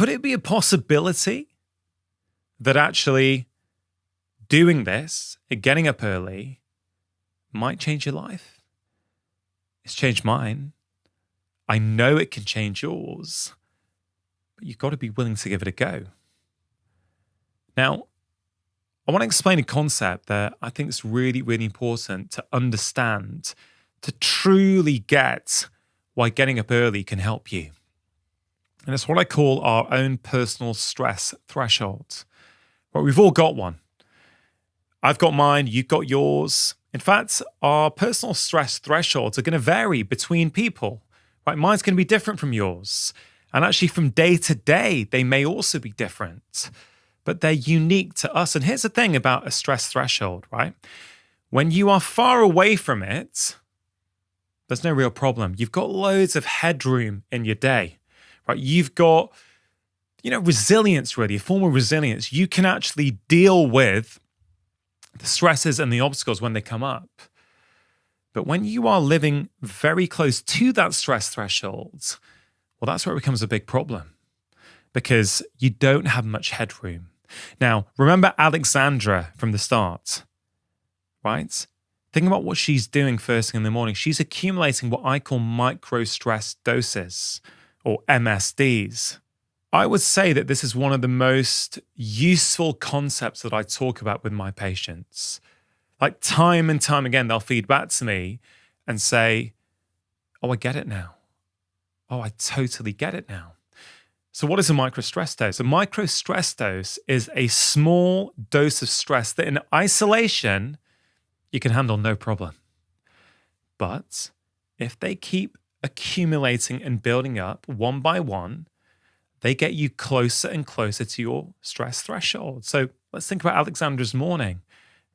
could it be a possibility that actually doing this, getting up early, might change your life? It's changed mine. I know it can change yours, but you've got to be willing to give it a go. Now, I want to explain a concept that I think is really, really important to understand, to truly get why getting up early can help you. And it's what I call our own personal stress threshold. Well, we've all got one. I've got mine, you've got yours. In fact, our personal stress thresholds are going to vary between people. Right? Mine's going to be different from yours. And actually from day to day, they may also be different, but they're unique to us. And here's the thing about a stress threshold, right? When you are far away from it, there's no real problem. You've got loads of headroom in your day, right? You've got, resilience, really, a form of resilience. You can actually deal with the stresses and the obstacles when they come up. But when you are living very close to that stress threshold, well, that's where it becomes a big problem because you don't have much headroom. Now, remember Alexandra from the start, right? Think about what she's doing first thing in the morning. She's accumulating what I call micro stress doses or MSDs. I would say that this is one of the most useful concepts that I talk about with my patients. Like time and time again, they'll feed back to me and say, oh, I get it now. Oh, I totally get it now. So what is a micro stress dose? A micro stress dose is a small dose of stress that in isolation, you can handle no problem. But if they keep accumulating and building up one by one, they get you closer and closer to your stress threshold. So let's think about Alexandra's morning,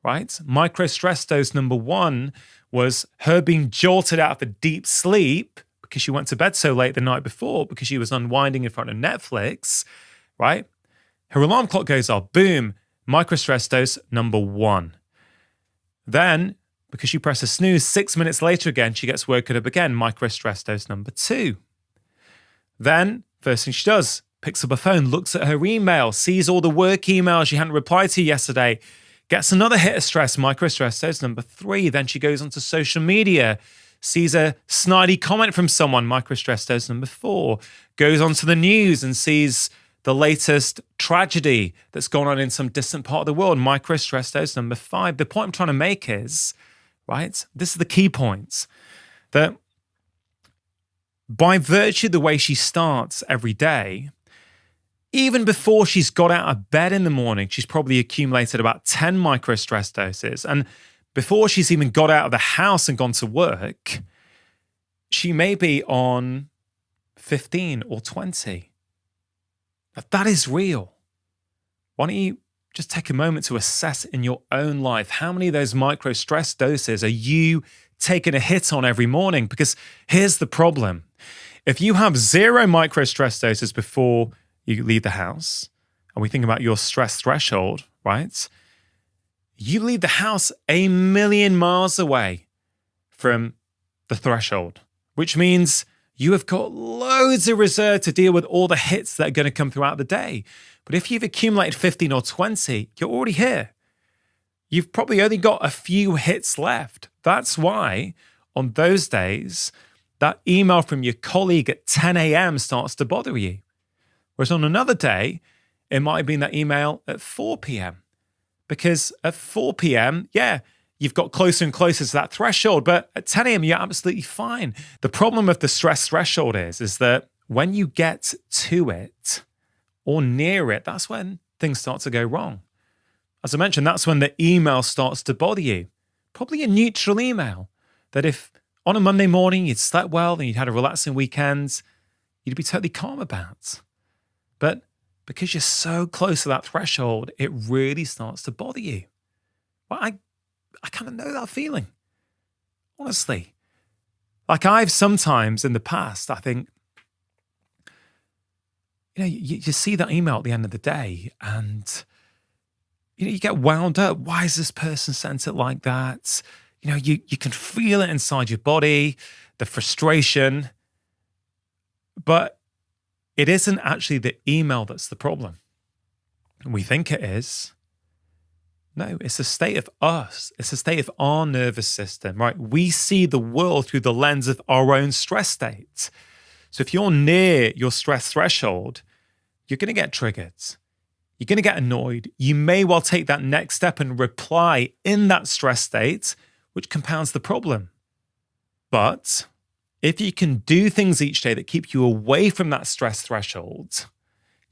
right? Micro stress dose number 1 was her being jolted out of a deep sleep because she went to bed so late the night before because she was unwinding in front of Netflix, right? Her alarm clock goes off, boom, micro stress dose number 1. Then, because she pressed a snooze, 6 minutes later again, she gets woken up again, micro stress dose number 2. Then, first thing she does, picks up her phone, looks at her email, sees all the work emails she hadn't replied to yesterday, gets another hit of stress, micro stress dose number 3. Then she goes onto social media, sees a snidey comment from someone, micro stress dose number 4, goes onto the news and sees the latest tragedy that's gone on in some distant part of the world, micro stress dose number 5. The point I'm trying to make is, right, this is the key point, that by virtue of the way she starts every day, even before she's got out of bed in the morning, she's probably accumulated about 10 micro stress doses. And before she's even got out of the house and gone to work, she may be on 15 or 20. But that is real. Why don't you just take a moment to assess in your own life how many of those micro stress doses are you taking a hit on every morning? Because here's the problem. If you have 0 micro stress doses before you leave the house, and we think about your stress threshold, right? You leave the house a million miles away from the threshold, which means you have got loads of reserve to deal with all the hits that are going to come throughout the day. But if you've accumulated 15 or 20, you're already here. You've probably only got a few hits left. That's why on those days, that email from your colleague at 10 a.m. starts to bother you. Whereas on another day, it might have been that email at 4 p.m. Because at 4 p.m., yeah, you've got closer and closer to that threshold, but at 10 a.m., you're absolutely fine. The problem with the stress threshold is that when you get to it or near it, that's when things start to go wrong. As I mentioned, that's when the email starts to bother you. Probably a neutral email that if on a Monday morning you'd slept well and you'd had a relaxing weekend, you'd be totally calm about. But because you're so close to that threshold, it really starts to bother you. Well, I kind of know that feeling, honestly. Like I've sometimes in the past, I think, you see that email at the end of the day and, you get wound up. Why has this person sent it like that? You can feel it inside your body, the frustration. But it isn't actually the email that's the problem. We think it is. No, it's a state of us. It's a state of our nervous system, right? We see the world through the lens of our own stress states. So if you're near your stress threshold, you're going to get triggered. You're going to get annoyed. You may well take that next step and reply in that stress state, which compounds the problem. But if you can do things each day that keep you away from that stress threshold,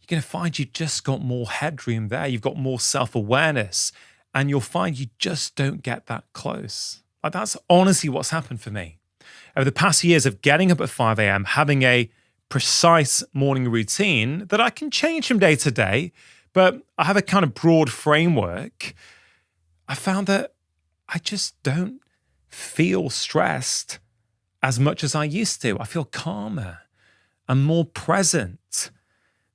you're going to find you just got more headroom there. You've got more self-awareness, and you'll find you just don't get that close. Like, that's honestly what's happened for me. Over the past years of getting up at 5 a.m., having a precise morning routine that I can change from day to day, but I have a kind of broad framework, I found that I just don't feel stressed as much as I used to. I feel calmer and more present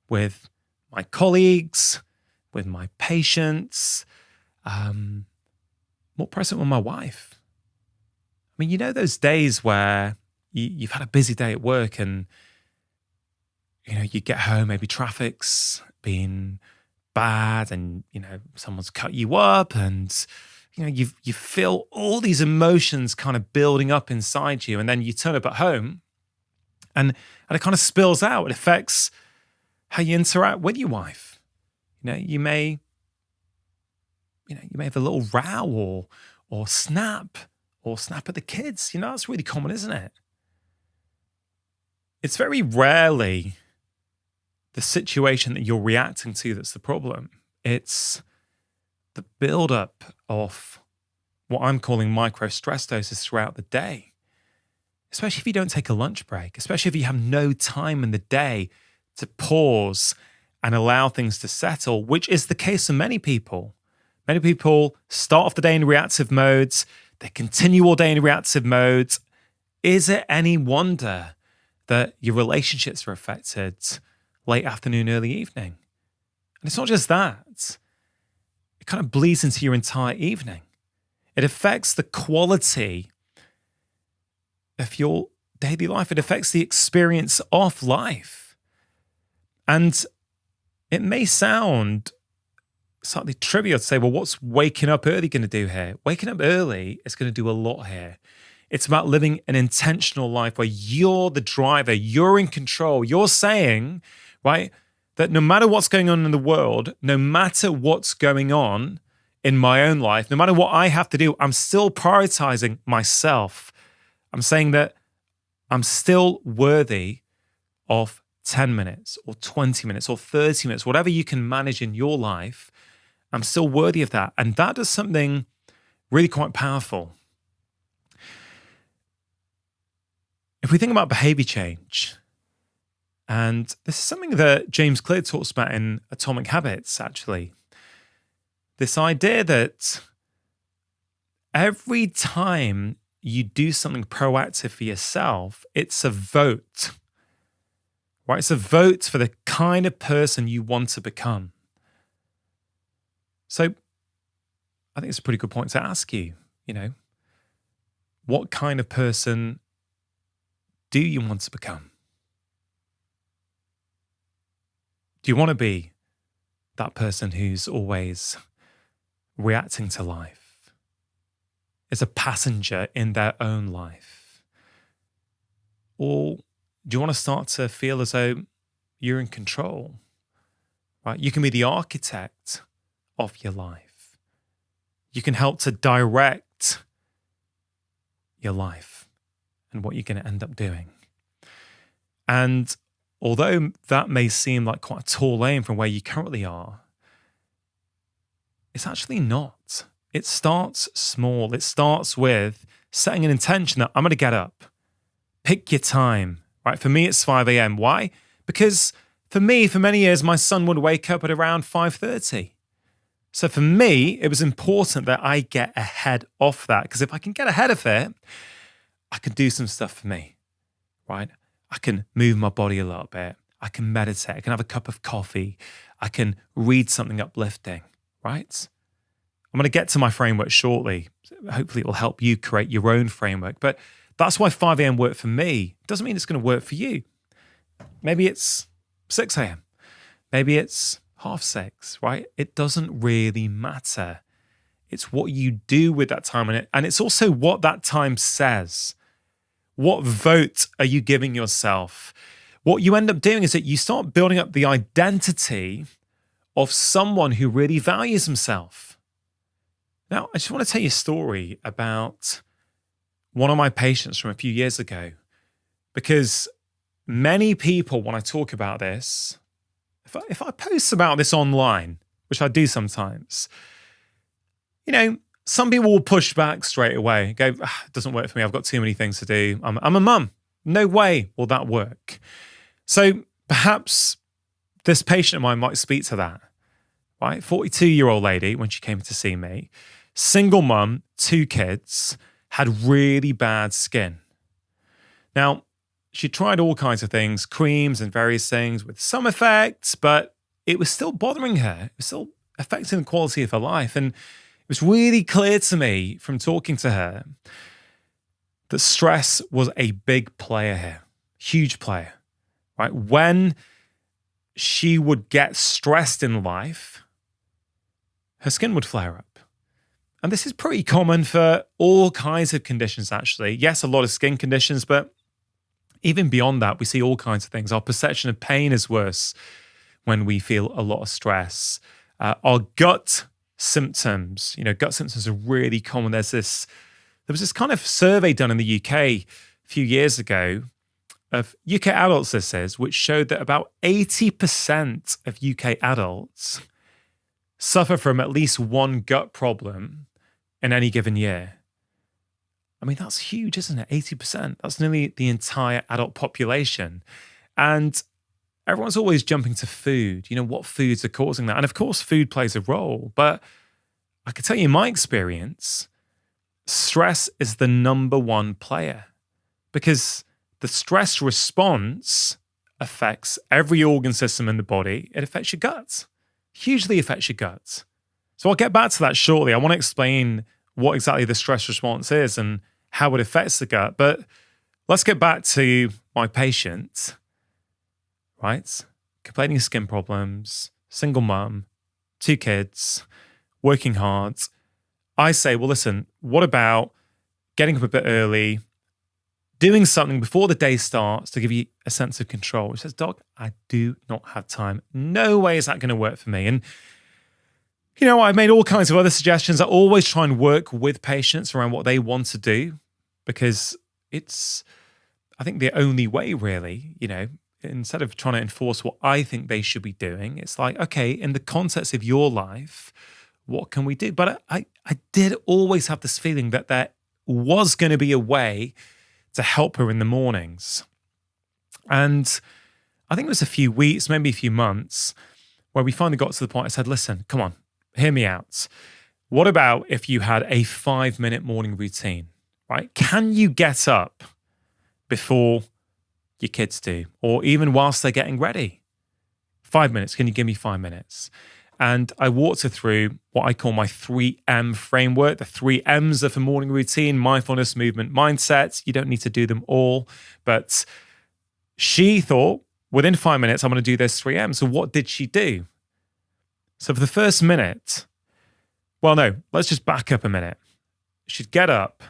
with my colleagues, with my patients, more present with my wife. I mean, you know those days where you've had a busy day at work and, you know, you get home, maybe traffic's been bad and, you know, someone's cut you up and, you know, you feel all these emotions kind of building up inside you, and then you turn up at home and it kind of spills out. It affects how you interact with your wife. You know, you may have a little row or snap at the kids. You know, that's really common, isn't it? It's very rarely the situation that you're reacting to that's the problem. It's the buildup of what I'm calling micro stress doses throughout the day, especially if you don't take a lunch break, especially if you have no time in the day to pause and allow things to settle, which is the case for many people. Many people start off the day in reactive modes. They continue all day in reactive modes. Is it any wonder that your relationships are affected late afternoon, early evening? And it's not just that. It kind of bleeds into your entire evening. It affects the quality of your daily life. It affects the experience of life. And it may sound slightly trivial to say, well, what's waking up early going to do here? Waking up early is going to do a lot here. It's about living an intentional life where you're the driver, you're in control. You're saying, right, that no matter what's going on in the world, no matter what's going on in my own life, no matter what I have to do, I'm still prioritizing myself. I'm saying that I'm still worthy of 10 minutes or 20 minutes or 30 minutes, whatever you can manage in your life. I'm still worthy of that. And that does something really quite powerful. If we think about behavior change, and this is something that James Clear talks about in Atomic Habits, actually, this idea that every time you do something proactive for yourself, it's a vote, right? It's a vote for the kind of person you want to become. So I think it's a pretty good point to ask you, you know, what kind of person do you want to become? Do you want to be that person who's always reacting to life, is a passenger in their own life? Or do you want to start to feel as though you're in control, right? You can be the architect of your life. You can help to direct your life and what you're going to end up doing. And although that may seem like quite a tall aim from where you currently are, it's actually not. It starts small. It starts with setting an intention that I'm going to get up. Pick your time, right? For me, it's 5 a.m. Why? Because for me, for many years, my son would wake up at around 5:30. So for me, it was important that I get ahead of that, because if I can get ahead of it, I can do some stuff for me, right? I can move my body a little bit. I can meditate. I can have a cup of coffee. I can read something uplifting, right? I'm going to get to my framework shortly. Hopefully it will help you create your own framework. But that's why 5 a.m. worked for me. Doesn't mean it's going to work for you. Maybe it's 6 a.m. Maybe it's 5:30, right? It doesn't really matter. It's what you do with that time, and it's also what that time says. What vote are you giving yourself? What you end up doing is that you start building up the identity of someone who really values himself. Now, I just want to tell you a story about one of my patients from a few years ago, because many people, when I talk about this, if I post about this online, which I do sometimes, some people will push back straight away, go, it doesn't work for me. I've got too many things to do. I'm a mum. No way will that work. So perhaps this patient of mine might speak to that, right? 42-year-old lady, when she came to see me, single mum, 2 kids, had really bad skin. Now, she tried all kinds of things, creams and various things with some effects, but it was still bothering her. It was still affecting the quality of her life. And it was really clear to me from talking to her that stress was a big player here, huge player, right? When she would get stressed in life, her skin would flare up. And this is pretty common for all kinds of conditions, actually. Yes, a lot of skin conditions, but even beyond that, we see all kinds of things. Our perception of pain is worse when we feel a lot of stress. Our gut symptoms, gut symptoms are really common. There was this kind of survey done in the UK a few years ago of UK adults, this is, which showed that about 80% of UK adults suffer from at least one gut problem in any given year. I mean, that's huge, isn't it? 80%. That's nearly the entire adult population. And everyone's always jumping to food. What foods are causing that? And of course, food plays a role. But I can tell you in my experience, stress is the number one player, because the stress response affects every organ system in the body. It affects your gut, hugely affects your gut. So I'll get back to that shortly. I want to explain what exactly the stress response is and how it affects the gut. But let's get back to my patient, right? Complaining of skin problems, single mum, 2 kids, working hard. I say, well, listen, what about getting up a bit early, doing something before the day starts to give you a sense of control? She says, Doc, I do not have time. No way is that going to work for me. And I've made all kinds of other suggestions. I always try and work with patients around what they want to do, because it's, I think, the only way, really. Instead of trying to enforce what I think they should be doing, it's like, okay, in the context of your life, what can we do? But I did always have this feeling that there was going to be a way to help her in the mornings. And I think it was a few weeks, maybe a few months, where we finally got to the point I said, listen, come on, hear me out. What about if you had a 5-minute morning routine, right? Can you get up before your kids do, or even whilst they're getting ready? 5 minutes. Can you give me 5 minutes? And I walked her through what I call my 3M framework. The 3 M's of a morning routine: mindfulness, movement, mindset. You don't need to do them all. But she thought, within 5 minutes, I'm going to do those 3 M's. So what did she do? So for the first minute, well, no, let's just back up a minute. She'd get up.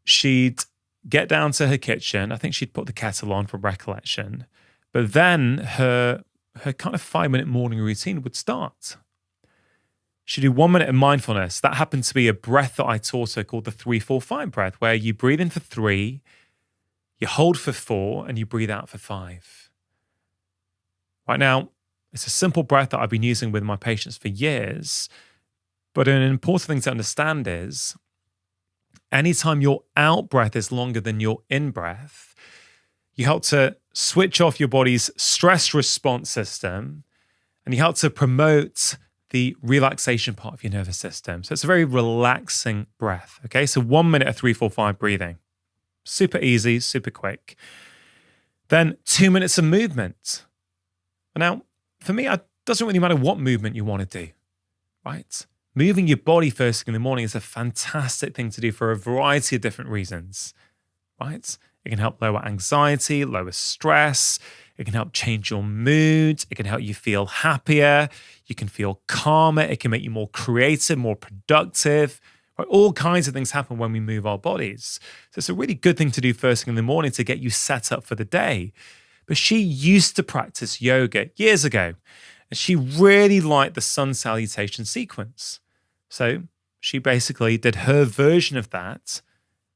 She'd get down to her kitchen. I think she'd put the kettle on from recollection. But then her kind of 5-minute morning routine would start. She'd do 1 minute of mindfulness. That happened to be a breath that I taught her called the 3-4-5 breath, where you breathe in for 3, you hold for 4, and you breathe out for 5. Right now, it's a simple breath that I've been using with my patients for years. But an important thing to understand is, anytime your out breath is longer than your in breath, you help to switch off your body's stress response system, and you help to promote the relaxation part of your nervous system. So it's a very relaxing breath. Okay, so 1 minute of 3-4-5 breathing. Super easy, super quick. Then 2 minutes of movement. Now, for me, it doesn't really matter what movement you want to do, right? Moving your body first thing in the morning is a fantastic thing to do for a variety of different reasons, right? It can help lower anxiety, lower stress. It can help change your mood. It can help you feel happier. You can feel calmer. It can make you more creative, more productive. Right? All kinds of things happen when we move our bodies. So it's a really good thing to do first thing in the morning to get you set up for the day. But she used to practice yoga years ago, and she really liked the sun salutation sequence. So she basically did her version of that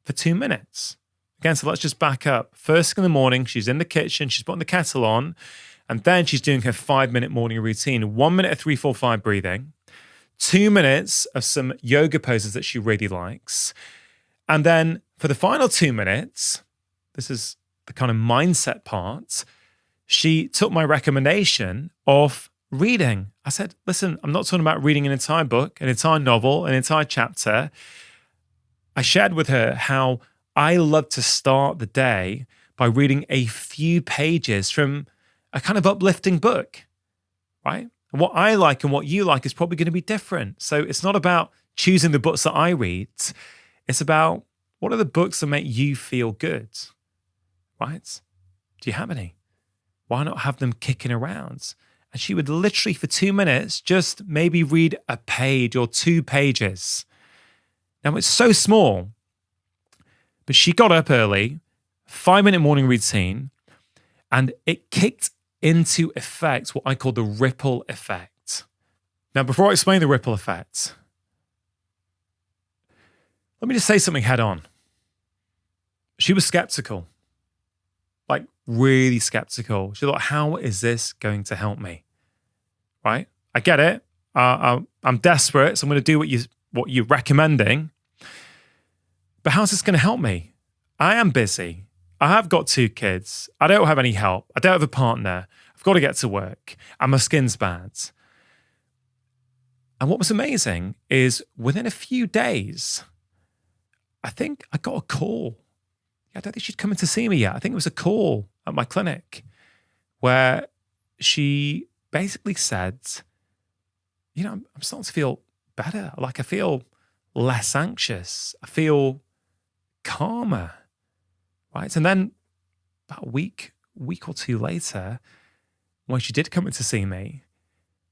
for 2 minutes. Again, so let's just back up. First thing in the morning, she's in the kitchen, she's putting the kettle on, and then she's doing her 5-minute morning routine. 1 minute of 3-4-5 breathing, 2 minutes of some yoga poses that she really likes. And then for the final 2 minutes, this is the kind of mindset part, she took my recommendation of reading. I said, listen, I'm not talking about reading an entire book, an entire novel, an entire chapter. I shared with her how I love to start the day by reading a few pages from a kind of uplifting book, right? And what I like and what you like is probably going to be different. So it's not about choosing the books that I read. It's about what are the books that make you feel good, right? Do you have any? Why not have them kicking around? And she would literally for 2 minutes just maybe read a page or 2 pages. Now it's so small, but she got up early, 5-minute morning routine, and it kicked into effect what I call the ripple effect. Now, before I explain the ripple effect, let me just say something head on. She was skeptical, like really skeptical. She thought, how is this going to help me? Right? I get it. I'm desperate, so I'm going to do what you're recommending. But how's this going to help me? I am busy. I have got 2 kids. I don't have any help. I don't have a partner. I've got to get to work. And my skin's bad. And what was amazing is within a few days, I think I got a call. I don't think she'd come in to see me yet. I think it was a call at my clinic where she basically said, I'm starting to feel better. Like I feel less anxious. I feel calmer, right? And then about a week or 2 later, when she did come in to see me,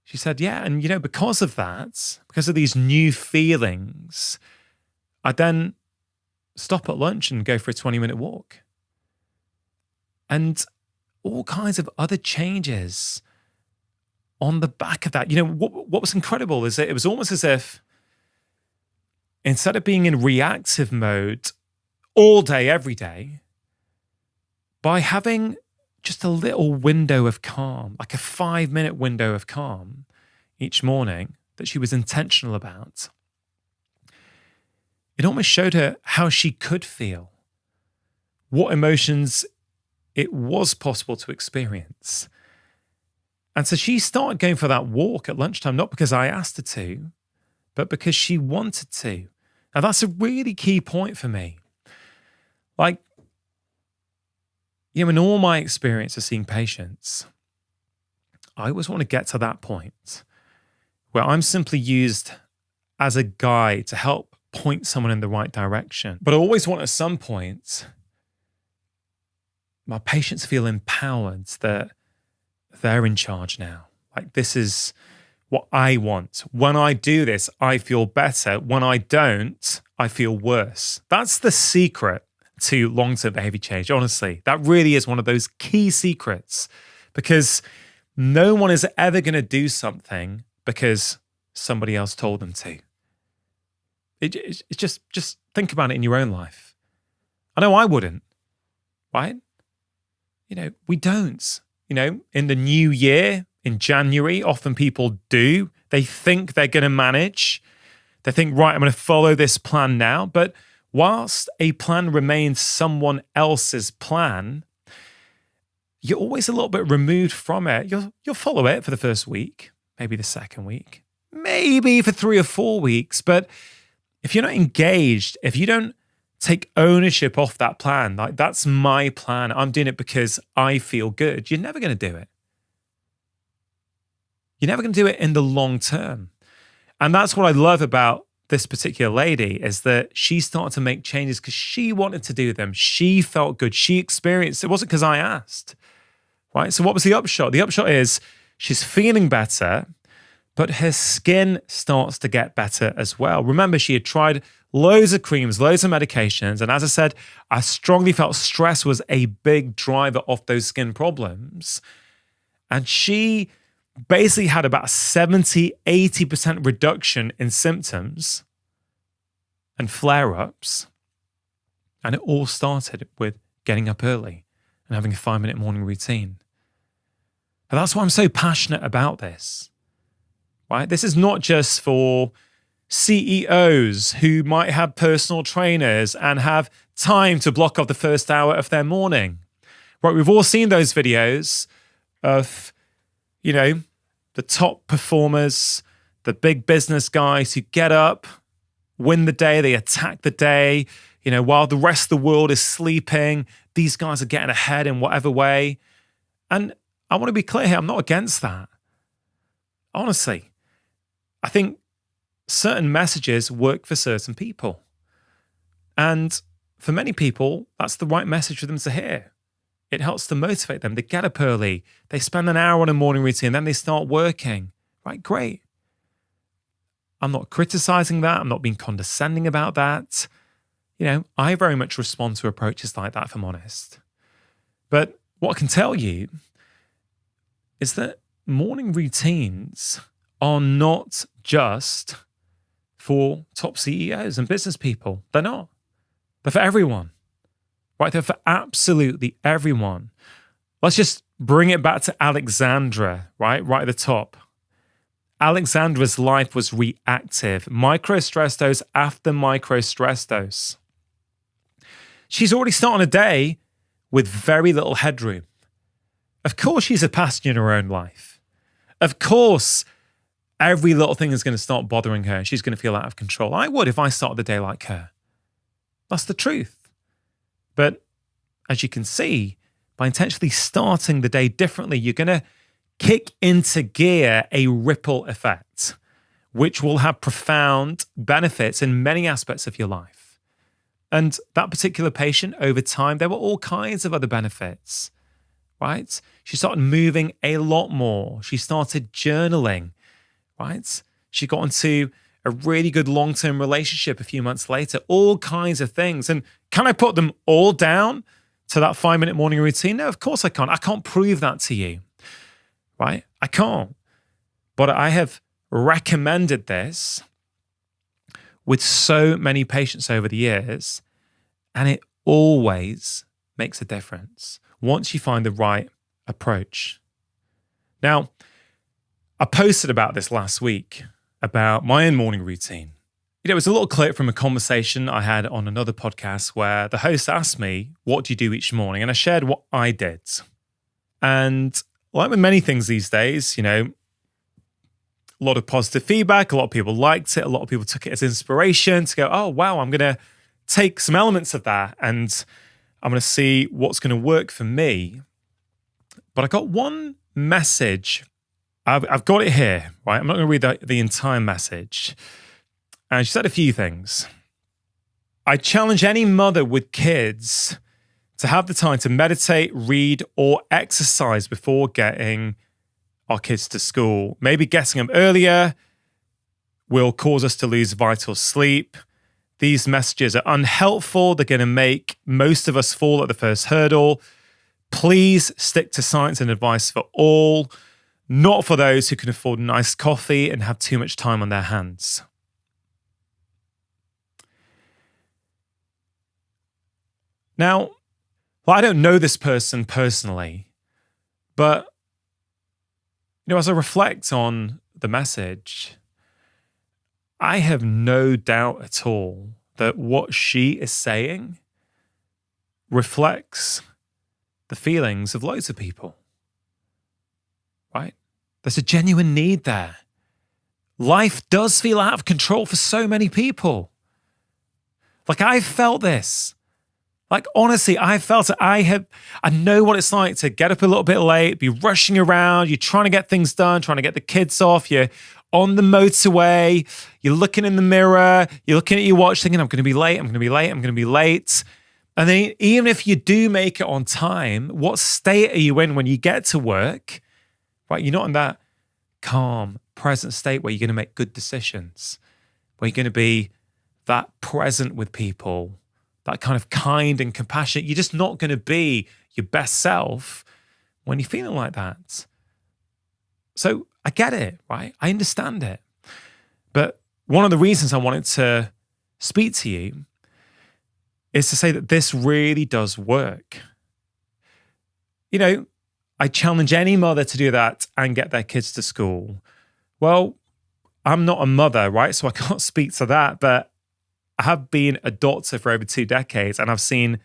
she said, yeah, and because of that, because of these new feelings, I then stop at lunch and go for a 20-minute walk. And all kinds of other changes on the back of that. What was incredible is that it was almost as if instead of being in reactive mode all day, every day, by having just a little window of calm, like a 5-minute window of calm each morning that she was intentional about, it almost showed her how she could feel, what emotions it was possible to experience. And so she started going for that walk at lunchtime, not because I asked her to, but because she wanted to. Now that's a really key point for me. Like, in all my experience of seeing patients, I always want to get to that point where I'm simply used as a guide to help point someone in the right direction. But I always want at some point, my patients feel empowered that they're in charge now. Like this is what I want. When I do this, I feel better. When I don't, I feel worse. That's the secret to long-term behavior change. Honestly, that really is one of those key secrets, because no one is ever going to do something because somebody else told them to. It's just think about it in your own life. I know I wouldn't, right? We don't. In the new year, in January, often people do. They think they're going to manage. They think, right, I'm going to follow this plan now. But whilst a plan remains someone else's plan, you're always a little bit removed from it. You'll follow it for the first week, maybe the second week, maybe for 3 or 4 weeks. But if you're not engaged, if you don't take ownership of that plan, like that's my plan, I'm doing it because I feel good, you're never going to do it. You're never going to do it in the long term. And that's what I love about this particular lady, is that she started to make changes because she wanted to do them. She felt good. She experienced it. It wasn't because I asked, right? So what was the upshot? The upshot is she's feeling better, but her skin starts to get better as well. Remember, she had tried loads of creams, loads of medications. And as I said, I strongly felt stress was a big driver of those skin problems. And she basically had about 70-80% reduction in symptoms and flare-ups. And it all started with getting up early and having a 5-minute morning routine. And that's why I'm so passionate about this, right? This is not just for CEOs who might have personal trainers and have time to block off the first hour of their morning, right? We've all seen those videos of, the top performers, the big business guys who get up, win the day, they attack the day, while the rest of the world is sleeping, these guys are getting ahead in whatever way. And I want to be clear here, I'm not against that. Honestly, I think certain messages work for certain people. And for many people, that's the right message for them to hear. It helps to motivate them. They get up early, they spend an hour on a morning routine, then they start working. Right, great. I'm not criticizing that. I'm not being condescending about that. I very much respond to approaches like that, if I'm honest. But what I can tell you is that morning routines are not just for top CEOs and business people. They're not. They're for everyone. Right? They're for absolutely everyone. Let's just bring it back to Alexandra, right at the top. Alexandra's life was reactive. Micro-stress dose after micro-stress dose. She's already starting a day with very little headroom. Of course she's a passenger in her own life. Of course every little thing is going to start bothering her. She's going to feel out of control. I would if I started the day like her. That's the truth. But as you can see, by intentionally starting the day differently, you're going to kick into gear a ripple effect, which will have profound benefits in many aspects of your life. And that particular patient, over time, there were all kinds of other benefits, right? She started moving a lot more. She started journaling, right? She got into a really good long-term relationship a few months later, all kinds of things. And can I put them all down to that 5-minute morning routine? No, of course I can't. I can't prove that to you, right? I can't. But I have recommended this with so many patients over the years, and it always makes a difference once you find the right approach. Now, I posted about this last week, about my own morning routine. It was a little clip from a conversation I had on another podcast where the host asked me, what do you do each morning? And I shared what I did. And like with many things these days, a lot of positive feedback. A lot of people liked it. A lot of people took it as inspiration to go, oh, wow, I'm going to take some elements of that and I'm going to see what's going to work for me. But I got one message. I've got it here, right? I'm not going to read the entire message. And she said a few things. I challenge any mother with kids to have the time to meditate, read, or exercise before getting our kids to school. Maybe getting them earlier will cause us to lose vital sleep. These messages are unhelpful. They're going to make most of us fall at the first hurdle. Please stick to science and advice for all, not for those who can afford a nice coffee and have too much time on their hands. Now, I don't know this person personally, but as I reflect on the message, I have no doubt at all that what she is saying reflects the feelings of loads of people, right? There's a genuine need there. Life does feel out of control for so many people. Like, I've felt this. Like, honestly, I felt it. I know what it's like to get up a little bit late, be rushing around. You're trying to get things done, trying to get the kids off. You're on the motorway. You're looking in the mirror. You're looking at your watch thinking, I'm going to be late. I'm going to be late. I'm going to be late. And then even if you do make it on time, what state are you in when you get to work? Right? You're not in that calm, present state where you're going to make good decisions, where you're going to be that present with people, that kind of kind and compassionate. You're just not going to be your best self when you're feeling like that. So I get it, right? I understand it. But one of the reasons I wanted to speak to you is to say that this really does work. You know, I challenge any mother to do that and get their kids to school. Well, I'm not a mother, right? So I can't speak to that, but I have been a doctor for over 2 decades and I've seen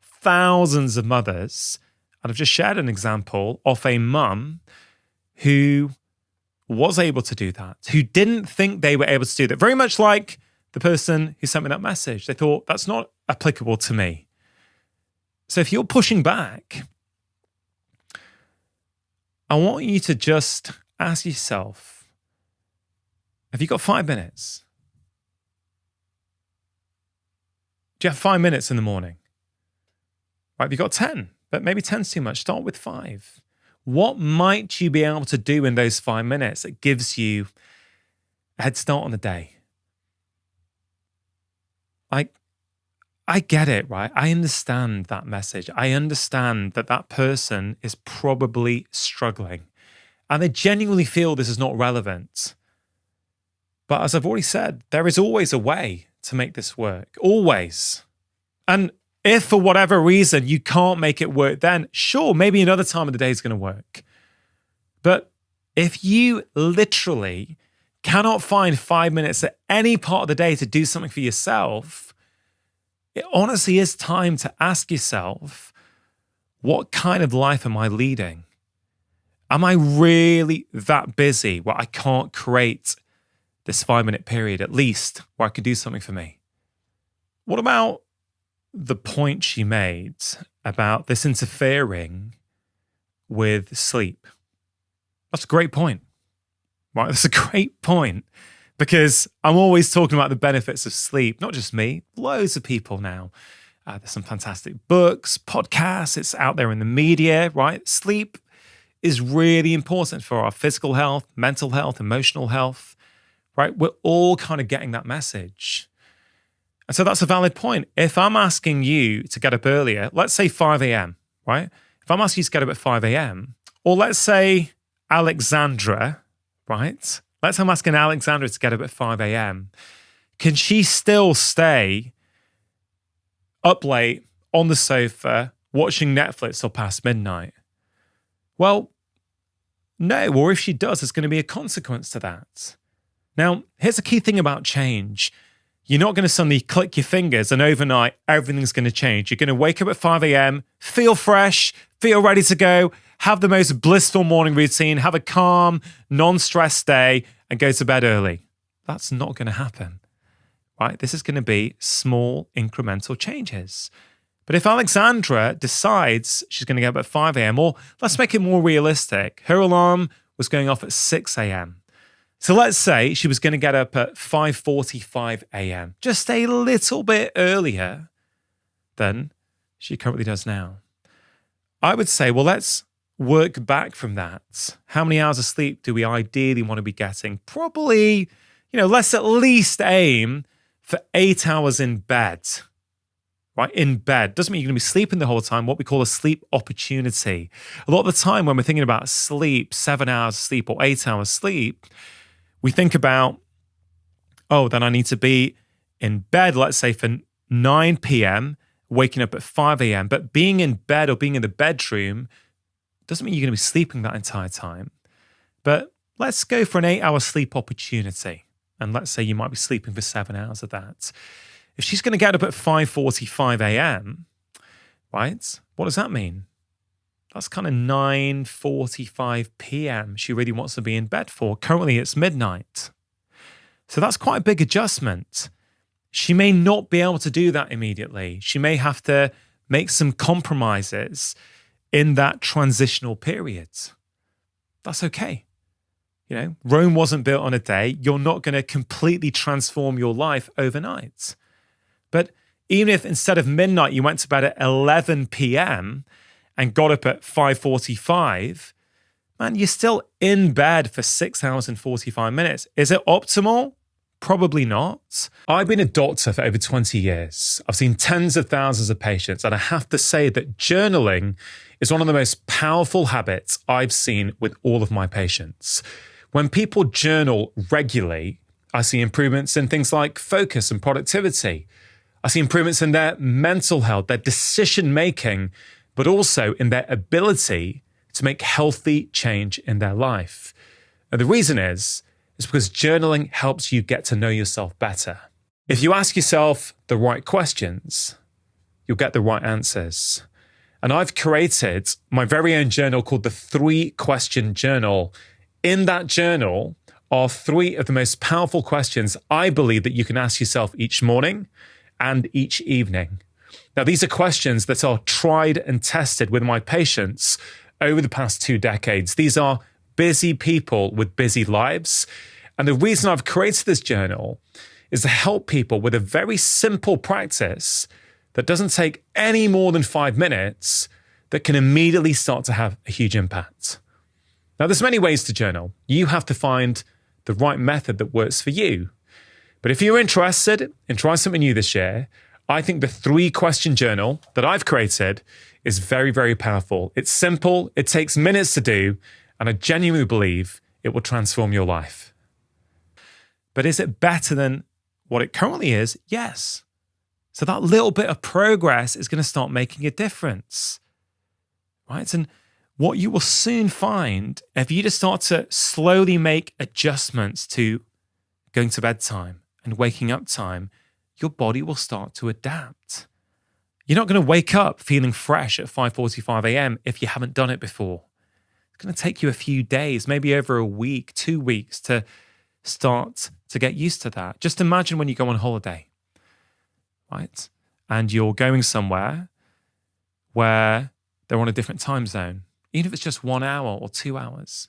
thousands of mothers. And I've just shared an example of a mum who was able to do that, who didn't think they were able to do that. Very much like the person who sent me that message. They thought, that's not applicable to me. So if you're pushing back, I want you to just ask yourself, have you got 5 minutes? Do you have 5 minutes in the morning? Right, have you got 10? But maybe 10's too much. Start with 5. What might you be able to do in those 5 minutes that gives you a head start on the day? Like, I get it, right? I understand that message. I understand that that person is probably struggling and they genuinely feel this is not relevant. But as I've already said, there is always a way to make this work. Always. And if for whatever reason you can't make it work, then sure, maybe another time of the day is going to work. But if you literally cannot find 5 minutes at any part of the day to do something for yourself, it honestly is time to ask yourself, what kind of life am I leading? Am I really that busy where I can't create this 5-minute period at least where I could do something for me? What about the point she made about this interfering with sleep? That's a great point, right? That's a great point because I'm always talking about the benefits of sleep, not just me, loads of people now. There's some fantastic books, podcasts, it's out there in the media, right? Sleep is really important for our physical health, mental health, emotional health, right? We're all kind of getting that message. And so that's a valid point. If I'm asking you to get up earlier, let's say 5 a.m., right? If I'm asking you to get up at 5 a.m., or let's say Alexandra, right? Let's say I'm asking Alexandra to get up at 5 a.m. Can she still stay up late on the sofa watching Netflix till past midnight? Well, no. Or if she does, there's going to be a consequence to that. Now, here's the key thing about change. You're not going to suddenly click your fingers and overnight everything's going to change. You're going to wake up at 5 a.m., feel fresh, feel ready to go, have the most blissful morning routine, have a calm, non-stressed day, and go to bed early. That's not going to happen, right? This is going to be small incremental changes. But if Alexandra decides she's going to get up at 5 a.m., or let's make it more realistic, her alarm was going off at 6 a.m. So let's say she was going to get up at 5:45 a.m., just a little bit earlier than she currently does now. I would say, well, let's work back from that. How many hours of sleep do we ideally want to be getting? Probably, let's at least aim for 8 hours in bed, right? In bed. Doesn't mean you're going to be sleeping the whole time, what we call a sleep opportunity. A lot of the time when we're thinking about sleep, 7 hours sleep or 8 hours sleep, we think about, then I need to be in bed, let's say for 9 p.m., waking up at 5 a.m. But being in bed or being in the bedroom doesn't mean you're going to be sleeping that entire time. But let's go for an 8-hour sleep opportunity. And let's say you might be sleeping for 7 hours of that. If she's going to get up at 5:45 a.m., right, what does that mean? That's kind of 9:45 p.m. she really wants to be in bed for. Currently, it's midnight. So that's quite a big adjustment. She may not be able to do that immediately. She may have to make some compromises in that transitional period. That's okay. Rome wasn't built on a day. You're not going to completely transform your life overnight. But Even if instead of midnight, you went to bed at 11 p.m. and got up at 5:45, man, you're still in bed for 6 hours and 45 minutes. Is it optimal? Probably not. I've been a doctor for over 20 years. I've seen tens of thousands of patients, and I have to say that journaling is one of the most powerful habits I've seen with all of my patients. When people journal regularly, I see improvements in things like focus and productivity. I see improvements in their mental health, their decision making, but also in their ability to make healthy change in their life. And the reason is because journaling helps you get to know yourself better. If you ask yourself the right questions, you'll get the right answers. And I've created my very own journal called the 3-Question Journal. In that journal are 3 of the most powerful questions I believe that you can ask yourself each morning and each evening. Now, these are questions that are tried and tested with my patients over the past 2 decades. These are busy people with busy lives. And the reason I've created this journal is to help people with a very simple practice that doesn't take any more than 5 minutes that can immediately start to have a huge impact. Now, there's many ways to journal. You have to find the right method that works for you. But if you're interested in trying something new this year, I think the 3-Question Journal that I've created is very, very powerful. It's simple, it takes minutes to do, and I genuinely believe it will transform your life. But is it better than what it currently is? Yes. So that little bit of progress is going to start making a difference, right? And what you will soon find, if you just start to slowly make adjustments to going to bed time and waking up time, your body will start to adapt. You're not going to wake up feeling fresh at 5:45 a.m. if you haven't done it before. It's going to take you a few days, maybe over a week, 2 weeks to start to get used to that. Just imagine when you go on holiday, right? And you're going somewhere where they're on a different time zone. Even if it's just 1 hour or 2 hours,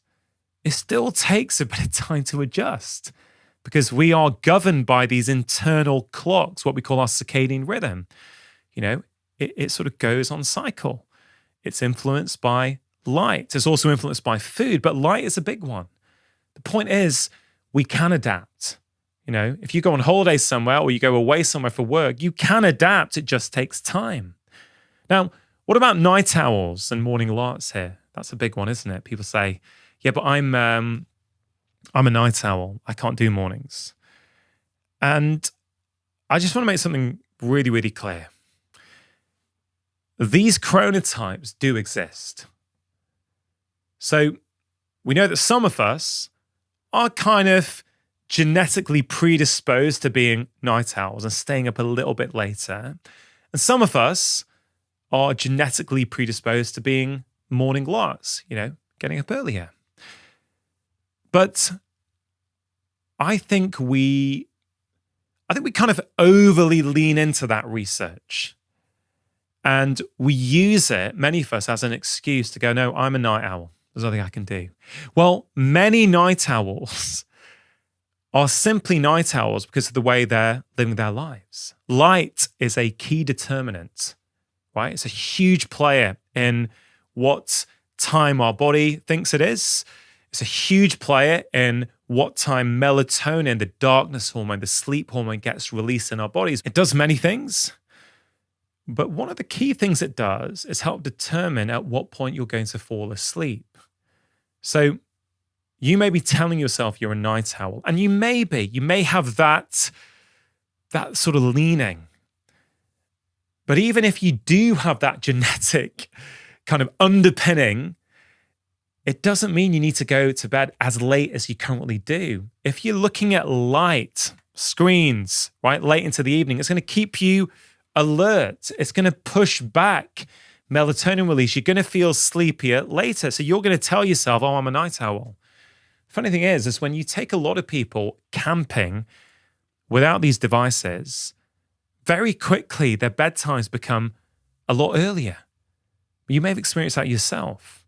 it still takes a bit of time to adjust because we are governed by these internal clocks, what we call our circadian rhythm. You know, it sort of goes on cycle. It's influenced by light. It's also influenced by food, but light is a big one. The point is, we can adapt. You know, if you go on holiday somewhere or you go away somewhere for work, you can adapt. It just takes time. Now, what about night owls and morning larks here? That's a big one, isn't it? People say, yeah, but I'm a night owl. I can't do mornings. And I just want to make something really, really clear. These chronotypes do exist. So we know that some of us are kind of genetically predisposed to being night owls and staying up a little bit later. And some of us are genetically predisposed to being morning larks, you know, getting up earlier. But I think we kind of overly lean into that research. And we use it, many of us, as an excuse to go, no, I'm a night owl. There's nothing I can do. Well, many night owls are simply night owls because of the way they're living their lives. Light is a key determinant, right? It's a huge player in what time our body thinks it is. It's a huge player in what time melatonin, the darkness hormone, the sleep hormone, gets released in our bodies. It does many things, but one of the key things it does is help determine at what point you're going to fall asleep. So you may be telling yourself you're a night owl, and you may have that sort of leaning. But even if you do have that genetic kind of underpinning, it doesn't mean you need to go to bed as late as you currently do. If you're looking at light, screens, right, late into the evening, it's going to keep you alert. It's going to push back melatonin release. You're going to feel sleepier later. So you're going to tell yourself, oh, I'm a night owl. Funny thing is when you take a lot of people camping without these devices, very quickly their bedtimes become a lot earlier. You may have experienced that yourself.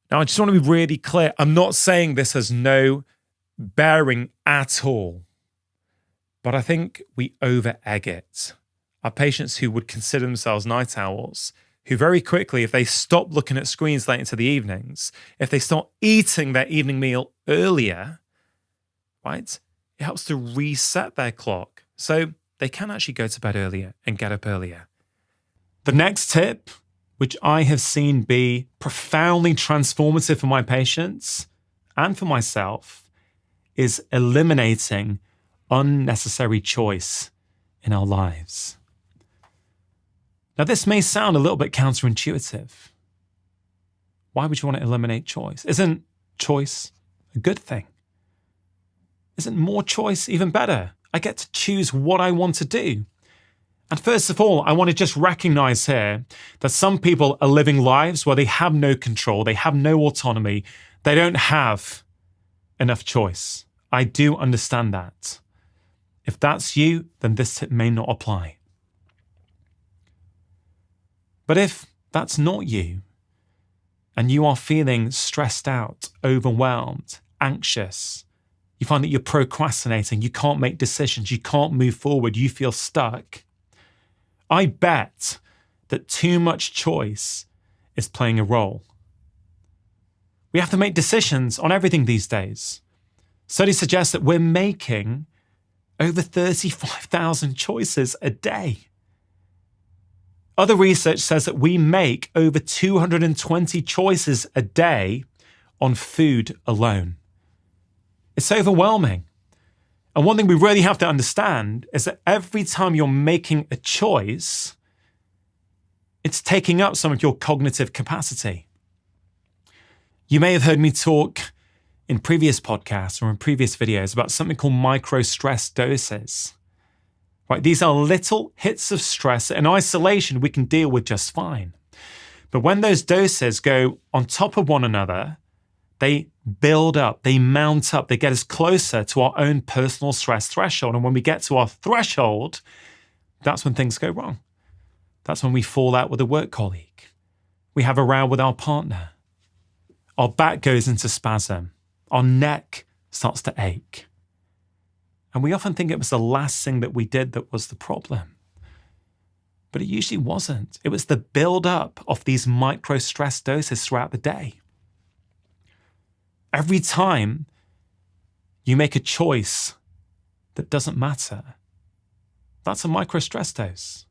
Now, I just want to be really clear. I'm not saying this has no bearing at all, but I think we over-egg it. are patients who would consider themselves night owls, who very quickly, if they stop looking at screens late into the evenings, if they start eating their evening meal earlier, right, it helps to reset their clock. So they can actually go to bed earlier and get up earlier. The next tip, which I have seen be profoundly transformative for my patients and for myself, is eliminating unnecessary choice in our lives. Now, this may sound a little bit counterintuitive. Why would you want to eliminate choice? Isn't choice a good thing? Isn't more choice even better? I get to choose what I want to do. And first of all, I want to just recognize here that some people are living lives where they have no control, they have no autonomy, they don't have enough choice. I do understand that. If that's you, then this tip may not apply. But if that's not you, and you are feeling stressed out, overwhelmed, anxious, you find that you're procrastinating, you can't make decisions, you can't move forward, you feel stuck, I bet that too much choice is playing a role. We have to make decisions on everything these days. Studies suggest that we're making over 35,000 choices a day. Other research says that we make over 220 choices a day on food alone. It's overwhelming. And one thing we really have to understand is that every time you're making a choice, it's taking up some of your cognitive capacity. You may have heard me talk in previous podcasts or in previous videos about something called micro-stress doses. Right? These are little hits of stress that in isolation we can deal with just fine. But when those doses go on top of one another, they build up, they mount up, they get us closer to our own personal stress threshold. And when we get to our threshold, that's when things go wrong. That's when we fall out with a work colleague. We have a row with our partner. Our back goes into spasm. Our neck starts to ache. And we often think it was the last thing that we did that was the problem. But it usually wasn't. It was the build-up of these micro-stress doses throughout the day. Every time you make a choice that doesn't matter, that's a micro-stress dose.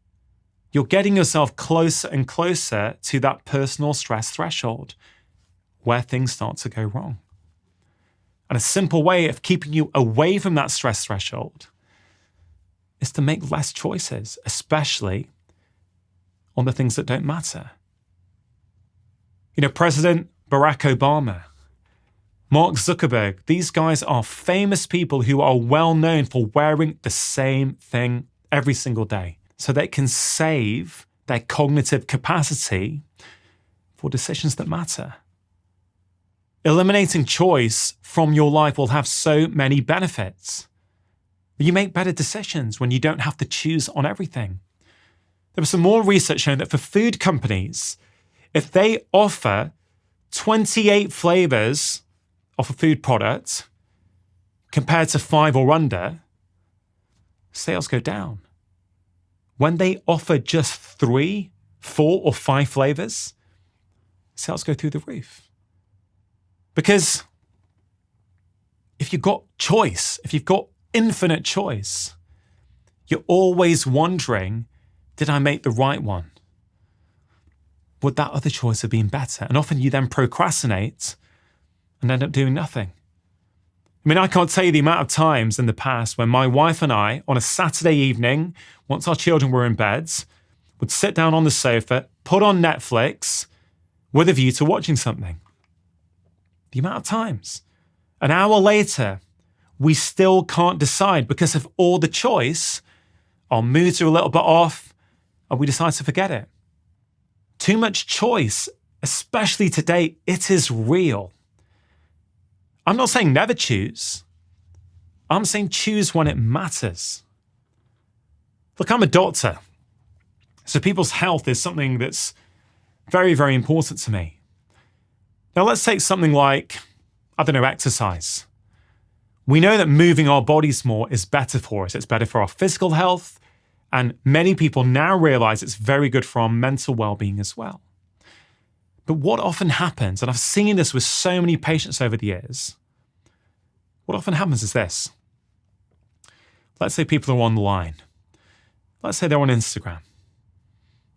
You're getting yourself closer and closer to that personal stress threshold where things start to go wrong. And a simple way of keeping you away from that stress threshold is to make less choices, especially on the things that don't matter. You know, President Barack Obama, Mark Zuckerberg, these guys are famous people who are well known for wearing the same thing every single day so they can save their cognitive capacity for decisions that matter. Eliminating choice from your life will have so many benefits. You make better decisions when you don't have to choose on everything. There was some more research showing that for food companies, if they offer 28 flavors of a food product compared to 5 or under, sales go down. When they offer just 3, 4, or 5 flavors, sales go through the roof. Because if you've got choice, if you've got infinite choice, you're always wondering, did I make the right one? Would that other choice have been better? And often you then procrastinate and end up doing nothing. I mean, I can't tell you the amount of times in the past when my wife and I, on a Saturday evening, once our children were in bed, would sit down on the sofa, put on Netflix with a view to watching something. The amount of times. An hour later, we still can't decide because of all the choice. Our moods are a little bit off and we decide to forget it. Too much choice, especially today, it is real. I'm not saying never choose. I'm saying choose when it matters. Look, I'm a doctor. So people's health is something that's very, very important to me. Now let's take something like, exercise. We know that moving our bodies more is better for us. It's better for our physical health And many people now realize it's very good for our mental well-being as well. But what often happens, and I've seen this with so many patients over the years, what often happens is this. Let's say people are online. Let's say they're on Instagram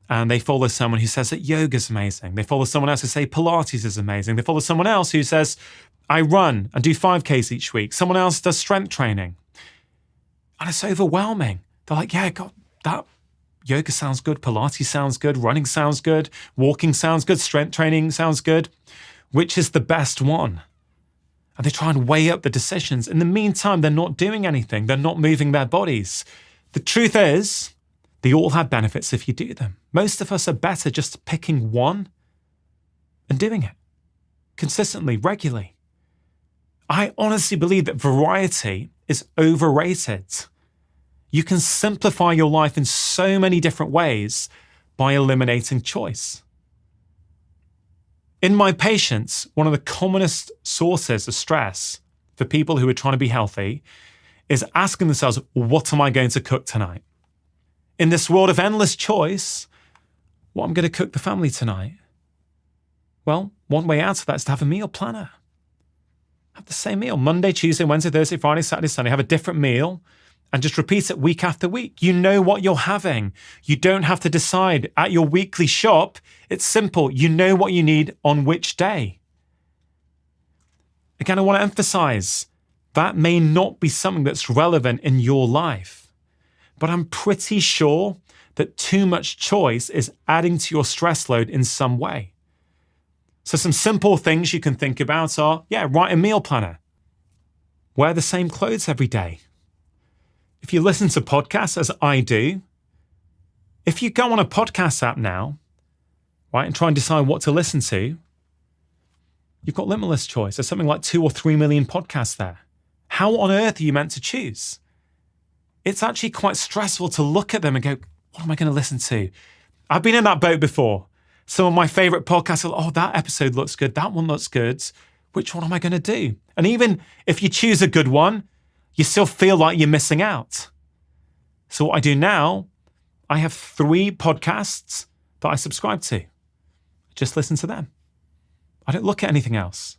and they follow someone who says that yoga is amazing. They follow someone else who says Pilates is amazing. They follow someone else who says, I run and do 5Ks each week. Someone else does strength training. And it's overwhelming. They're like, yeah, God, that yoga sounds good. Pilates sounds good. Running sounds good. Walking sounds good. Strength training sounds good. Which is the best one? And they try and weigh up the decisions. In the meantime, they're not doing anything. They're not moving their bodies. The truth is, they all have benefits if you do them. Most of us are better just picking one and doing it consistently, regularly. I honestly believe that variety is overrated. You can simplify your life in so many different ways by eliminating choice. In my patients, one of the commonest sources of stress for people who are trying to be healthy is asking themselves, what am I going to cook tonight? In this world of endless choice, what am I going to cook the family tonight? Well, one way out of that is to have a meal planner. Have the same meal, Monday, Tuesday, Wednesday, Thursday, Friday, Saturday, Sunday. Have a different meal and just repeat it week after week. You know what you're having. You don't have to decide at your weekly shop. It's simple. You know what you need on which day. Again, I want to emphasize that may not be something that's relevant in your life, but I'm pretty sure that too much choice is adding to your stress load in some way. So some simple things you can think about are, write a meal planner. Wear the same clothes every day. If you listen to podcasts, as I do, if you go on a podcast app now, right, and try and decide what to listen to, you've got limitless choice. There's something like 2 or 3 million podcasts there. How on earth are you meant to choose? It's actually quite stressful to look at them and go, what am I going to listen to? I've been in that boat before. Some of my favorite podcasts are, that episode looks good. That one looks good. Which one am I going to do? And even if you choose a good one, you still feel like you're missing out. So what I do now, I have 3 podcasts that I subscribe to. Just listen to them. I don't look at anything else.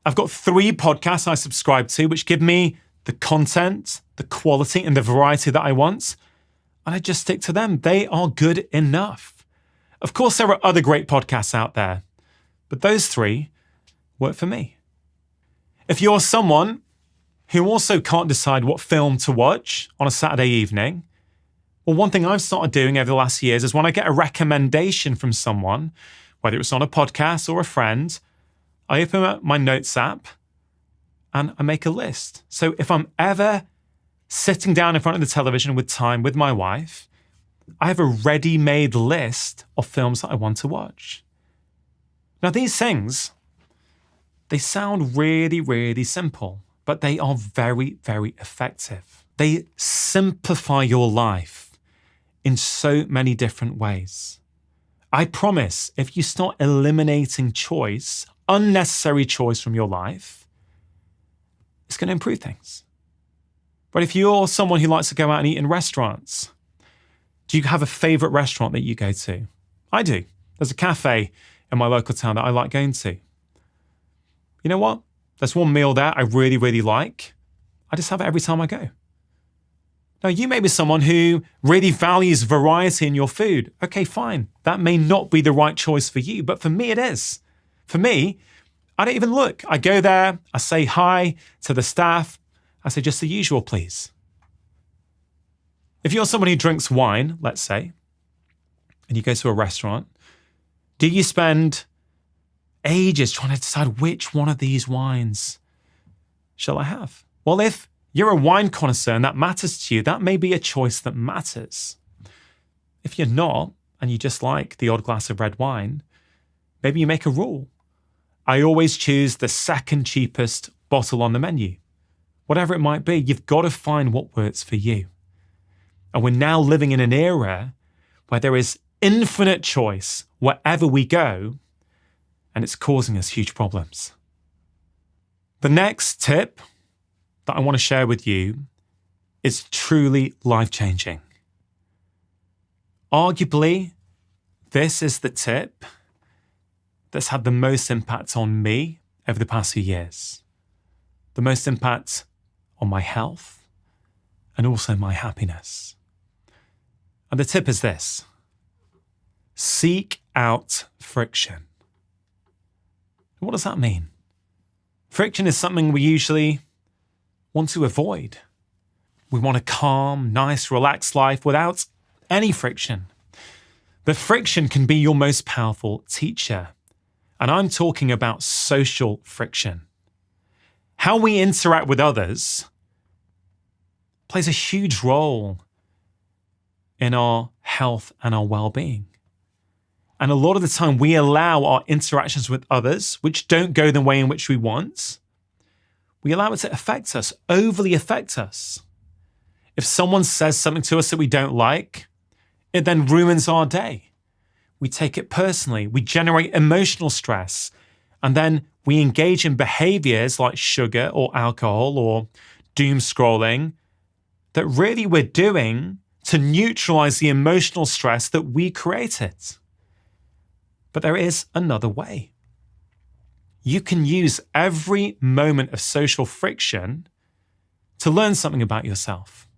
I've got 3 podcasts I subscribe to, which give me the content, the quality, and the variety that I want. And I just stick to them. They are good enough. Of course, there are other great podcasts out there, but those 3 work for me. If you're someone who also can't decide what film to watch on a Saturday evening, well, one thing I've started doing over the last years is when I get a recommendation from someone, whether it's on a podcast or a friend, I open up my notes app and I make a list. So if I'm ever sitting down in front of the television with time with my wife, I have a ready-made list of films that I want to watch. Now, these things, they sound really, really simple, but they are very, very effective. They simplify your life in so many different ways. I promise, if you start eliminating choice, unnecessary choice from your life, it's going to improve things. But if you're someone who likes to go out and eat in restaurants, do you have a favorite restaurant that you go to? I do. There's a cafe in my local town that I like going to. You know what? There's one meal there I really, really like. I just have it every time I go. Now, you may be someone who really values variety in your food. Okay, fine. That may not be the right choice for you, but for me, it is. For me, I don't even look. I go there, I say hi to the staff. I say, just the usual, please. If you're someone who drinks wine, let's say, and you go to a restaurant, do you spend ages trying to decide which one of these wines shall I have? Well, if you're a wine connoisseur and that matters to you, that may be a choice that matters. If you're not, and you just like the odd glass of red wine, maybe you make a rule. I always choose the second cheapest bottle on the menu. Whatever it might be, you've got to find what works for you. And we're now living in an era where there is infinite choice wherever we go, and it's causing us huge problems. The next tip that I want to share with you is truly life-changing. Arguably, this is the tip that's had the most impact on me over the past few years. The most impact on my health and also my happiness. And the tip is this: seek out friction. What does that mean? Friction is something we usually want to avoid. We want a calm, nice, relaxed life without any friction. But friction can be your most powerful teacher. And I'm talking about social friction. How we interact with others plays a huge role in our health and our well-being. And a lot of the time we allow our interactions with others, which don't go the way in which we want, we allow it to affect us, overly affect us. If someone says something to us that we don't like, it then ruins our day. We take it personally, we generate emotional stress, and then we engage in behaviors like sugar or alcohol or doom scrolling that really we're doing to neutralize the emotional stress that we created. But there is another way. You can use every moment of social friction to learn something about yourself.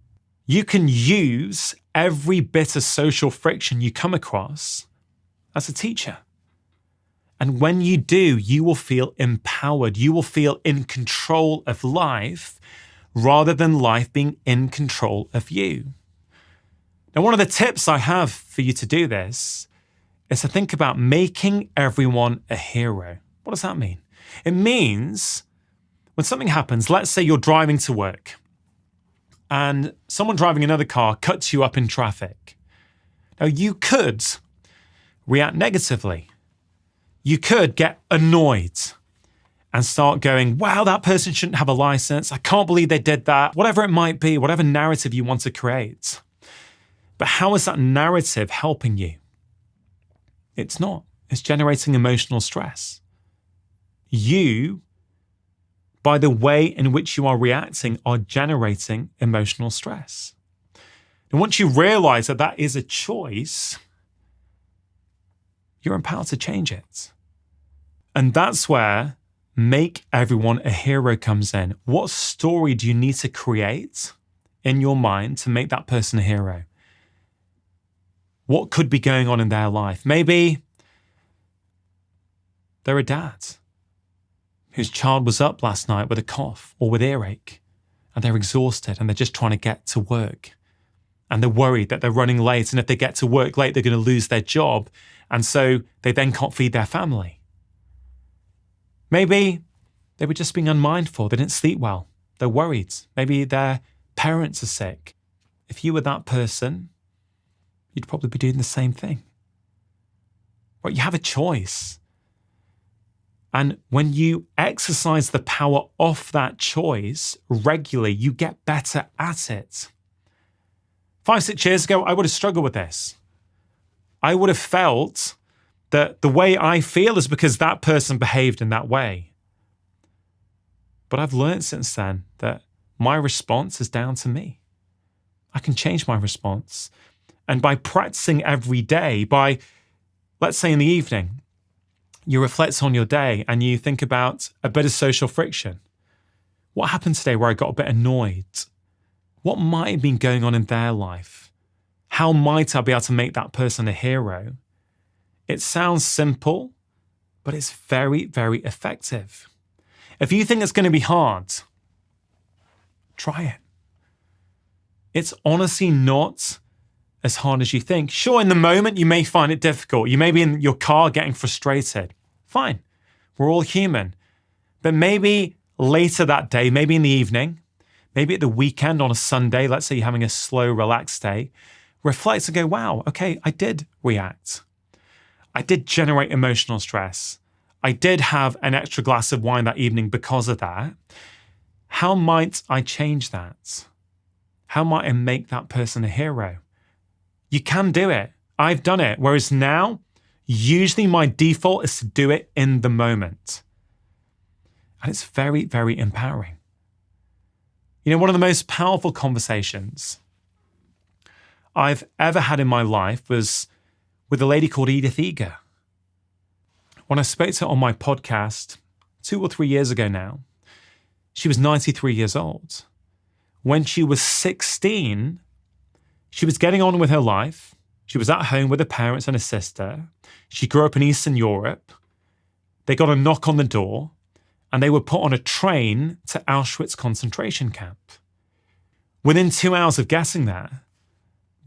You can use every bit of social friction you come across as a teacher. And when you do, you will feel empowered. You will feel in control of life rather than life being in control of you. Now, one of the tips I have for you to do this is to think about making everyone a hero. What does that mean? It means when something happens, let's say you're driving to work and someone driving another car cuts you up in traffic. Now, you could react negatively. You could get annoyed and start going, wow, that person shouldn't have a license. I can't believe they did that. Whatever it might be, whatever narrative you want to create. But how is that narrative helping you? It's not. It's generating emotional stress. You, by the way in which you are reacting, are generating emotional stress. And once you realize that that is a choice, you're empowered to change it. And that's where make everyone a hero comes in. What story do you need to create in your mind to make that person a hero? What could be going on in their life? Maybe they're a dad whose child was up last night with a cough or with earache, and they're exhausted and they're just trying to get to work. And they're worried that they're running late, and if they get to work late, they're going to lose their job. And so they then can't feed their family. Maybe they were just being unmindful. They didn't sleep well. They're worried. Maybe their parents are sick. If you were that person, you'd probably be doing the same thing. But you have a choice. And when you exercise the power of that choice regularly, you get better at it. 5-6 years ago, I would have struggled with this. I would have felt that the way I feel is because that person behaved in that way. But I've learned since then that my response is down to me. I can change my response. And by practicing every day, let's say in the evening, you reflect on your day and you think about a bit of social friction. What happened today where I got a bit annoyed? What might have been going on in their life? How might I be able to make that person a hero? It sounds simple, but it's very, very effective. If you think it's going to be hard, try it. It's honestly not as hard as you think. Sure, in the moment, you may find it difficult. You may be in your car getting frustrated. Fine. We're all human. But maybe later that day, maybe in the evening, maybe at the weekend on a Sunday, let's say you're having a slow, relaxed day, reflect and go, wow, okay, I did react. I did generate emotional stress. I did have an extra glass of wine that evening because of that. How might I change that? How might I make that person a hero? You can do it. I've done it. Whereas now, usually my default is to do it in the moment. And it's very, very empowering. You know, one of the most powerful conversations I've ever had in my life was with a lady called Edith Eger. When I spoke to her on my podcast 2 or 3 years ago now, she was 93 years old. When she was 16, she was getting on with her life. She was at home with her parents and her sister. She grew up in Eastern Europe. They got a knock on the door and they were put on a train to Auschwitz concentration camp. Within 2 hours of getting there,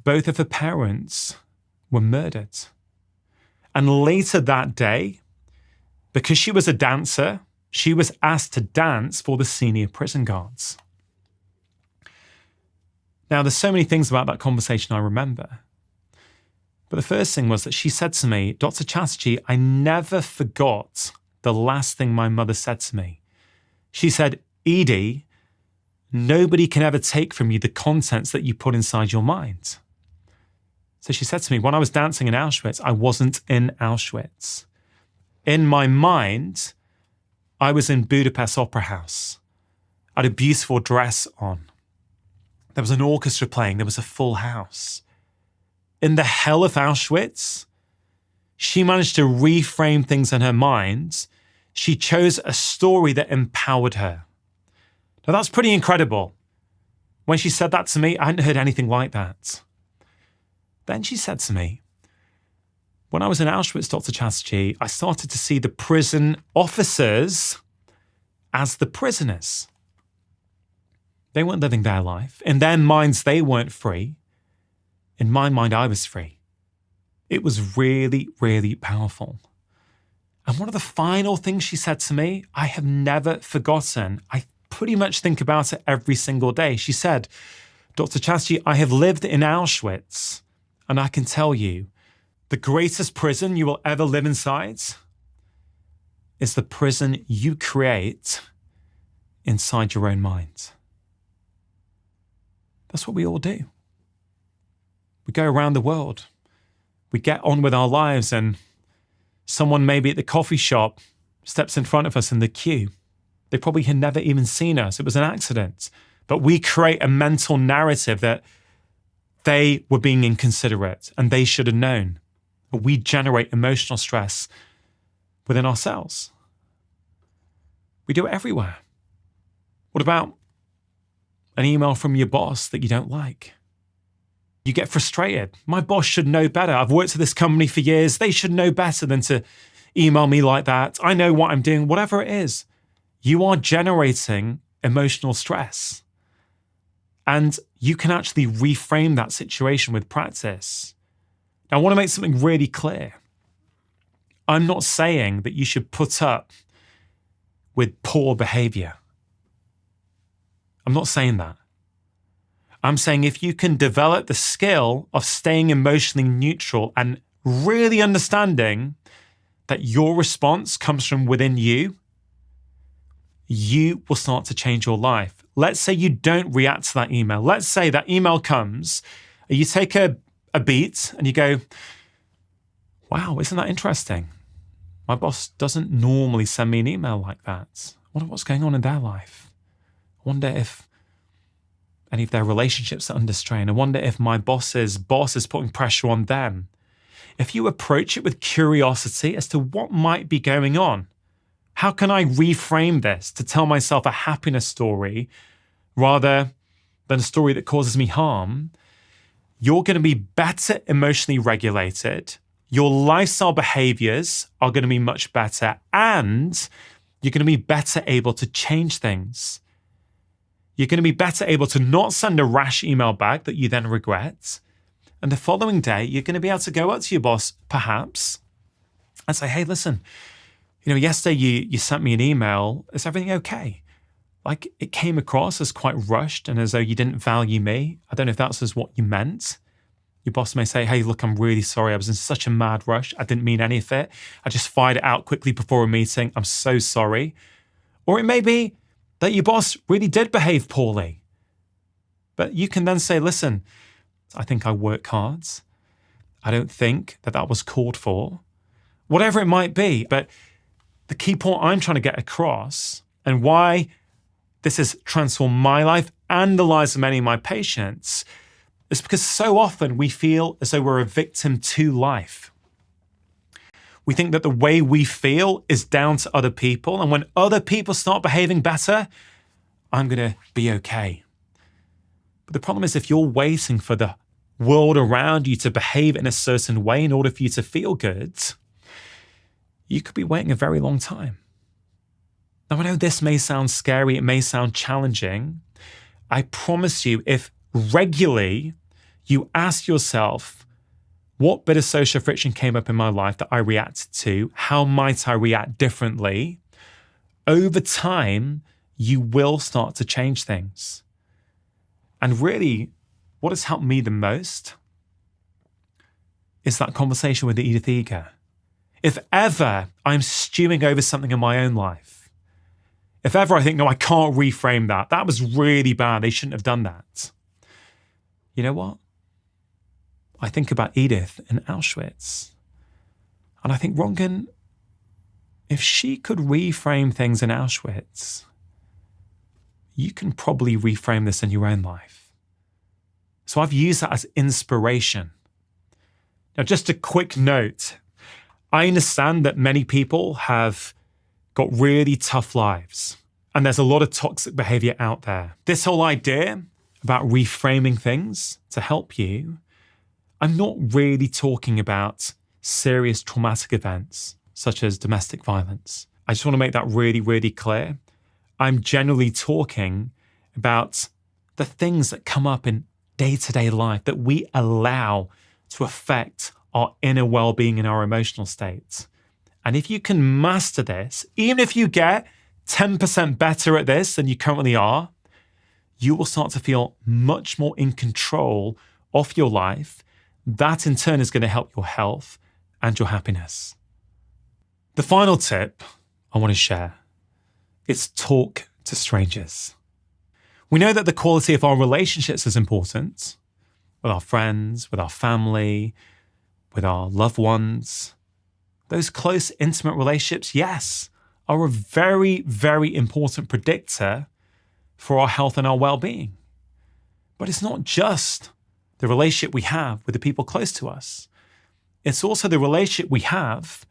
both of her parents were murdered. And later that day, because she was a dancer, she was asked to dance for the senior prison guards. Now, there's so many things about that conversation I remember. But the first thing was that she said to me, Dr. Chatterjee, I never forgot the last thing my mother said to me. She said, Edie, nobody can ever take from you the contents that you put inside your mind. So she said to me, when I was dancing in Auschwitz, I wasn't in Auschwitz. In my mind, I was in Budapest Opera House. I had a beautiful dress on. There was an orchestra playing. There was a full house. In the hell of Auschwitz, she managed to reframe things in her mind. She chose a story that empowered her. Now, that's pretty incredible. When she said that to me, I hadn't heard anything like that. Then she said to me, when I was in Auschwitz, Dr. Chatterjee, I started to see the prison officers as the prisoners. They weren't living their life. In their minds, they weren't free. In my mind, I was free. It was really, really powerful. And one of the final things she said to me, I have never forgotten. I pretty much think about it every single day. She said, Dr. Chatterjee, I have lived in Auschwitz, and I can tell you, the greatest prison you will ever live inside is the prison you create inside your own mind. That's what we all do. We go around the world. We get on with our lives and someone maybe at the coffee shop steps in front of us in the queue. They probably had never even seen us. It was an accident. But we create a mental narrative that they were being inconsiderate and they should have known. We generate emotional stress within ourselves. We do it everywhere. What about an email from your boss that you don't like? You get frustrated. My boss should know better. I've worked at this company for years. They should know better than to email me like that. I know what I'm doing, whatever it is. You are generating emotional stress. And you can actually reframe that situation with practice. Now, I want to make something really clear. I'm not saying that you should put up with poor behavior. I'm not saying that. I'm saying if you can develop the skill of staying emotionally neutral and really understanding that your response comes from within you, you will start to change your life. Let's say you don't react to that email. Let's say that email comes, you take a beat and you go, wow, isn't that interesting? My boss doesn't normally send me an email like that. I wonder what's going on in their life. I wonder if any of their relationships are under strain. I wonder if my boss's boss is putting pressure on them. If you approach it with curiosity as to what might be going on, how can I reframe this to tell myself a happiness story rather than a story that causes me harm? You're going to be better emotionally regulated. Your lifestyle behaviors are going to be much better, and you're going to be better able to change things. You're going to be better able to not send a rash email back that you then regret. And the following day, you're going to be able to go up to your boss, perhaps, and say, hey, listen, yesterday you sent me an email. Is everything okay? Like, it came across as quite rushed and as though you didn't value me. I don't know if that's as what you meant. Your boss may say, hey, look, I'm really sorry. I was in such a mad rush. I didn't mean any of it. I just fired it out quickly before a meeting. I'm so sorry. Or it may be that your boss really did behave poorly. But you can then say, listen, I think I work hard. I don't think that was called for. Whatever it might be. But the key point I'm trying to get across and why this has transformed my life and the lives of many of my patients is because so often we feel as though we're a victim to life. We think that the way we feel is down to other people, and when other people start behaving better, I'm going to be okay. But the problem is, if you're waiting for the world around you to behave in a certain way in order for you to feel good, you could be waiting a very long time. Now, I know this may sound scary, it may sound challenging. I promise you, if regularly you ask yourself, what bit of social friction came up in my life that I reacted to? How might I react differently? Over time, you will start to change things. And really, what has helped me the most is that conversation with Edith Eger. If ever I'm stewing over something in my own life, if ever I think, no, I can't reframe that, that was really bad, they shouldn't have done that. You know what? I think about Edith in Auschwitz. And I think, Rangan, if she could reframe things in Auschwitz, you can probably reframe this in your own life. So I've used that as inspiration. Now, just a quick note. I understand that many people have got really tough lives, and there's a lot of toxic behavior out there. This whole idea about reframing things to help you, I'm not really talking about serious traumatic events such as domestic violence. I just want to make that really, really clear. I'm generally talking about the things that come up in day-to-day life that we allow to affect our inner well-being and our emotional states. And if you can master this, even if you get 10% better at this than you currently are, you will start to feel much more in control of your life. That in turn is going to help your health and your happiness. The final tip I want to share is talk to strangers. We know that the quality of our relationships is important with our friends, with our family, with our loved ones. Those close, intimate relationships, yes, are a very, very important predictor for our health and our well-being. But it's not just the relationship we have with the people close to us. It's also the relationship we have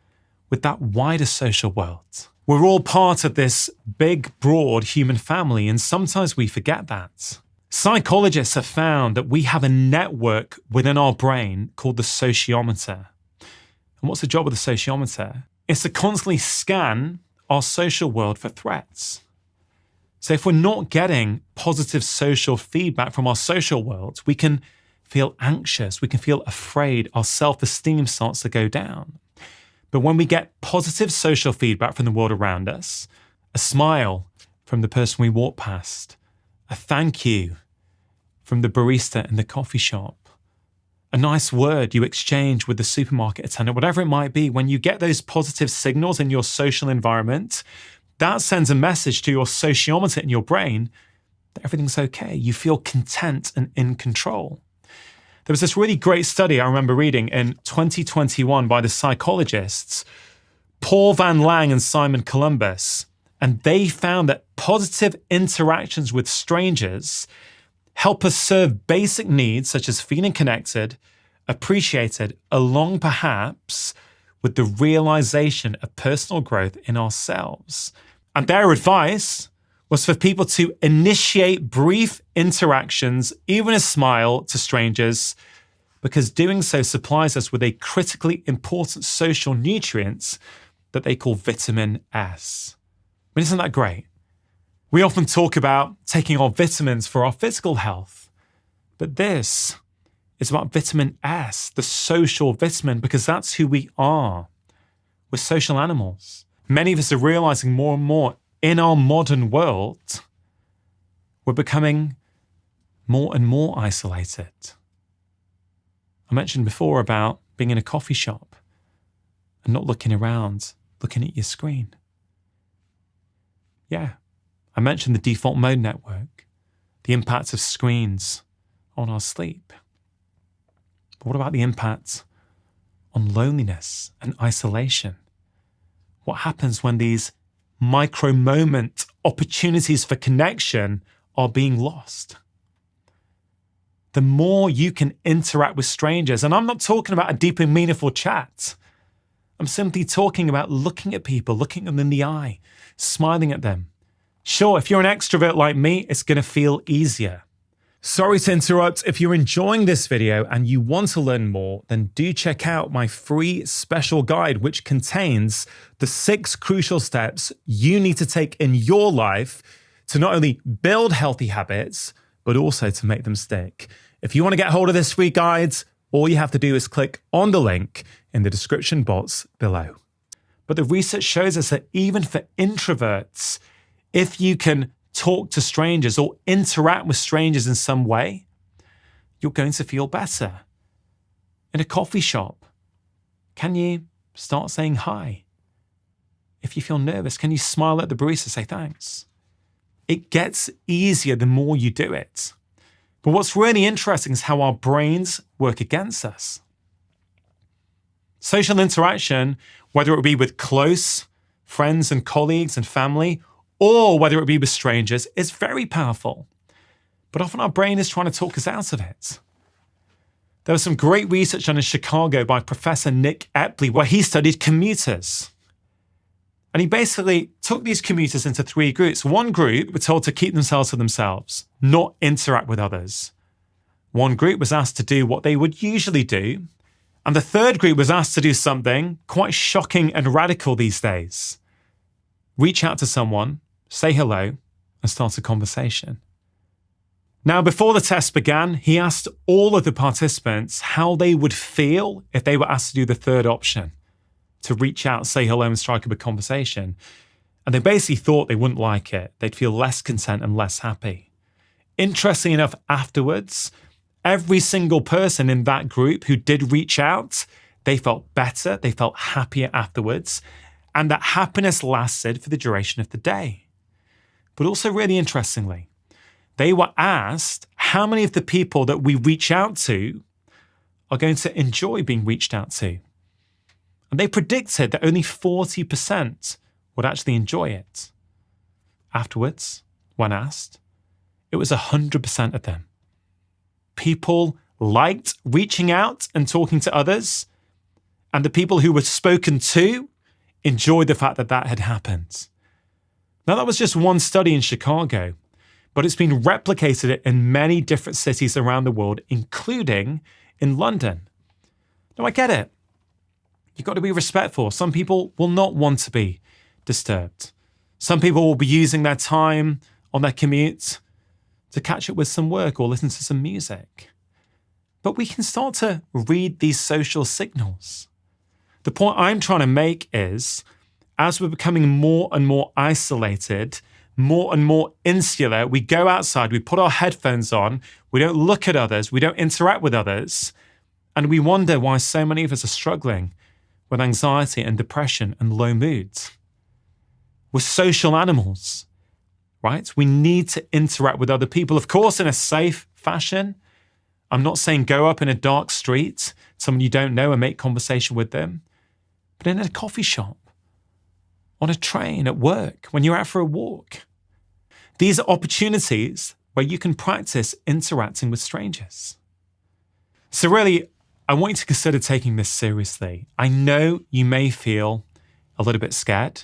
with that wider social world. We're all part of this big, broad human family, and sometimes we forget that. Psychologists have found that we have a network within our brain called the sociometer. And what's the job of the sociometer? It's to constantly scan our social world for threats. So if we're not getting positive social feedback from our social world, we can feel anxious, we can feel afraid, our self-esteem starts to go down. But when we get positive social feedback from the world around us, a smile from the person we walk past, a thank you from the barista in the coffee shop, a nice word you exchange with the supermarket attendant, whatever it might be, when you get those positive signals in your social environment, that sends a message to your sociometer in your brain that everything's okay. You feel content and in control. There was this really great study I remember reading in 2021 by the psychologists Paul Van Lang and Simon Columbus, and they found that positive interactions with strangers help us serve basic needs such as feeling connected, appreciated, along perhaps with the realization of personal growth in ourselves. And their advice was for people to initiate brief interactions, even a smile, to strangers, because doing so supplies us with a critically important social nutrient that they call vitamin S. I mean, isn't that great? We often talk about taking our vitamins for our physical health, but this is about vitamin S, the social vitamin, because that's who we are. We're social animals. Many of us are realizing more and more in our modern world, we're becoming more and more isolated. I mentioned before about being in a coffee shop and not looking around, looking at your screen. Yeah, I mentioned the default mode network, the impact of screens on our sleep. But what about the impact on loneliness and isolation? What happens when these micro-moment opportunities for connection are being lost? the more you can interact with strangers. And I'm not talking about a deep and meaningful chat. I'm simply talking about looking at people, looking them in the eye, smiling at them. Sure, if you're an extrovert like me, it's going to feel easier. Sorry to interrupt. If you're enjoying this video and you want to learn more, then do check out my free special guide, which contains the 6 crucial steps you need to take in your life to not only build healthy habits, but also to make them stick. If you want to get hold of this free guide, all you have to do is click on the link in the description box below. But the research shows us that even for introverts, if you can talk to strangers or interact with strangers in some way, you're going to feel better. In a coffee shop, can you start saying hi? If you feel nervous, can you smile at the barista and say thanks? It gets easier the more you do it. But what's really interesting is how our brains work against us. Social interaction, whether it be with close friends and colleagues and family, or whether it be with strangers, is very powerful. But often our brain is trying to talk us out of it. There was some great research done in Chicago by Professor Nick Epley, where he studied commuters. And he basically took these commuters into 3 groups. One group were told to keep themselves to themselves, not interact with others. One group was asked to do what they would usually do. And the third group was asked to do something quite shocking and radical these days. Reach out to someone, say hello, and start a conversation. Now, before the test began, he asked all of the participants how they would feel if they were asked to do the third option, to reach out, say hello, and strike up a conversation. And they basically thought they wouldn't like it. They'd feel less content and less happy. Interestingly enough, afterwards, every single person in that group who did reach out, they felt better, they felt happier afterwards, and that happiness lasted for the duration of the day. But also really interestingly, they were asked how many of the people that we reach out to are going to enjoy being reached out to. And they predicted that only 40% would actually enjoy it. Afterwards, when asked, it was 100% of them. People liked reaching out and talking to others, and the people who were spoken to enjoyed the fact that that had happened. Now, that was just one study in Chicago, but it's been replicated in many different cities around the world, including in London. Now, I get it. You've got to be respectful. Some people will not want to be disturbed. Some people will be using their time on their commute to catch up with some work or listen to some music. But we can start to read these social signals. The point I'm trying to make is, as we're becoming more and more isolated, more and more insular, we go outside, we put our headphones on, we don't look at others, we don't interact with others, and we wonder why so many of us are struggling with anxiety and depression and low moods. We're social animals, right? We need to interact with other people, of course, in a safe fashion. I'm not saying go up in a dark street, someone you don't know, and make conversation with them, but in a coffee shop, on a train, at work, when you're out for a walk. These are opportunities where you can practice interacting with strangers. So really, I want you to consider taking this seriously. I know you may feel a little bit scared,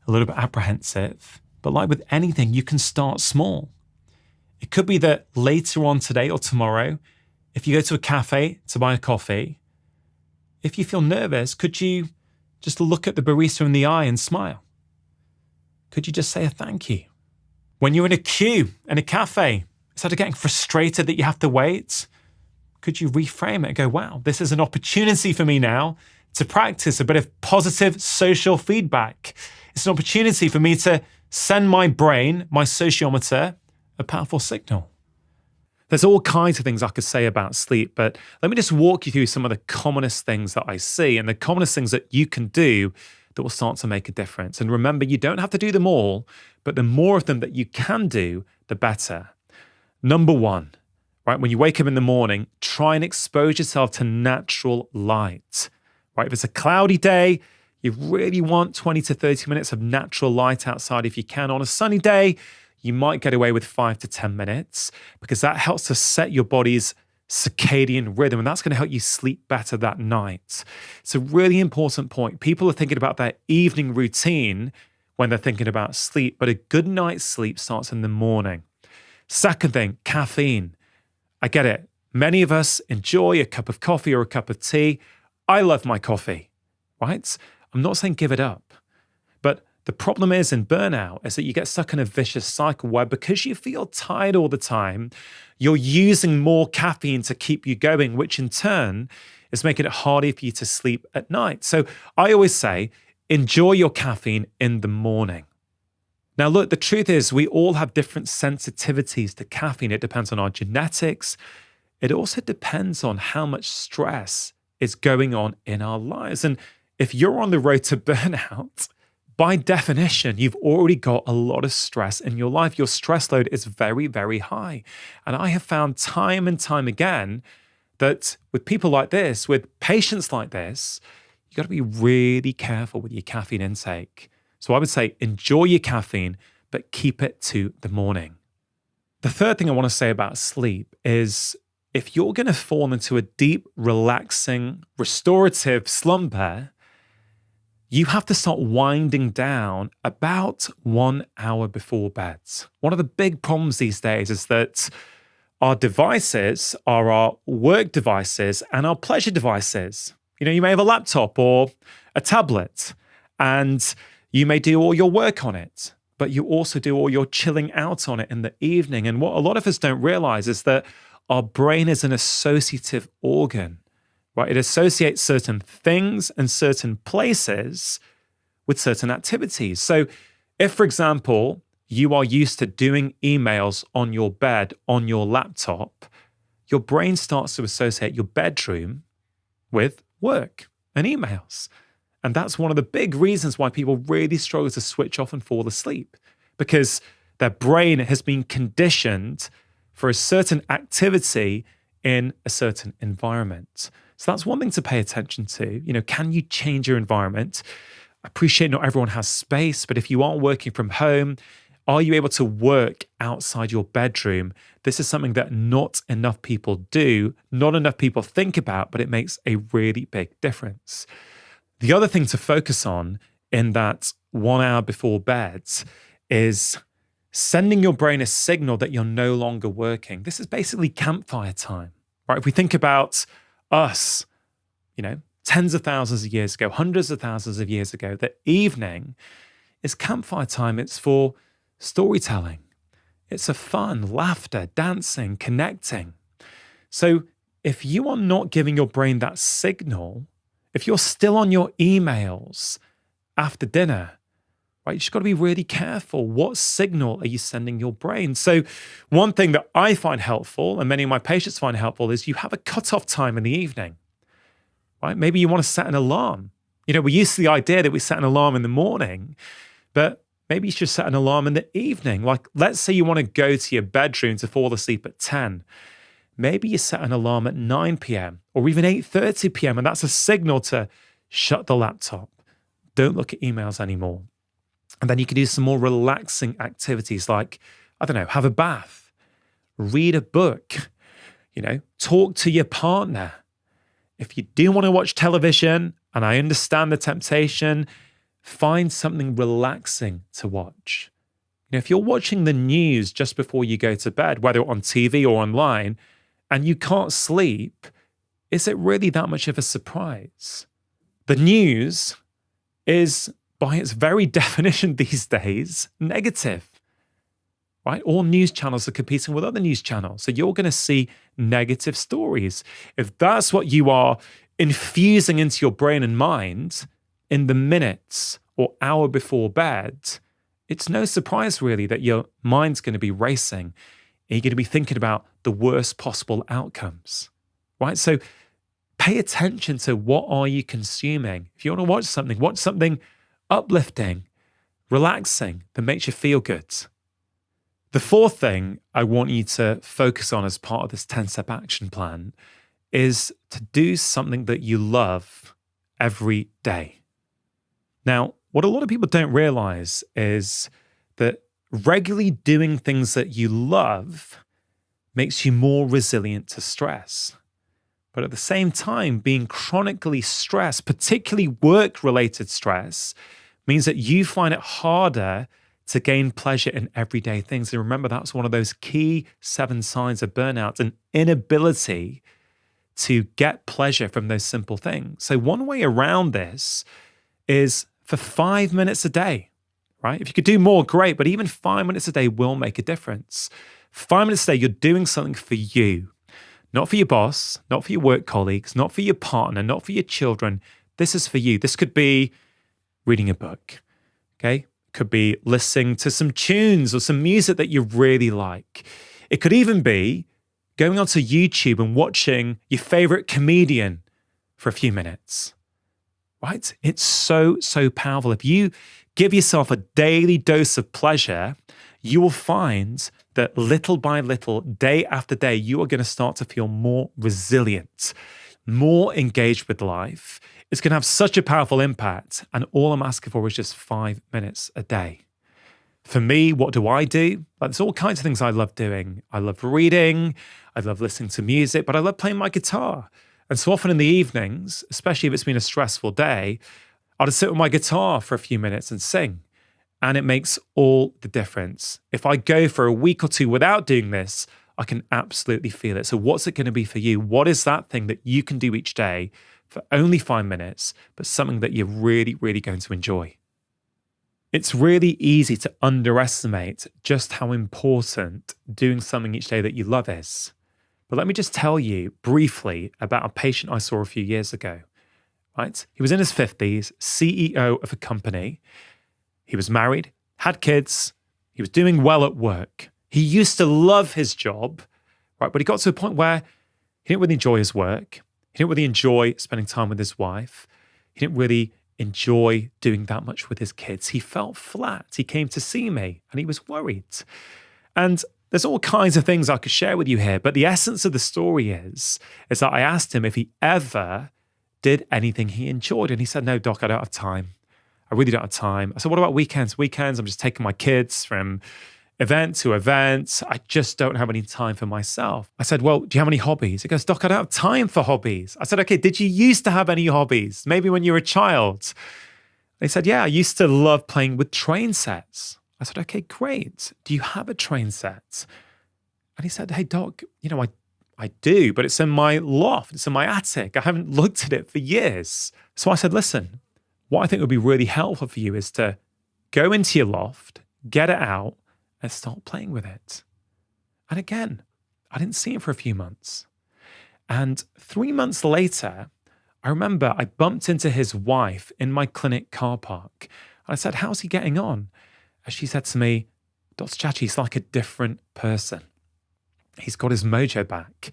a little bit apprehensive, but like with anything, you can start small. It could be that later on today or tomorrow, if you go to a cafe to buy a coffee, if you feel nervous, could you just look at the barista in the eye and smile? Could you just say a thank you? When you're in a queue in a cafe, instead of getting frustrated that you have to wait, could you reframe it and go, wow, this is an opportunity for me now to practice a bit of positive social feedback. It's an opportunity for me to send my brain, my sociometer, a powerful signal. There's all kinds of things I could say about sleep, but let me just walk you through some of the commonest things that I see and the commonest things that you can do that will start to make a difference. And remember, you don't have to do them all, but the more of them that you can do, the better. Number 1, right? When you wake up in the morning, try and expose yourself to natural light, right? If it's a cloudy day, you really want 20 to 30 minutes of natural light outside if you can. On a sunny day, you might get away with 5 to 10 minutes because that helps to set your body's circadian rhythm, and that's going to help you sleep better that night. It's a really important point. People are thinking about their evening routine when they're thinking about sleep, but a good night's sleep starts in the morning. Second thing, caffeine. I get it. Many of us enjoy a cup of coffee or a cup of tea. I love my coffee, right? I'm not saying give it up. But the problem is in burnout is that you get stuck in a vicious cycle where because you feel tired all the time, you're using more caffeine to keep you going, which in turn is making it harder for you to sleep at night. So I always say, enjoy your caffeine in the morning. Now, look, the truth is we all have different sensitivities to caffeine. It depends on our genetics. It also depends on how much stress is going on in our lives. And if you're on the road to burnout, by definition, you've already got a lot of stress in your life. Your stress load is very, very high. And I have found time and time again that with people like this, with patients like this, you got to be really careful with your caffeine intake. So I would say enjoy your caffeine, but keep it to the morning. The third thing I want to say about sleep is if you're going to fall into a deep, relaxing, restorative slumber, you have to start winding down about 1 hour before bed. One of the big problems these days is that our devices are our work devices and our pleasure devices. You may have a laptop or a tablet and you may do all your work on it, but you also do all your chilling out on it in the evening. And what a lot of us don't realize is that our brain is an associative organ. Right? It associates certain things and certain places with certain activities. So if, for example, you are used to doing emails on your bed, on your laptop, your brain starts to associate your bedroom with work and emails. And that's one of the big reasons why people really struggle to switch off and fall asleep, because their brain has been conditioned for a certain activity in a certain environment. So that's one thing to pay attention to. Can you change your environment? I appreciate not everyone has space, but if you are working from home, are you able to work outside your bedroom? This is something that not enough people do, not enough people think about, but it makes a really big difference. The other thing to focus on in that 1 hour before bed is sending your brain a signal that you're no longer working. This is basically campfire time, right? If we think about us, tens of thousands of years ago, hundreds of thousands of years ago, the evening is campfire time. It's for storytelling. It's for fun, laughter, dancing, connecting. So if you are not giving your brain that signal, if you're still on your emails after dinner, right, you just got to be really careful. What signal are you sending your brain? So one thing that I find helpful, and many of my patients find helpful, is you have a cutoff time in the evening, right? Maybe you want to set an alarm. We're used to the idea that we set an alarm in the morning, but maybe you should set an alarm in the evening. Like, let's say you want to go to your bedroom to fall asleep at 10. Maybe you set an alarm at 9 p.m. or even 8:30 p.m. And that's a signal to shut the laptop. Don't look at emails anymore. And then you can do some more relaxing activities like, have a bath, read a book, talk to your partner. If you do want to watch television, and I understand the temptation, find something relaxing to watch. If you're watching the news just before you go to bed, whether on TV or online, and you can't sleep, is it really that much of a surprise? The news is, by its very definition these days, negative, right? All news channels are competing with other news channels. So you're going to see negative stories. If that's what you are infusing into your brain and mind in the minutes or hour before bed, it's no surprise really that your mind's going to be racing and you're going to be thinking about the worst possible outcomes, right? So pay attention to what are you consuming. If you want to watch something uplifting, relaxing, that makes you feel good. The fourth thing I want you to focus on as part of this 10-step action plan is to do something that you love every day. Now, what a lot of people don't realize is that regularly doing things that you love makes you more resilient to stress. But at the same time, being chronically stressed, particularly work-related stress, means that you find it harder to gain pleasure in everyday things. And remember, that's one of those key 7 signs of burnout, an inability to get pleasure from those simple things. So one way around this is for 5 minutes a day, right? If you could do more, great, but even 5 minutes a day will make a difference. 5 minutes a day, you're doing something for you. Not for your boss, not for your work colleagues, not for your partner, not for your children. This is for you. This could be reading a book, okay? It could be listening to some tunes or some music that you really like. It could even be going onto YouTube and watching your favorite comedian for a few minutes, right? It's so, so powerful. If you give yourself a daily dose of pleasure, you will find that little by little, day after day, you are going to start to feel more resilient, more engaged with life. It's going to have such a powerful impact. And all I'm asking for is just 5 minutes a day. For me, what do? There's all kinds of things I love doing. I love reading. I love listening to music, but I love playing my guitar. And so often in the evenings, especially if it's been a stressful day, I'll just sit with my guitar for a few minutes and sing. And it makes all the difference. If I go for a week or 2 without doing this, I can absolutely feel it. So what's it going to be for you? What is that thing that you can do each day for only 5 minutes, but something that you're really, really going to enjoy? It's really easy to underestimate just how important doing something each day that you love is. But let me just tell you briefly about a patient I saw a few years ago, right? He was in his 50s, CEO of a company. He was married, had kids, he was doing well at work. He used to love his job, right? But he got to a point where he didn't really enjoy his work. He didn't really enjoy spending time with his wife. He didn't really enjoy doing that much with his kids. He felt flat. He came to see me and he was worried. And there's all kinds of things I could share with you here, but the essence of the story is that I asked him if he ever did anything he enjoyed. And he said, no, doc, I don't have time. I really don't have time. I said, what about weekends? Weekends, I'm just taking my kids from event to event. I just don't have any time for myself. I said, well, do you have any hobbies? He goes, doc, I don't have time for hobbies. I said, okay, did you used to have any hobbies? Maybe when you were a child? And he said, yeah, I used to love playing with train sets. I said, okay, great. Do you have a train set? And he said, hey, doc, I do, but it's in my loft. It's in my attic. I haven't looked at it for years. So I said, listen, what I think would be really helpful for you is to go into your loft, get it out, and start playing with it. And again, I didn't see him for a few months. And 3 months later, I remember I bumped into his wife in my clinic car park. And I said, how's he getting on? And she said to me, Dr. Chatterjee, he's like a different person. He's got his mojo back.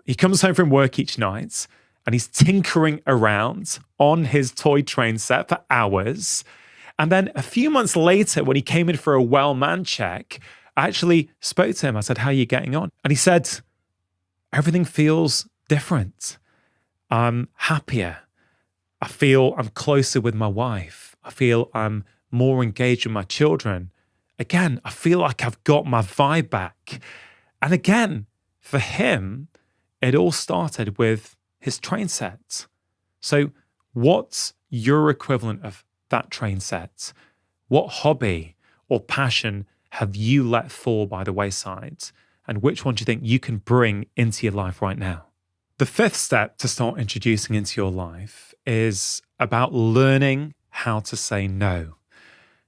He comes home from work each night and he's tinkering around on his toy train set for hours. And then a few months later, when he came in for a well-man check, I actually spoke to him. I said, how are you getting on? And he said, everything feels different. I'm happier. I feel I'm closer with my wife. I feel I'm more engaged with my children. Again, I feel like I've got my vibe back. And again, for him, it all started with his train set. So what's your equivalent of that train set? What hobby or passion have you let fall by the wayside? And which one do you think you can bring into your life right now? The 5th step to start introducing into your life is about learning how to say no.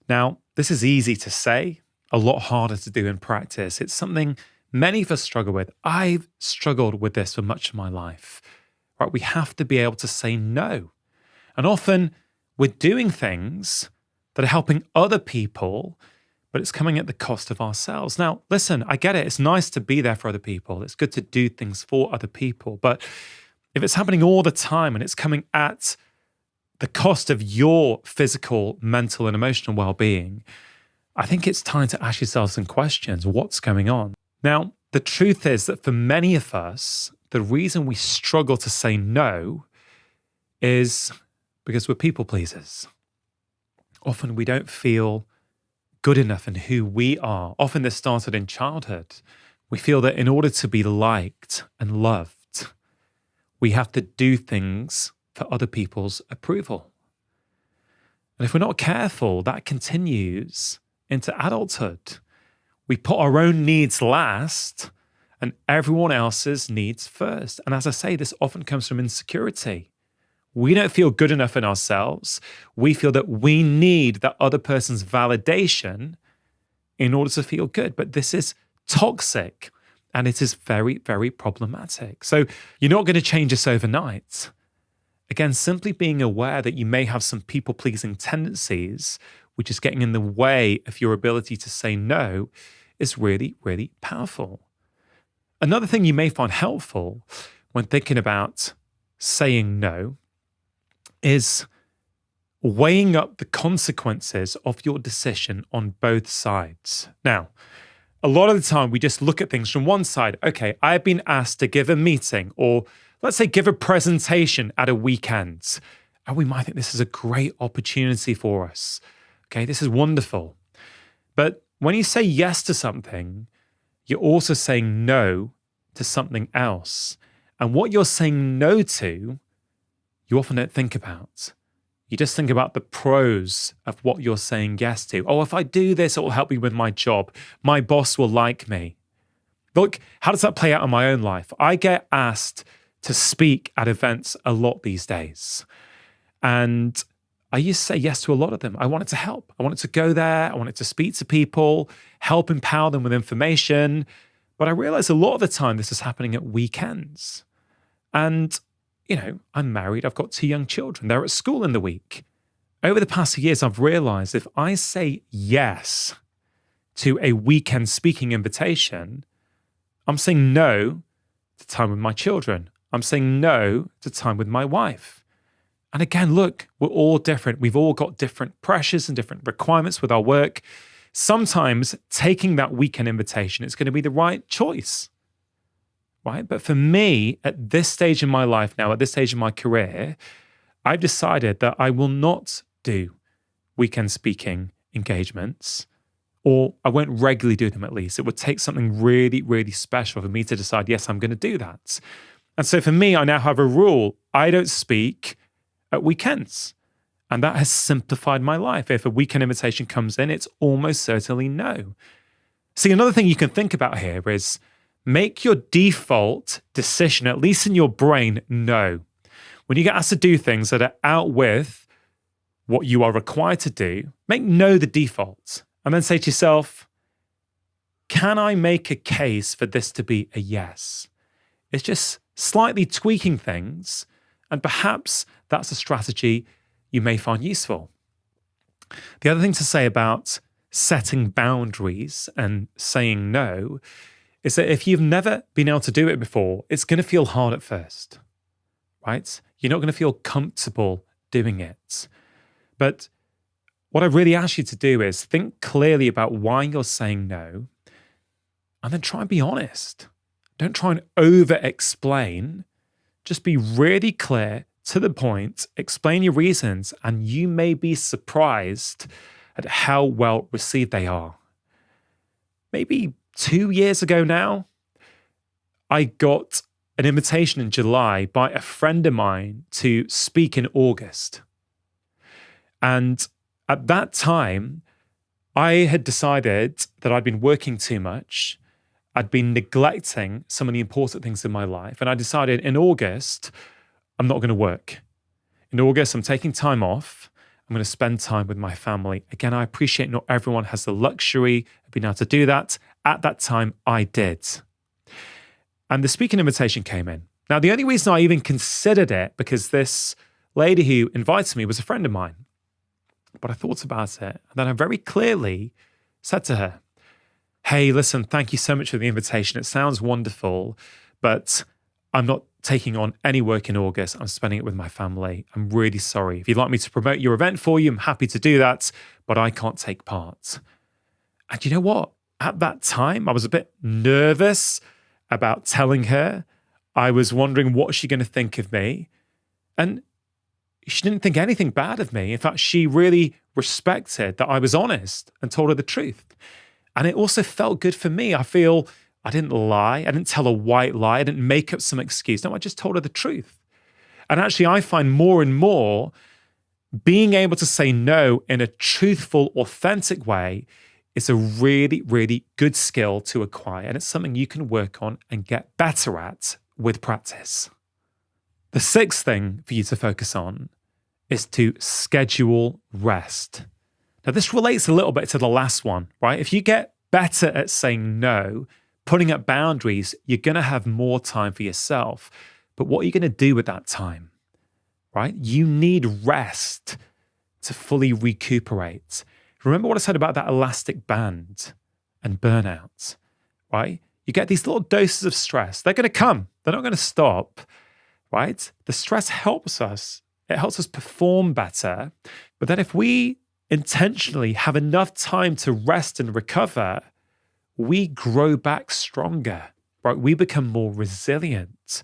Now, this is easy to say, a lot harder to do in practice. It's something many of us struggle with. I've struggled with this for much of my life. Right? We have to be able to say no. And often we're doing things that are helping other people, but it's coming at the cost of ourselves. Now, listen, I get it. It's nice to be there for other people. It's good to do things for other people. But if it's happening all the time and it's coming at the cost of your physical, mental, and emotional well-being, I think it's time to ask yourself some questions. What's going on? Now, the truth is that for many of us, the reason we struggle to say no is because we're people pleasers. Often we don't feel good enough in who we are. Often this started in childhood We feel that in order to be liked and loved, we have to do things for other people's approval. And if we're not careful, that continues into adulthood. We put our own needs last and everyone else's needs first. And as I say, this often comes from insecurity. We don't feel good enough in ourselves. We feel that we need that other person's validation in order to feel good. But this is toxic and it is very, very problematic. So you're not going to change this overnight. Again, simply being aware that you may have some people-pleasing tendencies, which is getting in the way of your ability to say no, is really, really powerful. Another thing you may find helpful when thinking about saying no is weighing up the consequences of your decision on both sides. Now, a lot of the time we just look at things from one side. Okay, I've been asked to give a meeting or let's say give a presentation at a weekend. And we might think this is a great opportunity for us. Okay, this is wonderful. But when you say yes to something, you're also saying no to something else. And what you're saying no to, you often don't think about. You just think about the pros of what you're saying yes to. Oh, if I do this, it will help me with my job. My boss will like me. Look, how does that play out in my own life? I get asked to speak at events a lot these days. And I used to say yes to a lot of them. I wanted to help. I wanted to go there. I wanted to speak to people, help empower them with information. But I realized a lot of the time this is happening at weekends. And, you know, I'm married. I've got 2 young children. They're at school in the week. Over the past few years, I've realized if I say yes to a weekend speaking invitation, I'm saying no to time with my children. I'm saying no to time with my wife. And again, look, we're all different. We've all got different pressures and different requirements with our work. Sometimes taking that weekend invitation is going to be the right choice, right? But for me, at this stage in my life now, at this stage in my career, I've decided that I will not do weekend speaking engagements, or I won't regularly do them at least. It would take something really, really special for me to decide, yes, I'm going to do that. And so for me, I now have a rule. I don't speak at weekends. And that has simplified my life. If a weekend invitation comes in, it's almost certainly no. See, another thing you can think about here is make your default decision, at least in your brain, no. When you get asked to do things that are out with what you are required to do, make no the default. And then say to yourself, can I make a case for this to be a yes? It's just slightly tweaking things, and perhaps that's a strategy you may find useful. The other thing to say about setting boundaries and saying no is that if you've never been able to do it before, it's going to feel hard at first, right? You're not going to feel comfortable doing it. But what I really ask you to do is think clearly about why you're saying no, and then try and be honest. Don't try and over-explain. Just be really clear, to the point, explain your reasons, and you may be surprised at how well received they are. Maybe 2 years ago now, I got an invitation in July by a friend of mine to speak in August. And at that time, I had decided that I'd been working too much. I'd been neglecting some of the important things in my life. And I decided in August, I'm not going to work. In August, I'm taking time off. I'm going to spend time with my family. Again, I appreciate not everyone has the luxury of being able to do that. At that time, I did. And the speaking invitation came in. Now, the only reason I even considered it, because this lady who invited me was a friend of mine. But I thought about it. And then I very clearly said to her, hey, listen, thank you so much for the invitation. It sounds wonderful, but I'm not taking on any work in August. I'm spending it with my family. I'm really sorry. If you'd like me to promote your event for you, I'm happy to do that, but I can't take part. And you know what? At that time, I was a bit nervous about telling her. I was wondering, what's she going to think of me? And she didn't think anything bad of me. In fact, she really respected that I was honest and told her the truth. And it also felt good for me. I feel I didn't lie. I didn't tell a white lie. I didn't make up some excuse. No, I just told her the truth. And actually, I find more and more being able to say no in a truthful, authentic way is a really, really good skill to acquire. And it's something you can work on and get better at with practice. The sixth thing for you to focus on is to schedule rest. Now, this relates a little bit to the last one, right? If you get better at saying no, putting up boundaries, you're going to have more time for yourself. But what are you going to do with that time, right? You need rest to fully recuperate. Remember what I said about that elastic band and burnout, right? You get these little doses of stress. They're going to come. They're not going to stop, right? The stress helps us. It helps us perform better. But then if we intentionally have enough time to rest and recover, we grow back stronger, right? We become more resilient.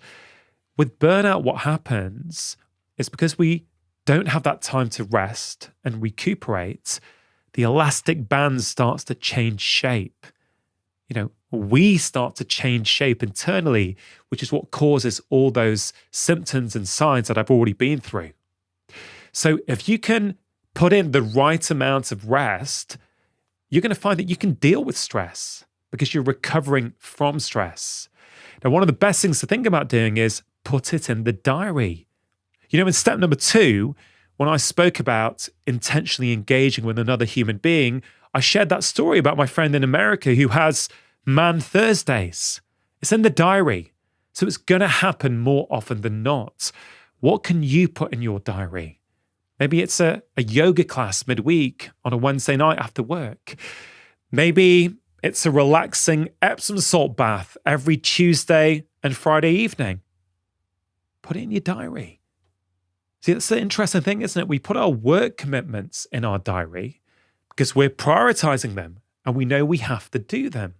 With burnout, what happens is because we don't have that time to rest and recuperate, the elastic band starts to change shape. We start to change shape internally, which is what causes all those symptoms and signs that I've already been through. So if you can put in the right amount of rest, you're going to find that you can deal with stress because you're recovering from stress. Now, one of the best things to think about doing is put it in the diary. In step number 2, when I spoke about intentionally engaging with another human being, I shared that story about my friend in America who has Man Thursdays. It's in the diary. So it's going to happen more often than not. What can you put in your diary? Maybe it's a yoga class midweek on a Wednesday night after work. Maybe it's a relaxing Epsom salt bath every Tuesday and Friday evening. Put it in your diary. See, that's the interesting thing, isn't it? We put our work commitments in our diary because we're prioritizing them and we know we have to do them.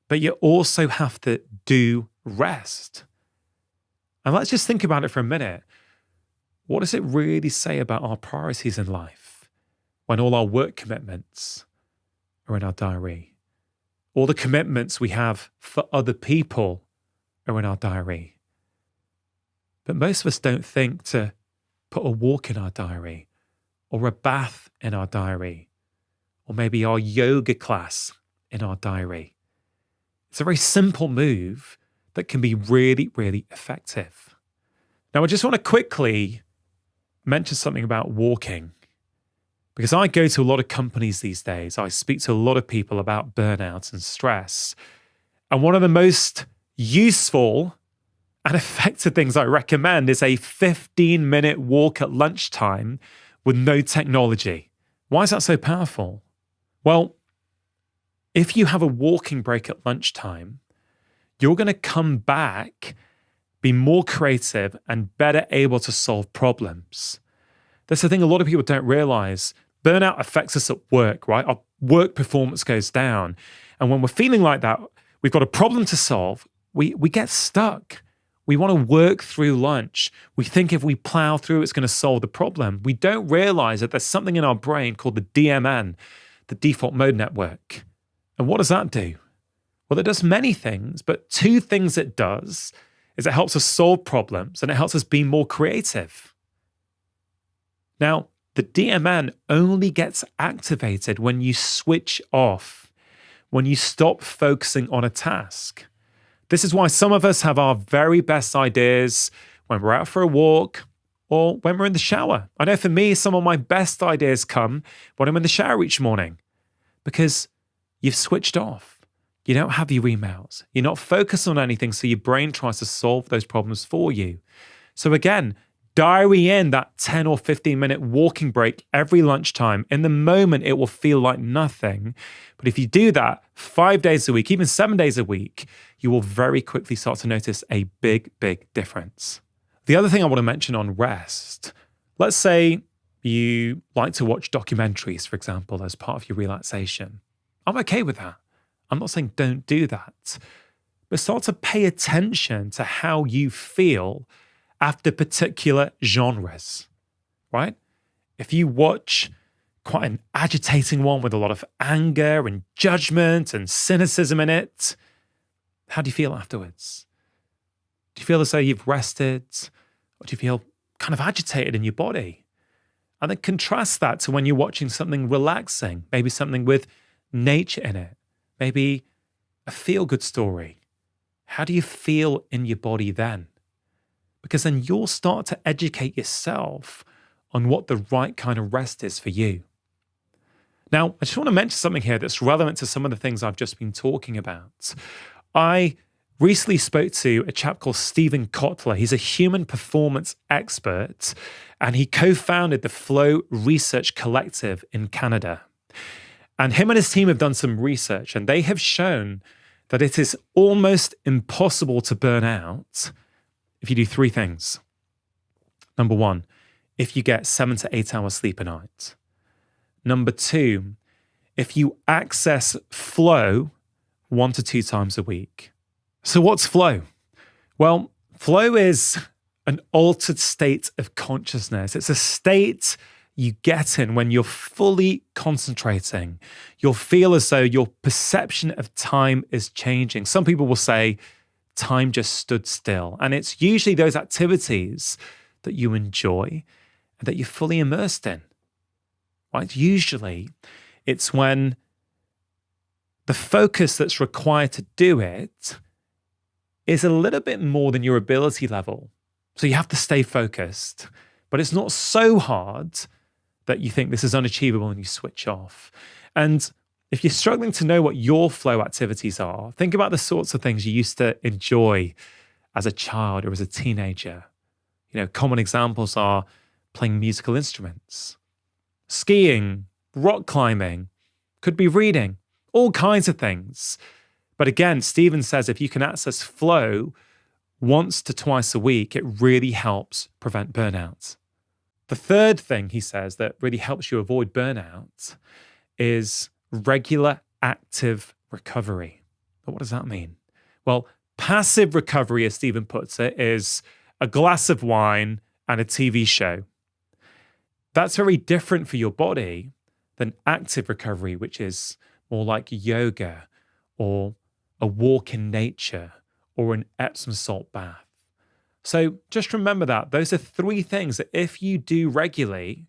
But you also have to do rest. And let's just think about it for a minute. What does it really say about our priorities in life when all our work commitments are in our diary? All the commitments we have for other people are in our diary. But most of us don't think to put a walk in our diary or a bath in our diary or maybe our yoga class in our diary. It's a very simple move that can be really, really effective. Now, I just want to quickly mention something about walking because I go to a lot of companies these days. I speak to a lot of people about burnout and stress. And one of the most useful and effective things I recommend is a 15-minute walk at lunchtime with no technology. Why is that so powerful? Well, if you have a walking break at lunchtime, you're going to come back, be more creative and better able to solve problems. That's the thing a lot of people don't realize. Burnout affects us at work, right? Our work performance goes down. And when we're feeling like that, we've got a problem to solve, we get stuck. We want to work through lunch. We think if we plow through, it's going to solve the problem. We don't realize that there's something in our brain called the DMN, the default mode network. And what does that do? Well, it does many things, but 2 things it does is it helps us solve problems and it helps us be more creative. Now, the DMN only gets activated when you switch off, when you stop focusing on a task. This is why some of us have our very best ideas when we're out for a walk or when we're in the shower. I know for me, some of my best ideas come when I'm in the shower each morning because you've switched off. You don't have your emails. You're not focused on anything, so your brain tries to solve those problems for you. So again, diary in that 10 or 15-minute walking break every lunchtime. In the moment, it will feel like nothing. But if you do that 5 days a week, even 7 days a week, you will very quickly start to notice a big, big difference. The other thing I want to mention on rest, let's say you like to watch documentaries, for example, as part of your relaxation. I'm okay with that. I'm not saying don't do that, but start to pay attention to how you feel after particular genres, right? If you watch quite an agitating one with a lot of anger and judgment and cynicism in it, How do you feel afterwards? Do you feel as though you've rested? Or do you feel kind of agitated in your body? And then contrast that to when you're watching something relaxing, maybe something with nature in it, maybe a feel-good story. How do you feel in your body then? Because then you'll start to educate yourself on what the right kind of rest is for you. Now, I just want to mention something here that's relevant to some of the things I've just been talking about. I recently spoke to a chap called Stephen Kotler. He's a human performance expert, and he co-founded the Flow Research Collective in Canada. And him and his team have done some research, and they have shown that it is almost impossible to burn out if you do three things. Number one, if you get 7 to 8 hours sleep a night. Number two, if you access flow 1 to 2 times a week. So what's flow? Well, flow is an altered state of consciousness. It's a state you get in when you're fully concentrating. You'll feel as though your perception of time is changing. Some people will say time just stood still. And it's usually those activities that you enjoy and that you're fully immersed in. Right? Usually it's when the focus that's required to do it is a little bit more than your ability level. So you have to stay focused, but it's not so hard that you think this is unachievable and you switch off. And if you're struggling to know what your flow activities are, think about the sorts of things you used to enjoy as a child or as a teenager. Common examples are playing musical instruments, skiing, rock climbing, could be reading, all kinds of things. But again, Stephen says if you can access flow 1 to 2 a week, it really helps prevent burnout. The third thing he says that really helps you avoid burnout is regular active recovery. But what does that mean? Well, passive recovery, as Stephen puts it, is a glass of wine and a TV show. That's very different for your body than active recovery, which is more like yoga or a walk in nature or an Epsom salt bath. So just remember that. Those are 3 things that if you do regularly,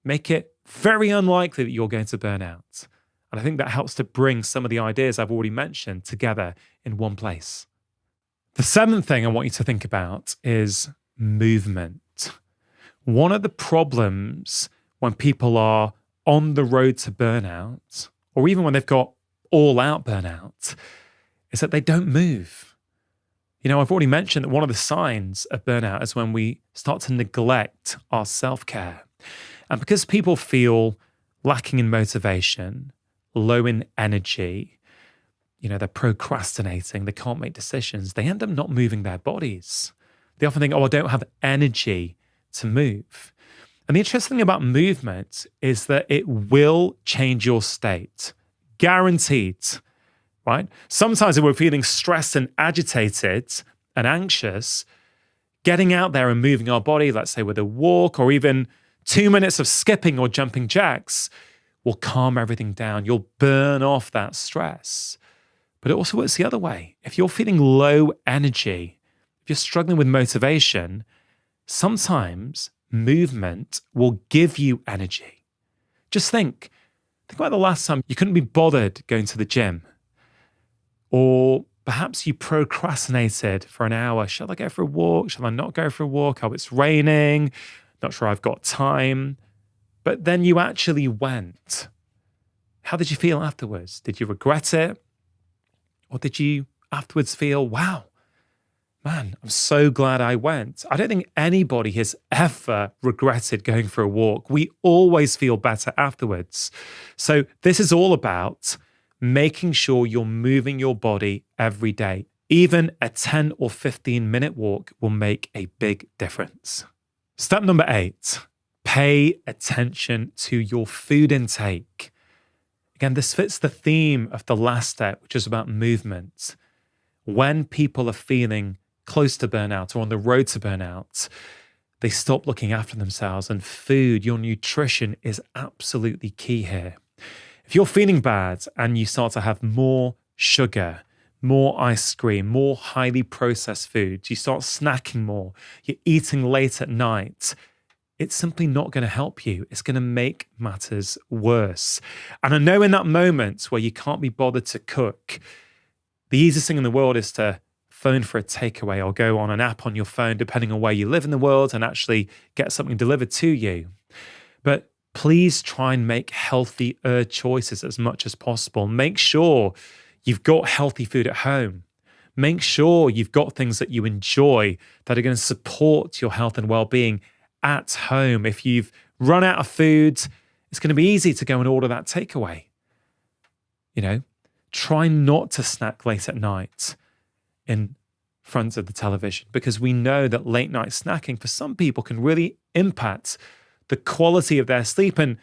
make it very unlikely that you're going to burn out. And I think that helps to bring some of the ideas I've already mentioned together in one place. The 7th thing I want you to think about is movement. One of the problems when people are on the road to burnout, or even when they've got all-out burnout, is that they don't move. I've already mentioned that one of the signs of burnout is when we start to neglect our self-care. And because people feel lacking in motivation, low in energy, they're procrastinating, they can't make decisions, they end up not moving their bodies. They often think, I don't have energy to move. And the interesting thing about movement is that it will change your state. Guaranteed. Right? Sometimes if we're feeling stressed and agitated and anxious, getting out there and moving our body, let's say with a walk or even 2 minutes of skipping or jumping jacks, will calm everything down. You'll burn off that stress. But it also works the other way. If you're feeling low energy, if you're struggling with motivation, sometimes movement will give you energy. Just think about the last time you couldn't be bothered going to the gym. Or perhaps you procrastinated for an hour. Shall I go for a walk? Shall I not go for a walk? Oh, it's raining. Not sure I've got time. But then you actually went. How did you feel afterwards? Did you regret it? Or did you afterwards feel, wow, man, I'm so glad I went? I don't think anybody has ever regretted going for a walk. We always feel better afterwards. So this is all about making sure you're moving your body every day. Even a 10 or 15-minute walk will make a big difference. Step number 8, pay attention to your food intake. Again, this fits the theme of the last step, which is about movement. When people are feeling close to burnout or on the road to burnout, they stop looking after themselves, and food, your nutrition, is absolutely key here. If you're feeling bad and you start to have more sugar, more ice cream, more highly processed foods, you start snacking more, you're eating late at night, it's simply not going to help you. It's going to make matters worse. And I know in that moment where you can't be bothered to cook, the easiest thing in the world is to phone for a takeaway or go on an app on your phone, depending on where you live in the world, and actually get something delivered to you. But please try and make healthier choices as much as possible. Make sure you've got healthy food at home. Make sure you've got things that you enjoy that are going to support your health and well-being at home. If you've run out of food, it's going to be easy to go and order that takeaway. Try not to snack late at night in front of the television, because we know that late night snacking for some people can really impact the quality of their sleep. And,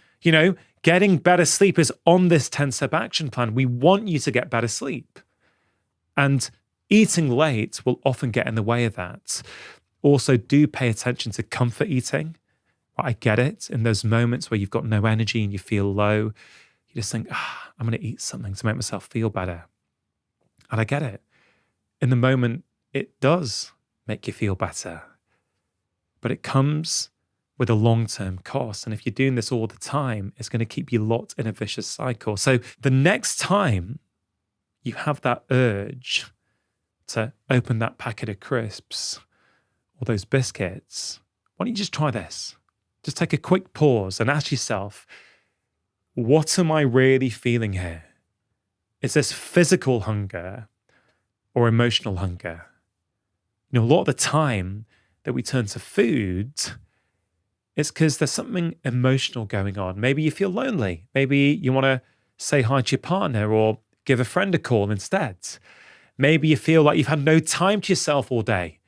getting better sleep is on this 10-step action plan. We want you to get better sleep. And eating late will often get in the way of that. Also, do pay attention to comfort eating. I get it. In those moments where you've got no energy and you feel low, you just think, I'm going to eat something to make myself feel better. And I get it. In the moment, it does make you feel better. But it comes with a long-term cost. And if you're doing this all the time, it's going to keep you locked in a vicious cycle. So the next time you have that urge to open that packet of crisps or those biscuits, why don't you just try this? Just take a quick pause and ask yourself, what am I really feeling here? Is this physical hunger or emotional hunger? A lot of the time that we turn to food, it's because there's something emotional going on. Maybe you feel lonely. Maybe you want to say hi to your partner or give a friend a call instead. Maybe you feel like you've had no time to yourself all day,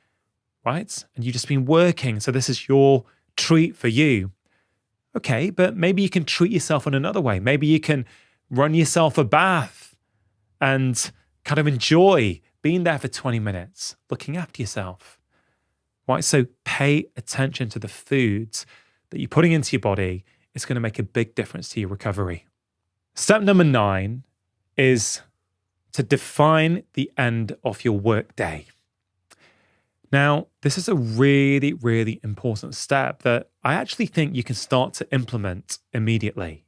right? And you've just been working, so this is your treat for you. Okay, but maybe you can treat yourself in another way. Maybe you can run yourself a bath and kind of enjoy being there for 20 minutes, looking after yourself, right? So pay attention to the foods that you're putting into your body. It's going to make a big difference to your recovery. Step number 9 is to define the end of your workday. Now, this is a really, really important step that I actually think you can start to implement immediately.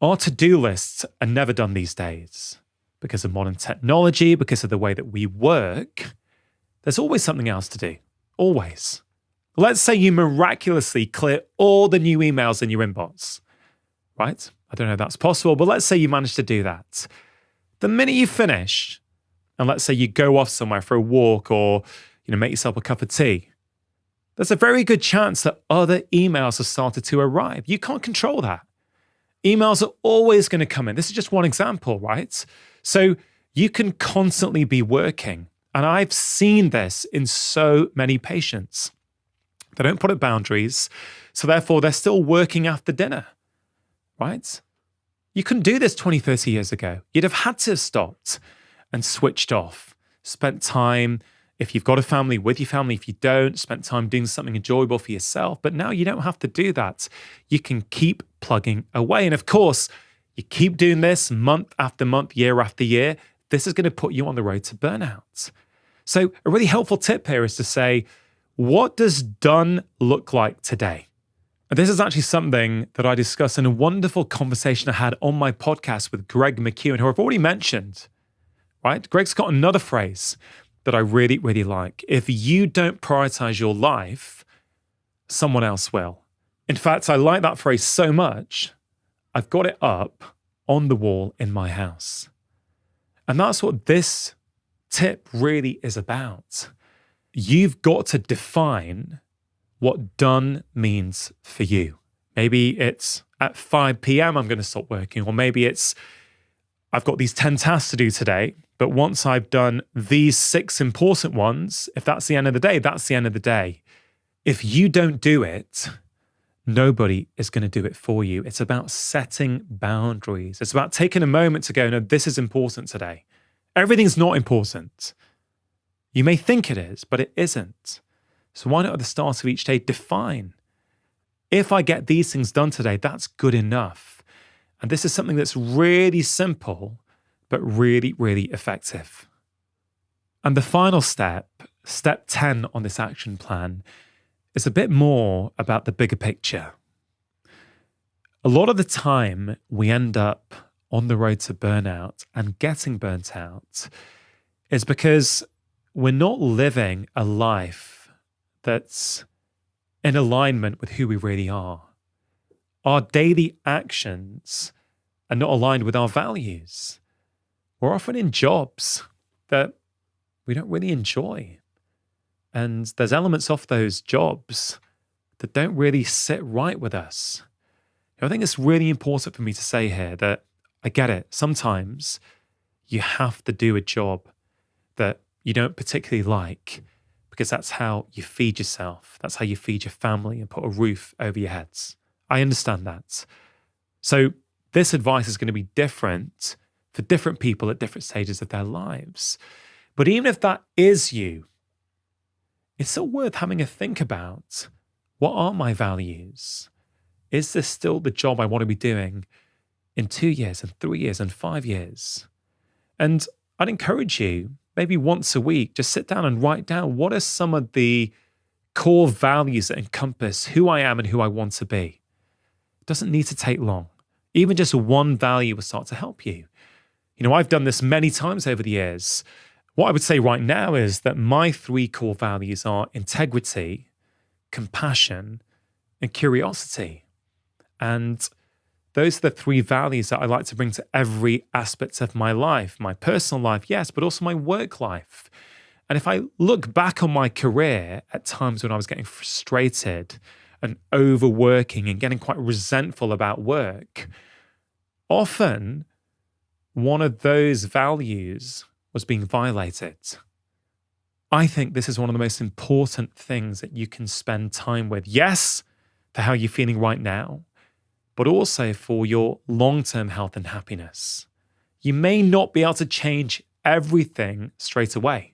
Our to-do lists are never done these days because of modern technology, because of the way that we work. There's always something else to do, always. Let's say you miraculously clear all the new emails in your inbox, right? I don't know if that's possible, but let's say you manage to do that. The minute you finish, and let's say you go off somewhere for a walk or make yourself a cup of tea, there's a very good chance that other emails have started to arrive. You can't control that. Emails are always going to come in. This is just one example, right? So you can constantly be working. And I've seen this in so many patients. They don't put up boundaries, so therefore they're still working after dinner, right? You couldn't do this 20, 30 years ago. You'd have had to have stopped and switched off, spent time, if you've got a family, with your family. If you don't, spent time doing something enjoyable for yourself. But now you don't have to do that. You can keep plugging away. And of course, you keep doing this month after month, year after year, this is going to put you on the road to burnout. So a really helpful tip here is to say, what does done look like today? And this is actually something that I discussed in a wonderful conversation I had on my podcast with Greg McEwen, who I've already mentioned, right? Greg's got another phrase that I really, really like. If you don't prioritize your life, someone else will. In fact, I like that phrase so much, I've got it up on the wall in my house. And that's what this tip really is about. You've got to define what done means for you. Maybe it's at 5 p.m. I'm going to stop working, or maybe it's I've got these 10 tasks to do today, but once I've done these 6 important ones, if that's the end of the day, that's the end of the day. If you don't do it, nobody is going to do it for you. It's about setting boundaries. It's about taking a moment to go, no, this is important today. Everything's not important. You may think it is, but it isn't. So why not at the start of each day define, if I get these things done today, that's good enough. And this is something that's really simple, but really, really effective. And the final step, step 10 on this action plan, is a bit more about the bigger picture. A lot of the time, we end up on the road to burnout and getting burnt out is because we're not living a life that's in alignment with who we really are. Our daily actions are not aligned with our values. We're often in jobs that we don't really enjoy. And there's elements of those jobs that don't really sit right with us. I think it's really important for me to say here that I get it. Sometimes you have to do a job that you don't particularly like because that's how you feed yourself. That's how you feed your family and put a roof over your heads. I understand that. So this advice is going to be different for different people at different stages of their lives. But even if that is you, it's still worth having a think about, what are my values? Is this still the job I want to be doing in 2 years and 3 years and 5 years? And I'd encourage you, maybe once a week, just sit down and write down what are some of the core values that encompass who I am and who I want to be. It doesn't need to take long. Even just one value will start to help you. I've done this many times over the years. What I would say right now is that my 3 core values are integrity, compassion, and curiosity. And those are the 3 values that I like to bring to every aspect of my life, my personal life, yes, but also my work life. And if I look back on my career at times when I was getting frustrated and overworking and getting quite resentful about work, often one of those values was being violated. I think this is one of the most important things that you can spend time with. Yes, for how you're feeling right now, but also for your long-term health and happiness. You may not be able to change everything straight away,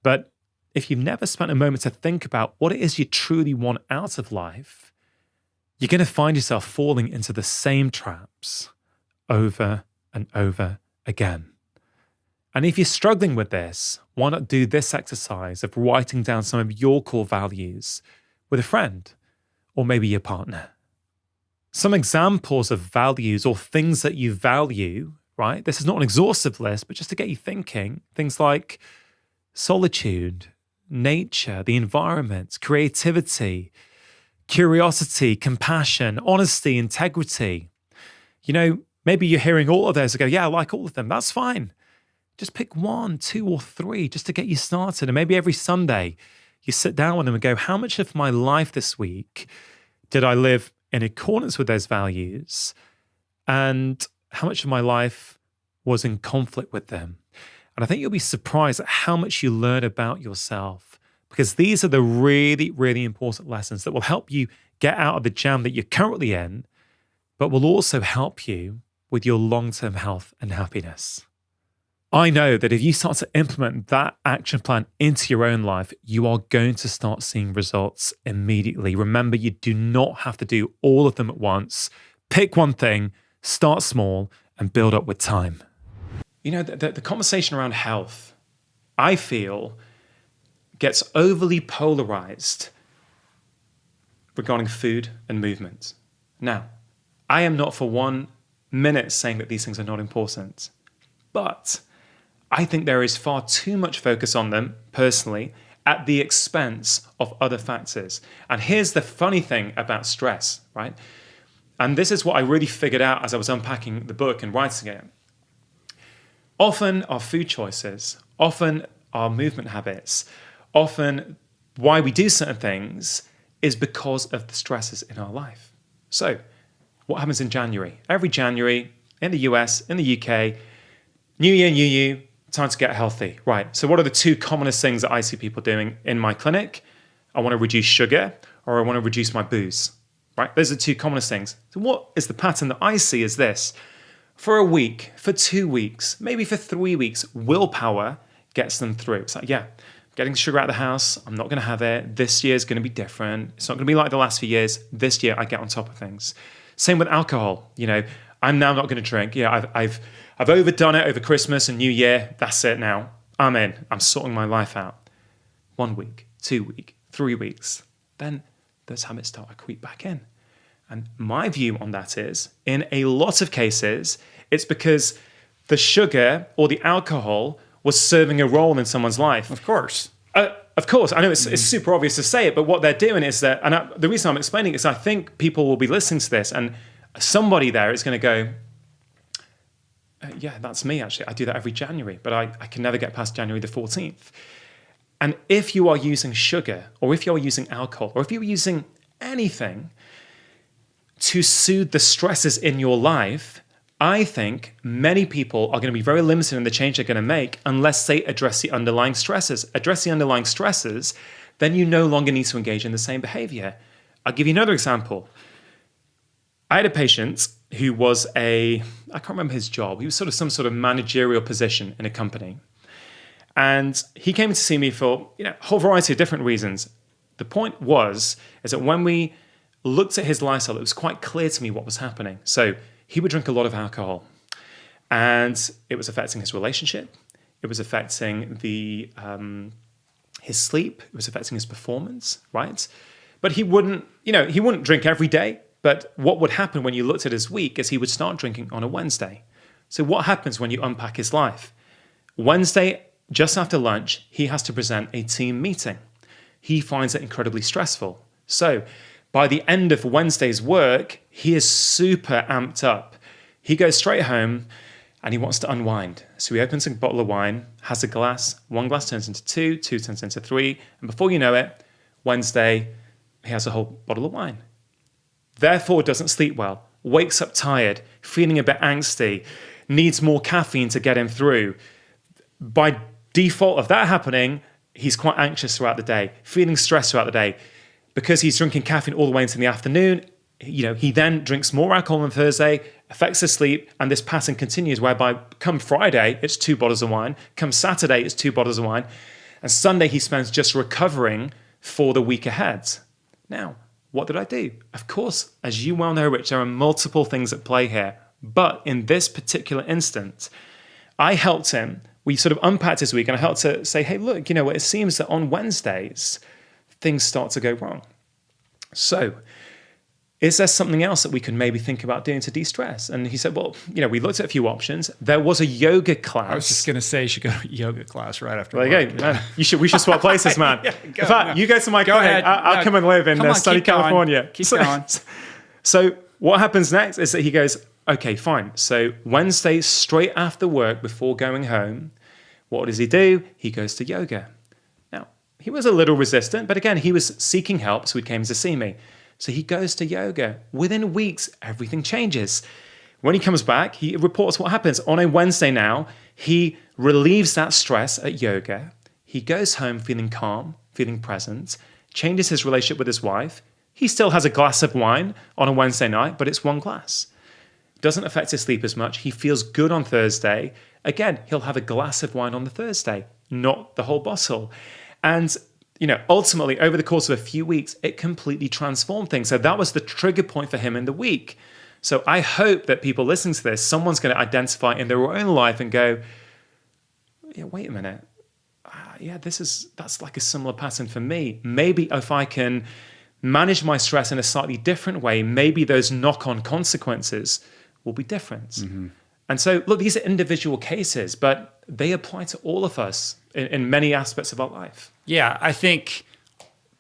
but if you've never spent a moment to think about what it is you truly want out of life, you're going to find yourself falling into the same traps over and over again. And if you're struggling with this, why not do this exercise of writing down some of your core values with a friend or maybe your partner? Some examples of values or things that you value, right? This is not an exhaustive list, but just to get you thinking, things like solitude, nature, the environment, creativity, curiosity, compassion, honesty, integrity. Maybe you're hearing all of those and go, yeah, I like all of them. That's fine. Just pick 1, 2, or 3 just to get you started. And maybe every Sunday you sit down with them and go, how much of my life this week did I live in accordance with those values? And how much of my life was in conflict with them? And I think you'll be surprised at how much you learn about yourself, because these are the really, really important lessons that will help you get out of the jam that you're currently in, but will also help you with your long-term health and happiness. I know that if you start to implement that action plan into your own life, you are going to start seeing results immediately. Remember, you do not have to do all of them at once. Pick one thing, start small, and build up with time. The conversation around health, I feel, gets overly polarized regarding food and movement. Now, I am not for 1 minute saying that these things are not important, but I think there is far too much focus on them, personally, at the expense of other factors. And here's the funny thing about stress, right? And this is what I really figured out as I was unpacking the book and writing it. Often our food choices, often our movement habits, often why we do certain things is because of the stresses in our life. So, what happens in January? Every January, in the US, in the UK, New Year, new you, time to get healthy. Right, so what are the 2 commonest things that I see people doing in my clinic? I want to reduce sugar, or I want to reduce my booze. Right, those are the 2 commonest things. So what is the pattern that I see is this. For a week, for 2 weeks, maybe for 3 weeks, willpower gets them through. It's like, yeah, getting sugar out of the house, I'm not going to have it. This year is going to be different. It's not going to be like the last few years. This year, I get on top of things. Same with alcohol. I'm now not going to drink. I've overdone it over Christmas and New Year. That's it now. I'm in. I'm sorting my life out. 1 week, 2 weeks, 3 weeks. Then those habits start to creep back in. And my view on that is, in a lot of cases, it's because the sugar or the alcohol was serving a role in someone's life. Of course. Of course, I know it's super obvious to say it, but what they're doing is that, and the reason I'm explaining it is I think people will be listening to this and somebody there is going to go, yeah, that's me actually. I do that every January, but I can never get past January the 14th. And if you are using sugar, or if you're using alcohol, or if you're using anything to soothe the stresses in your life, I think many people are going to be very limited in the change they're going to make unless they address the underlying stresses. Address the underlying stresses, then you no longer need to engage in the same behavior. I'll give you another example. I had a patient who was I can't remember his job. He was some sort of managerial position in a company. And he came to see me for a whole variety of different reasons. The point is that when we looked at his lifestyle, it was quite clear to me what was happening. So he would drink a lot of alcohol, and it was affecting his relationship. It was affecting his sleep. It was affecting his performance, right? But he wouldn't drink every day. But what would happen when you looked at his week is he would start drinking on a Wednesday. So what happens when you unpack his life? Wednesday, just after lunch, he has to present a team meeting. He finds it incredibly stressful. So by the end of Wednesday's work, he is super amped up. He goes straight home and he wants to unwind. So he opens a bottle of wine, has a glass, 1 glass turns into 2, 2 turns into 3, and before you know it, Wednesday, he has a whole bottle of wine. Therefore doesn't sleep well, wakes up tired, feeling a bit angsty, needs more caffeine to get him through. By default of that happening, he's quite anxious throughout the day, feeling stressed throughout the day. Because he's drinking caffeine all the way into the afternoon, he then drinks more alcohol on Thursday, affects his sleep, and this pattern continues whereby come Friday, it's 2 bottles of wine, come Saturday, it's 2 bottles of wine, and Sunday he spends just recovering for the week ahead. Now, what did I do? Of course, as you well know, Rich, there are multiple things at play here, but in this particular instance, I helped him. We sort of unpacked his week, and I helped to say, hey, look, it seems that on Wednesdays, things start to go wrong. So, is there something else that we could maybe think about doing to de-stress? And he said, well, we looked at a few options. There was a yoga class. I was just going to say you should go to a yoga class right after work. Man, we should swap places, man. Yeah, in fact, you go to my clinic, I'll come and live in sunny California. Keep going. So what happens next is that he goes, okay, fine. So Wednesday, straight after work, before going home, what does he do? He goes to yoga. He was a little resistant, but again, he was seeking help, so he came to see me. So he goes to yoga. Within weeks, everything changes. When he comes back, he reports what happens. On a Wednesday now, he relieves that stress at yoga. He goes home feeling calm, feeling present, changes his relationship with his wife. He still has a glass of wine on a Wednesday night, but it's 1 glass. Doesn't affect his sleep as much. He feels good on Thursday. Again, he'll have a glass of wine on the Thursday, not the whole bottle. And, ultimately, over the course of a few weeks, it completely transformed things. So that was the trigger point for him in the week. So I hope that people listening to this, someone's going to identify in their own life and go, yeah, wait a minute. That's like a similar pattern for me. Maybe if I can manage my stress in a slightly different way, maybe those knock-on consequences will be different. Mm-hmm. And so, look, these are individual cases, but they apply to all of us in many aspects of our life. Yeah, I think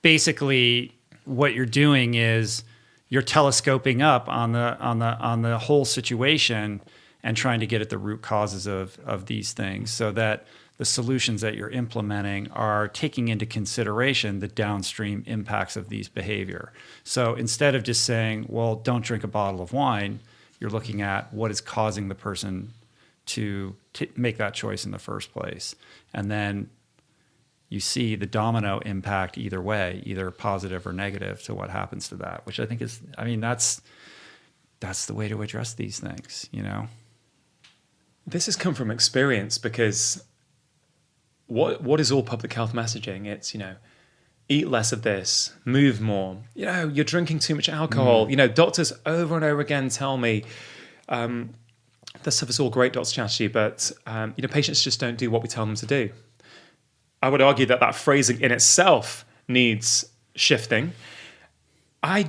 basically what you're doing is you're telescoping up on the whole situation and trying to get at the root causes of these things so that the solutions that you're implementing are taking into consideration the downstream impacts of these behavior. So instead of just saying, well, don't drink a bottle of wine, you're looking at what is causing the person to make that choice in the first place. And then you see the domino impact either way, either positive or negative to what happens to that, which I think is, that's the way to address these things, This has come from experience because what is all public health messaging? It's, eat less of this, move more. You're drinking too much alcohol. Doctors over and over again tell me, this stuff is all great, Dr. Chatterjee, but patients just don't do what we tell them to do. I would argue that phrasing in itself needs shifting. I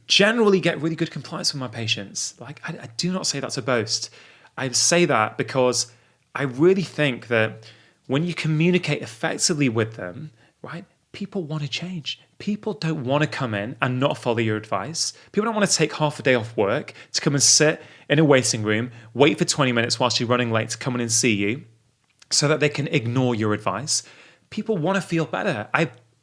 generally get really good compliance with my patients. Like, I do not say that to boast. I say that because I really think that when you communicate effectively with them, right, people want to change. People don't want to come in and not follow your advice. People don't want to take half a day off work to come and sit in a waiting room, wait for 20 minutes whilst you're running late to come in and see you so that they can ignore your advice. People want to feel better.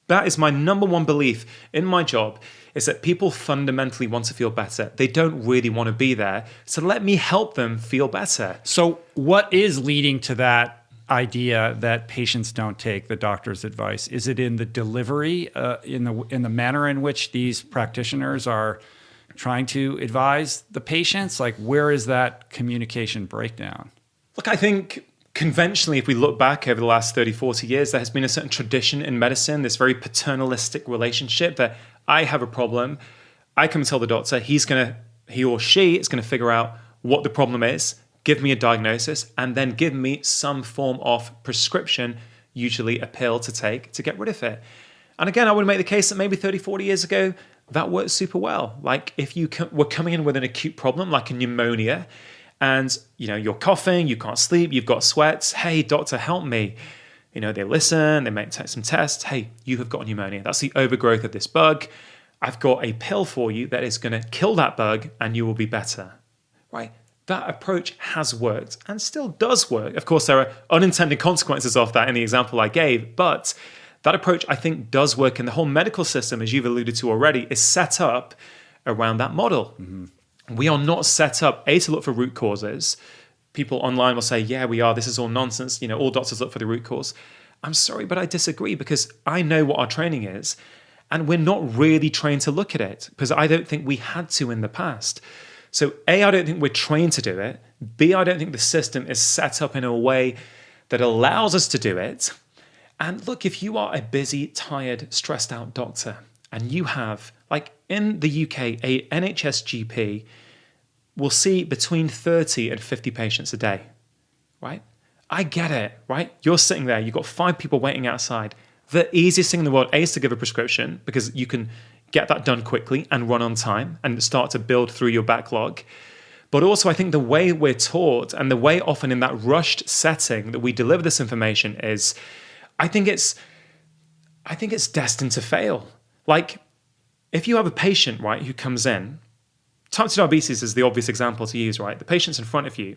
That is my number one belief in my job, is that people fundamentally want to feel better. They don't really want to be there. So let me help them feel better. So what is leading to that idea that patients don't take the doctor's advice? Is it in the delivery, in the manner in which these practitioners are trying to advise the patients? Like, where is that communication breakdown? Look, I think conventionally, if we look back over the last 30, 40 years, there has been a certain tradition in medicine, this very paternalistic relationship that I have a problem, I come and tell the doctor, he or she is going to figure out what the problem is, give me a diagnosis, and then give me some form of prescription, usually a pill to take to get rid of it. And again, I would make the case that maybe 30, 40 years ago, that worked super well. Like if you were coming in with an acute problem like a pneumonia, and you're coughing, you can't sleep, you've got sweats. Hey, doctor, help me. They listen, they make some tests. Hey, you have got pneumonia. That's the overgrowth of this bug. I've got a pill for you that is going to kill that bug and you will be better. Right? That approach has worked and still does work. Of course, there are unintended consequences of that in the example I gave, but that approach I think does work, and the whole medical system, as you've alluded to already, is set up around that model. Mm-hmm. We are not set up, to look for root causes. People online will say, yeah, we are. This is all nonsense. All doctors look for the root cause. I'm sorry, but I disagree, because I know what our training is, and we're not really trained to look at it, because I don't think we had to in the past. So A, I don't think we're trained to do it. B, I don't think the system is set up in a way that allows us to do it. And look, if you are a busy, tired, stressed out doctor, and you have, like in the UK, a NHS GP will see between 30 and 50 patients a day, right? I get it, right? You're sitting there, you've got 5 people waiting outside. The easiest thing in the world, A, is to give a prescription, because you can get that done quickly and run on time and start to build through your backlog. But also, I think the way we're taught and the way often in that rushed setting that we deliver this information is, I think it's destined to fail. Like, if you have a patient, right, who comes in, type 2 diabetes is the obvious example to use, right? The patient's in front of you,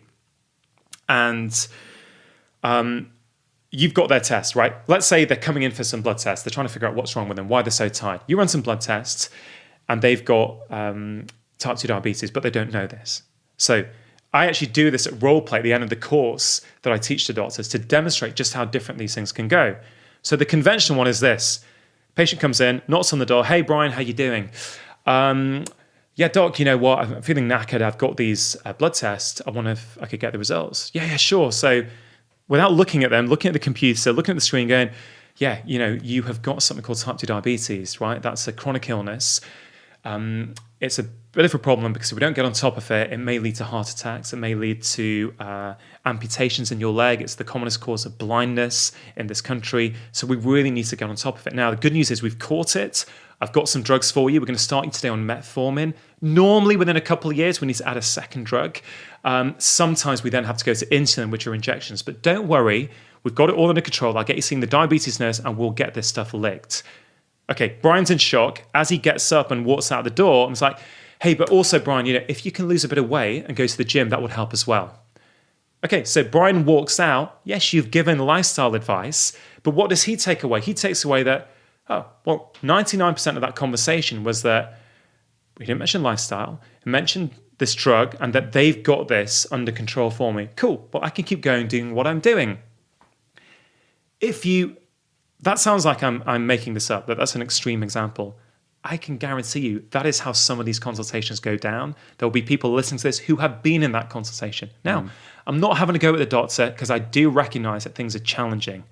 and you've got their test, right? Let's say they're coming in for some blood tests. They're trying to figure out what's wrong with them, why they're so tired. You run some blood tests, and they've got type 2 diabetes, but they don't know this. So I actually do this at role play at the end of the course that I teach to doctors to demonstrate just how different these things can go. So the conventional one is this. Patient comes in, knocks on the door. Hey, Brian, how you doing? Yeah, doc, you know what? I'm feeling knackered. I've got these blood tests. I wonder if I could get the results. Yeah, sure. So without looking at them, looking at the computer, looking at the screen, going, yeah, you have got something called type 2 diabetes, right? That's a chronic illness. It's a bit of a problem because if we don't get on top of it, it may lead to heart attacks. It may lead to amputations in your leg. It's the commonest cause of blindness in this country. So we really need to get on top of it. Now, the good news is we've caught it. I've got some drugs for you. We're going to start you today on metformin. Normally, within a couple of years, we need to add a second drug. Sometimes we then have to go to insulin, which are injections. But don't worry, we've got it all under control. I'll get you seeing the diabetes nurse and we'll get this stuff licked. Okay, Brian's in shock. As he gets up and walks out the door, I'm like, hey, but also, Brian, if you can lose a bit of weight and go to the gym, that would help as well. Okay, so Brian walks out. Yes, you've given lifestyle advice, but what does he take away? He takes away that, 99% of that conversation was that we didn't mention lifestyle, we mentioned this drug, and that they've got this under control for me. Cool, well, I can keep going doing what I'm doing. That sounds like I'm making this up, but that's an extreme example. I can guarantee you that is how some of these consultations go down. There'll be people listening to this who have been in that consultation. Now, I'm not having to go at the doctor because I do recognize that things are challenging.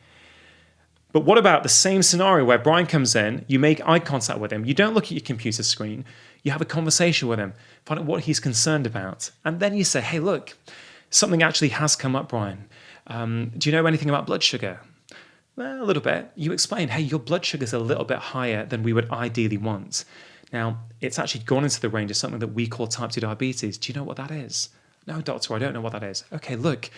But what about the same scenario where Brian comes in, you make eye contact with him, you don't look at your computer screen, You have a conversation with him, find out what he's concerned about. And then you say, hey, look, something actually has come up, Brian. Do you know anything about blood sugar? Well, a little bit. You explain, hey, your blood sugar is a little bit higher than we would ideally want. Now, it's actually gone into the range of something that we call type 2 diabetes. Do you know what that is? No, doctor, I don't know what that is. Okay, look,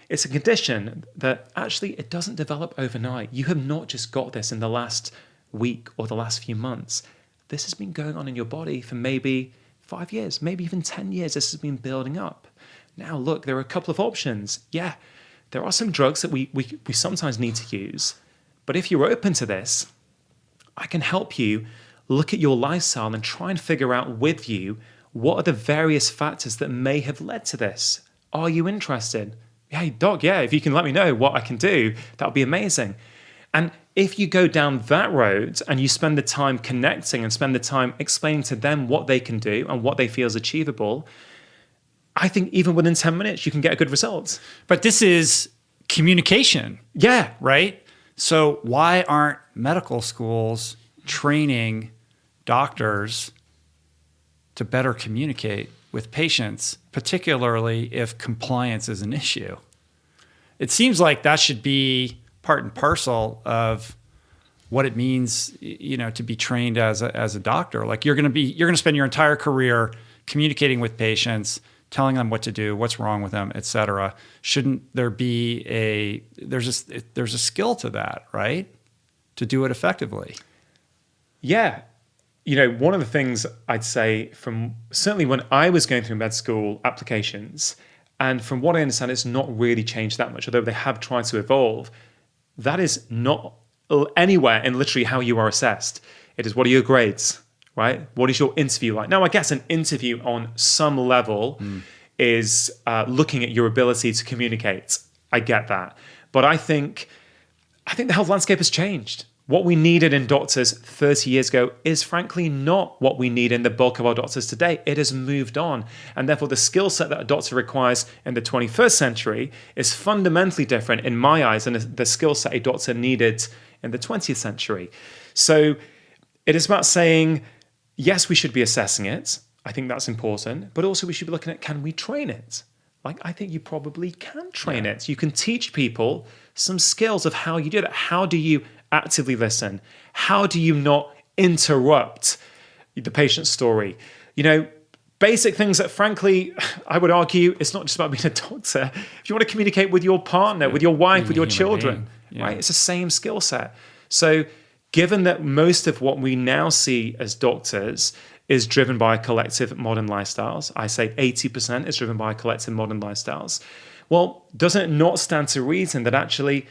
it's a condition that actually it doesn't develop overnight. You have not just got this in the last week or the last few months. This has been going on in your body for maybe 5 years, maybe even 10 years. This has been building up. Now, look, there are a couple of options. Yeah, there are some drugs that we sometimes need to use. But if you're open to this, I can help you look at your lifestyle and try and figure out with you what are the various factors that may have led to this. Are you interested? Hey, doc, yeah, if you can let me know what I can do, that would be amazing. And if you go down that road and you spend the time connecting and spend the time explaining to them what they can do and what they feel is achievable, I think even within 10 minutes, you can get a good result. But this is communication. Yeah. Right? So why aren't medical schools training doctors to better communicate with patients, particularly if compliance is an issue? It seems like that should be part and parcel of what it means, you know, to be trained as a doctor. Like you're going to spend your entire career communicating with patients, telling them what to do, what's wrong with them, et cetera. Shouldn't there be there's a skill to that, right? To do it effectively. Yeah. You know, one of the things I'd say from certainly when I was going through med school applications, and from what I understand, it's not really changed that much, although they have tried to evolve. That is not anywhere in literally how you are assessed. It is, what are your grades, right? What is your interview like? Now, I guess an interview on some level is looking at your ability to communicate. I get that. But I think the health landscape has changed. What we needed in doctors 30 years ago is frankly not what we need in the bulk of our doctors today. It has moved on. And therefore, the skill set that a doctor requires in the 21st century is fundamentally different in my eyes than the skill set a doctor needed in the 20th century. So it is about saying, yes, we should be assessing it. I think that's important. But also we should be looking at, can we train it? Like, I think you probably can train it. You can teach people some skills of how you do that. How do you actively listen? How do you not interrupt the patient's story? You know, basic things that frankly, I would argue it's not just about being a doctor. If you want to communicate with your partner, with your wife, with your children, right? It's the same skill set. So given that most of what we now see as doctors is driven by collective modern lifestyles, I say 80% is driven by collective modern lifestyles. Well, doesn't it not stand to reason that actually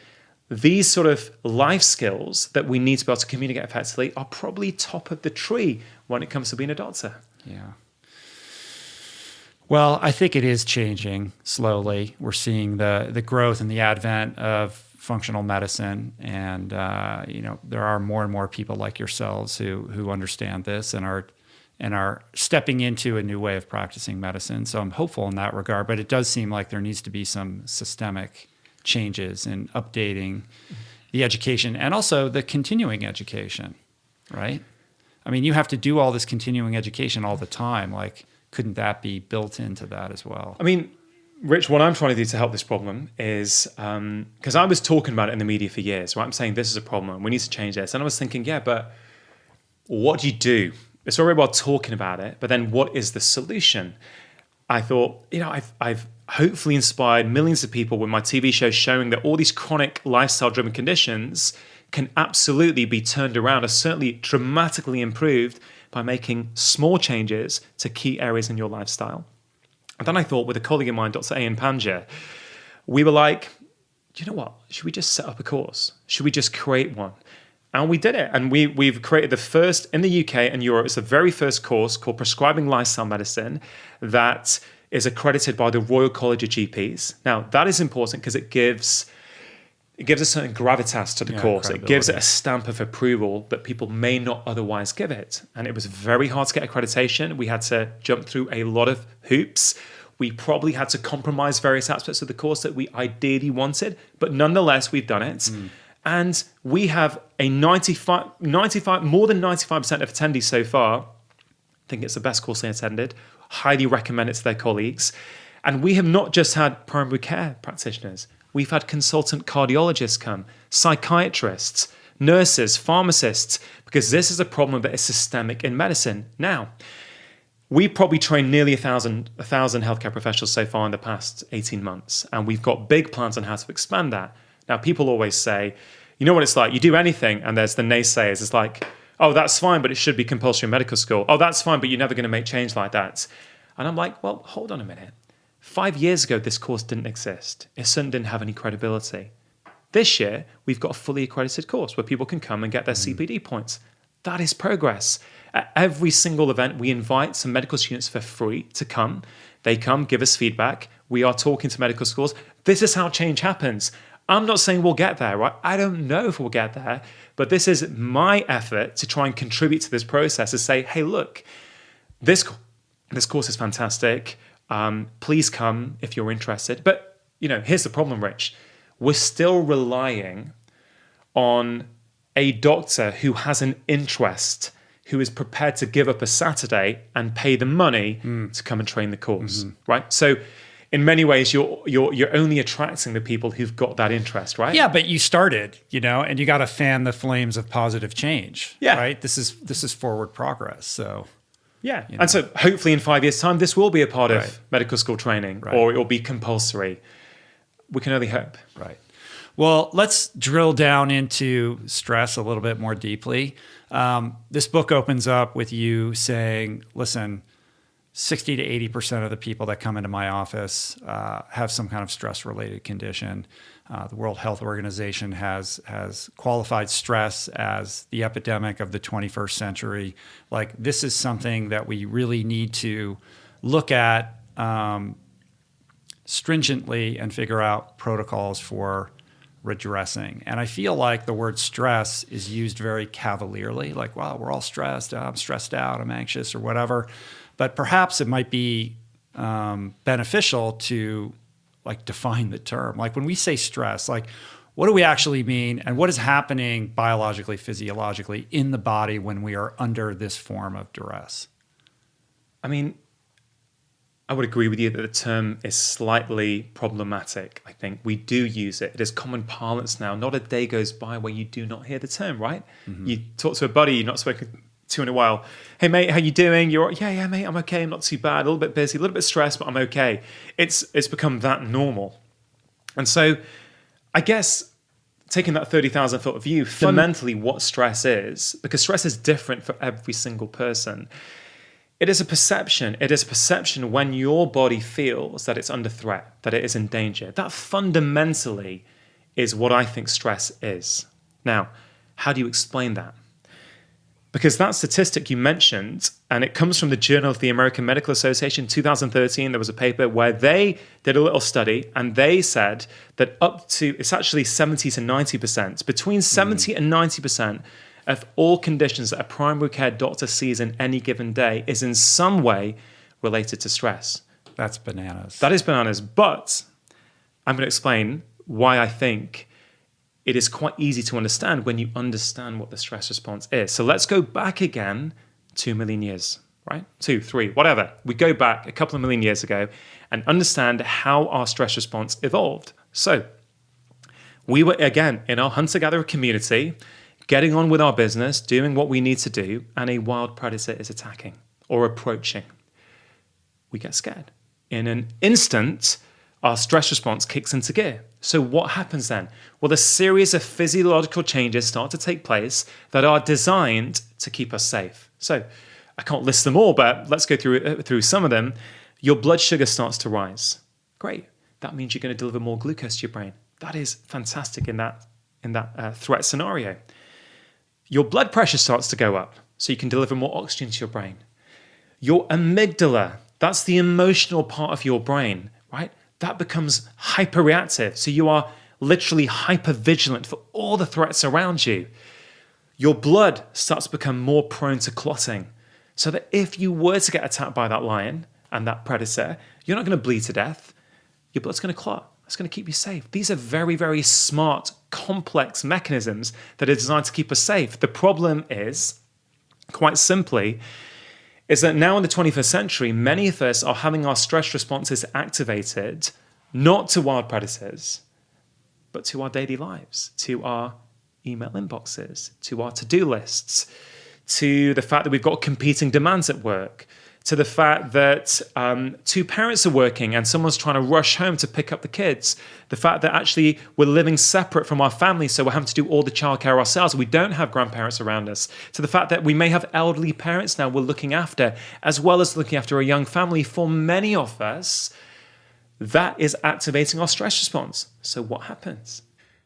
these sort of life skills that we need to be able to communicate effectively are probably top of the tree when it comes to being a doctor? Yeah. Well, I think it is changing slowly. We're seeing the growth and the advent of functional medicine, and you know, there are more and more people like yourselves who understand this and are stepping into a new way of practicing medicine. So I'm hopeful in that regard, but it does seem like there needs to be some systemic changes in updating the education and also the continuing education, right? I mean, you have to do all this continuing education all the time. Like, couldn't that be built into that as well? I mean, Rich, what I'm trying to do to help this problem is, because I was talking about it in the media for years, right? I'm saying this is a problem, we need to change this. And I was thinking, yeah, but what do you do? It's all very well talking about it, but then what is the solution? I thought, you know, I've hopefully inspired millions of people with my TV show showing that all these chronic lifestyle-driven conditions can absolutely be turned around, or certainly dramatically improved by making small changes to key areas in your lifestyle. And then I thought, with a colleague of mine, Dr. Ian Panja, we were like, do you know what? Should we just set up a course? Should we just create one? And we did it. And we've created the first, in the UK and Europe, it's the very first course called Prescribing Lifestyle Medicine that is accredited by the Royal College of GPs. Now, that is important because it gives a certain gravitas to the course. It gives it a stamp of approval that people may not otherwise give it. And it was very hard to get accreditation. We had to jump through a lot of hoops. We probably had to compromise various aspects of the course that we ideally wanted, but nonetheless, we've done it. And we have a more than 95% of attendees so far think it's the best course they attended, highly recommend it to their colleagues. And we have not just had primary care practitioners. We've had consultant cardiologists come, psychiatrists, nurses, pharmacists, because this is a problem that is systemic in medicine. Now, we probably trained nearly 1,000 healthcare professionals so far in the past 18 months, and we've got big plans on how to expand that. Now, people always say, you know what it's like, you do anything, and there's the naysayers. It's like, oh, that's fine, but it should be compulsory in medical school. Oh, that's fine, but you're never going to make change like that. And I'm like, well, hold on a minute. 5 years ago, this course didn't exist. It certainly didn't have any credibility. This year, we've got a fully accredited course where people can come and get their CPD points. That is progress. At every single event, we invite some medical students for free to come. They come, give us feedback. We are talking to medical schools. This is how change happens. I'm not saying we'll get there, right? I don't know if we'll get there, but this is my effort to try and contribute to this process, to say, hey, look, this course is fantastic. Please come if you're interested. But, here's the problem, Rich. We're still relying on a doctor who has an interest, who is prepared to give up a Saturday and pay the money to come and train the course, right? So in many ways, you're only attracting the people who've got that interest, right? Yeah, but you started, and you got to fan the flames of positive change, right? This is forward progress, so... Yeah, and so hopefully in 5 years' time, this will be a part of medical school training, or it will be compulsory. We can only hope. Right. Well, let's drill down into stress a little bit more deeply. This book opens up with you saying, listen, 60 to 80% of the people that come into my office have some kind of stress-related condition. The World Health Organization has qualified stress as the epidemic of the 21st century. Like, this is something that we really need to look at stringently and figure out protocols for redressing. And I feel like the word stress is used very cavalierly, like, wow, we're all stressed, I'm stressed out, I'm anxious, or whatever. But perhaps it might be beneficial to define the term. Like, when we say stress, what do we actually mean, and what is happening biologically, physiologically in the body when we are under this form of duress? I mean, I would agree with you that the term is slightly problematic. I think we do use it. It is common parlance now. Not a day goes by where you do not hear the term, right? Mm-hmm. You talk to a buddy you've not spoken to in a while. Hey, mate, how you doing? You're yeah, mate, I'm okay. I'm not too bad. A little bit busy, a little bit stressed, but I'm okay. It's become that normal. And so I guess taking that 30,000 foot view, fundamentally what stress is, because stress is different for every single person. It is a perception. It is a perception when your body feels that it's under threat, that it is in danger. That fundamentally is what I think stress is. Now, how do you explain that? Because that statistic you mentioned, and it comes from the Journal of the American Medical Association, 2013, there was a paper where they did a little study, and they said that it's actually 70 to 90%, between 70 and 90% of all conditions that a primary care doctor sees in any given day is in some way related to stress. That's bananas. That is bananas. But I'm going to explain why I think it is quite easy to understand when you understand what the stress response is. So let's go back again 2 million years, right? 2, 3, whatever. We go back a couple of million years ago and understand how our stress response evolved. So we were, again, in our hunter-gatherer community, getting on with our business, doing what we need to do, and a wild predator is attacking or approaching. We get scared. In an instant, our stress response kicks into gear. So what happens then? Well, a series of physiological changes start to take place that are designed to keep us safe. So I can't list them all, but let's go through some of them. Your blood sugar starts to rise. Great. That means you're going to deliver more glucose to your brain. That is fantastic in that threat scenario. Your blood pressure starts to go up, so you can deliver more oxygen to your brain. Your amygdala, that's the emotional part of your brain, right? That becomes hyperreactive. So you are literally hypervigilant for all the threats around you. Your blood starts to become more prone to clotting, so that if you were to get attacked by that lion and that predator, you're not going to bleed to death. Your blood's going to clot. That's going to keep you safe. These are very, very smart, complex mechanisms that are designed to keep us safe. The problem is, quite simply, is that now in the 21st century, many of us are having our stress responses activated not to wild predators, but to our daily lives, to our email inboxes, to our to-do lists, to the fact that we've got competing demands at work, to the fact that two parents are working and someone's trying to rush home to pick up the kids, the fact that actually we're living separate from our family, so we're having to do all the childcare ourselves, we don't have grandparents around us, to the fact that we may have elderly parents now we're looking after, as well as looking after a young family. For many of us, that is activating our stress response. So what happens?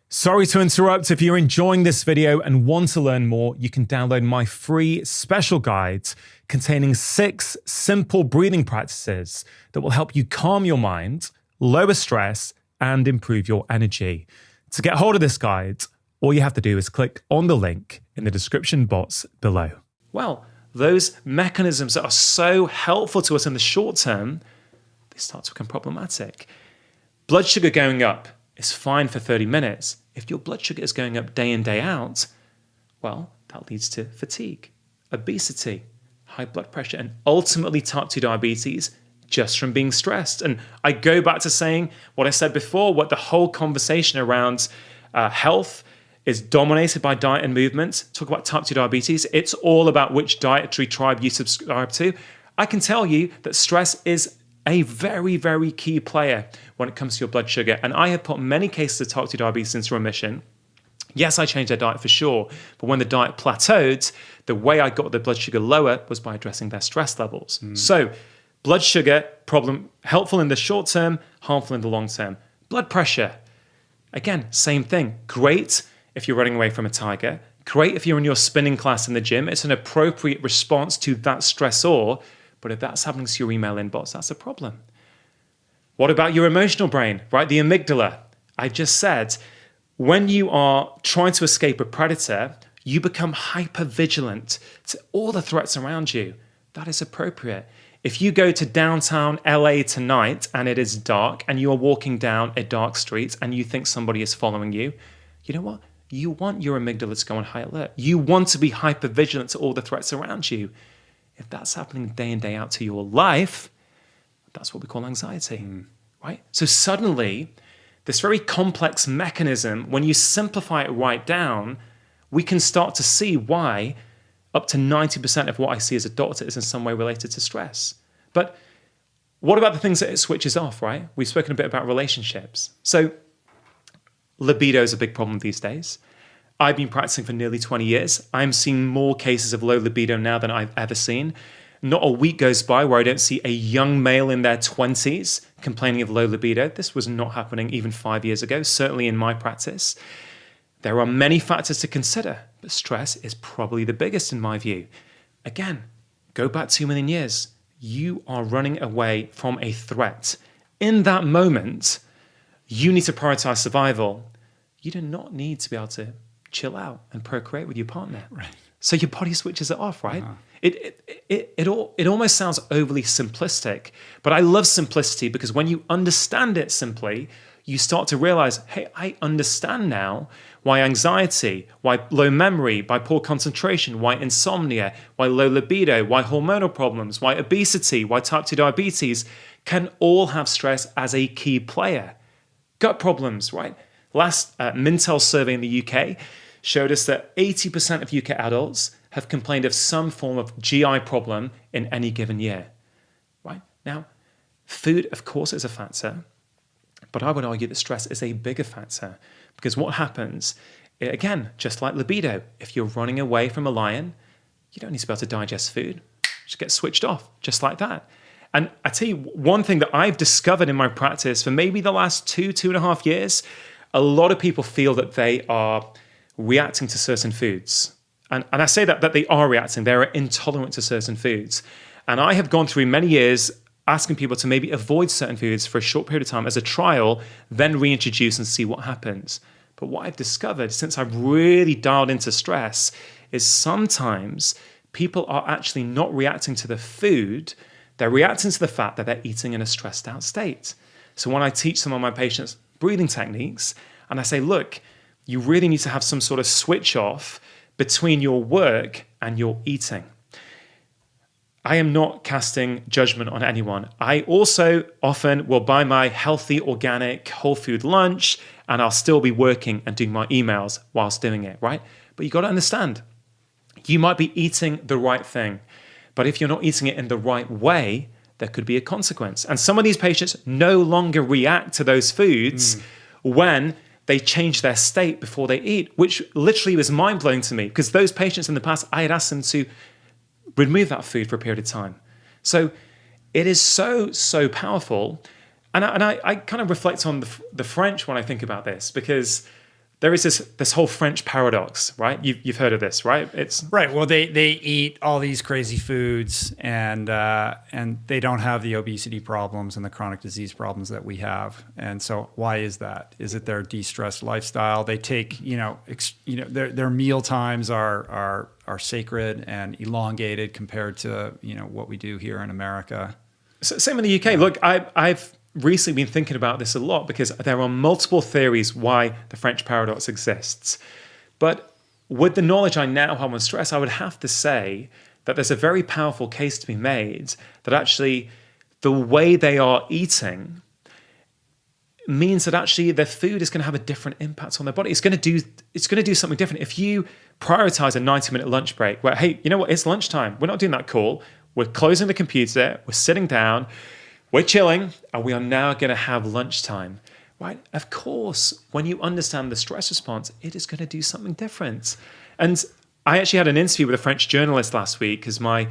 Sorry to interrupt. If you're enjoying this video and want to learn more, you can download my free special guide containing 6 simple breathing practices that will help you calm your mind, lower stress, and improve your energy. To get hold of this guide, all you have to do is click on the link in the description box below. Well, those mechanisms that are so helpful to us in the short term, they start to become problematic. Blood sugar going up is fine for 30 minutes. If your blood sugar is going up day in, day out, well, that leads to fatigue, obesity, high blood pressure, and ultimately type 2 diabetes just from being stressed. And I go back to saying what I said before, what the whole conversation around health is dominated by diet and movement. Talk about type 2 diabetes. It's all about which dietary tribe you subscribe to. I can tell you that stress is a very, very key player when it comes to your blood sugar. And I have put many cases of type 2 diabetes into remission. Yes, I changed their diet for sure, but when the diet plateaued, the way I got the blood sugar lower was by addressing their stress levels. So blood sugar problem, helpful in the short term, harmful in the long term. Blood pressure, again, same thing. Great if you're running away from a tiger. Great if you're in your spinning class in the gym. It's an appropriate response to that stressor. But if that's happening to your email inbox, that's a problem. What about your emotional brain, right? The amygdala. I just said, when you are trying to escape a predator, you become hyper-vigilant to all the threats around you. That is appropriate. If you go to downtown LA tonight and it is dark and you are walking down a dark street and you think somebody is following you, you know what? You want your amygdala to go on high alert. You want to be hyper-vigilant to all the threats around you. If that's happening day in, day out to your life, that's what we call anxiety, right? So suddenly, this very complex mechanism, when you simplify it right down, we can start to see why up to 90% of what I see as a doctor is in some way related to stress. But what about the things that it switches off, right? We've spoken a bit about relationships. So libido is a big problem these days. I've been practicing for nearly 20 years. I'm seeing more cases of low libido now than I've ever seen. Not a week goes by where I don't see a young male in their 20s complaining of low libido. This was not happening even 5 years ago, certainly in my practice. There are many factors to consider, but stress is probably the biggest in my view. Again, go back 2 million years. You are running away from a threat. In that moment, you need to prioritize survival. You do not need to be able to chill out and procreate with your partner. Right. So your body switches it off, right? It almost sounds overly simplistic, but I love simplicity because when you understand it simply, you start to realize, hey, I understand now why anxiety, why low memory, why poor concentration, why insomnia, why low libido, why hormonal problems, why obesity, why type 2 diabetes can all have stress as a key player. Gut problems, right? Last Mintel survey in the UK showed us that 80% of UK adults have complained of some form of GI problem in any given year, right? Now, food, of course, is a factor, but I would argue that stress is a bigger factor because what happens, again, just like libido, if you're running away from a lion, you don't need to be able to digest food. Just get switched off, just like that. And I tell you, one thing that I've discovered in my practice for maybe the last 2.5 years, a lot of people feel that they are reacting to certain foods. And I say that they are reacting, they're intolerant to certain foods. And I have gone through many years asking people to maybe avoid certain foods for a short period of time as a trial, then reintroduce and see what happens. But what I've discovered since I've really dialed into stress is sometimes people are actually not reacting to the food, they're reacting to the fact that they're eating in a stressed out state. So when I teach some of my patients breathing techniques, and I say, look, you really need to have some sort of switch off between your work and your eating. I am not casting judgment on anyone. I also often will buy my healthy, organic, whole food lunch, and I'll still be working and doing my emails whilst doing it, right? But you got to understand, you might be eating the right thing, but if you're not eating it in the right way, there could be a consequence. And some of these patients no longer react to those foods when they change their state before they eat, which literally was mind-blowing to me, because those patients in the past, I had asked them to remove that food for a period of time. So it is so powerful. And I kind of reflect on the French when I think about this, because there is this whole French paradox, right? You've heard of this, right? It's right. Well, they eat all these crazy foods, and they don't have the obesity problems and the chronic disease problems that we have. And so, why is that? Is it their de-stressed lifestyle? They take, their meal times are sacred and elongated compared to what we do here in America. So, same in the UK. Yeah. Look, I've recently been thinking about this a lot, because there are multiple theories why the French paradox exists. But with the knowledge I now have on stress, I would have to say that there's a very powerful case to be made that actually the way they are eating means that actually their food is going to have a different impact on their body. It's going to do something different. If you prioritize a 90-minute lunch break where, hey, you know what, it's lunchtime, we're not doing that call, we're closing the computer, we're sitting down, we're chilling, and we are now going to have lunchtime, right? Of course, when you understand the stress response, it is going to do something different. And I actually had an interview with a French journalist last week, because my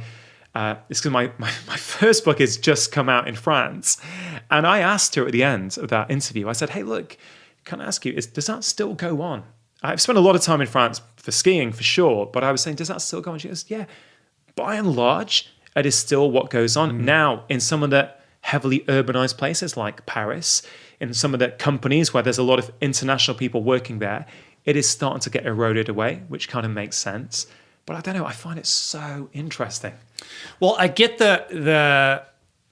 first book has just come out in France. And I asked her at the end of that interview, I said, hey, look, can I ask you, does that still go on? I've spent a lot of time in France for skiing, for sure, but I was saying, does that still go on? She goes, yeah, by and large, it is still what goes on. Now, in some of the heavily urbanized places like Paris, in some of the companies where there's a lot of international people working there, it is starting to get eroded away, which kind of makes sense. But I don't know, I find it so interesting. Well, I get the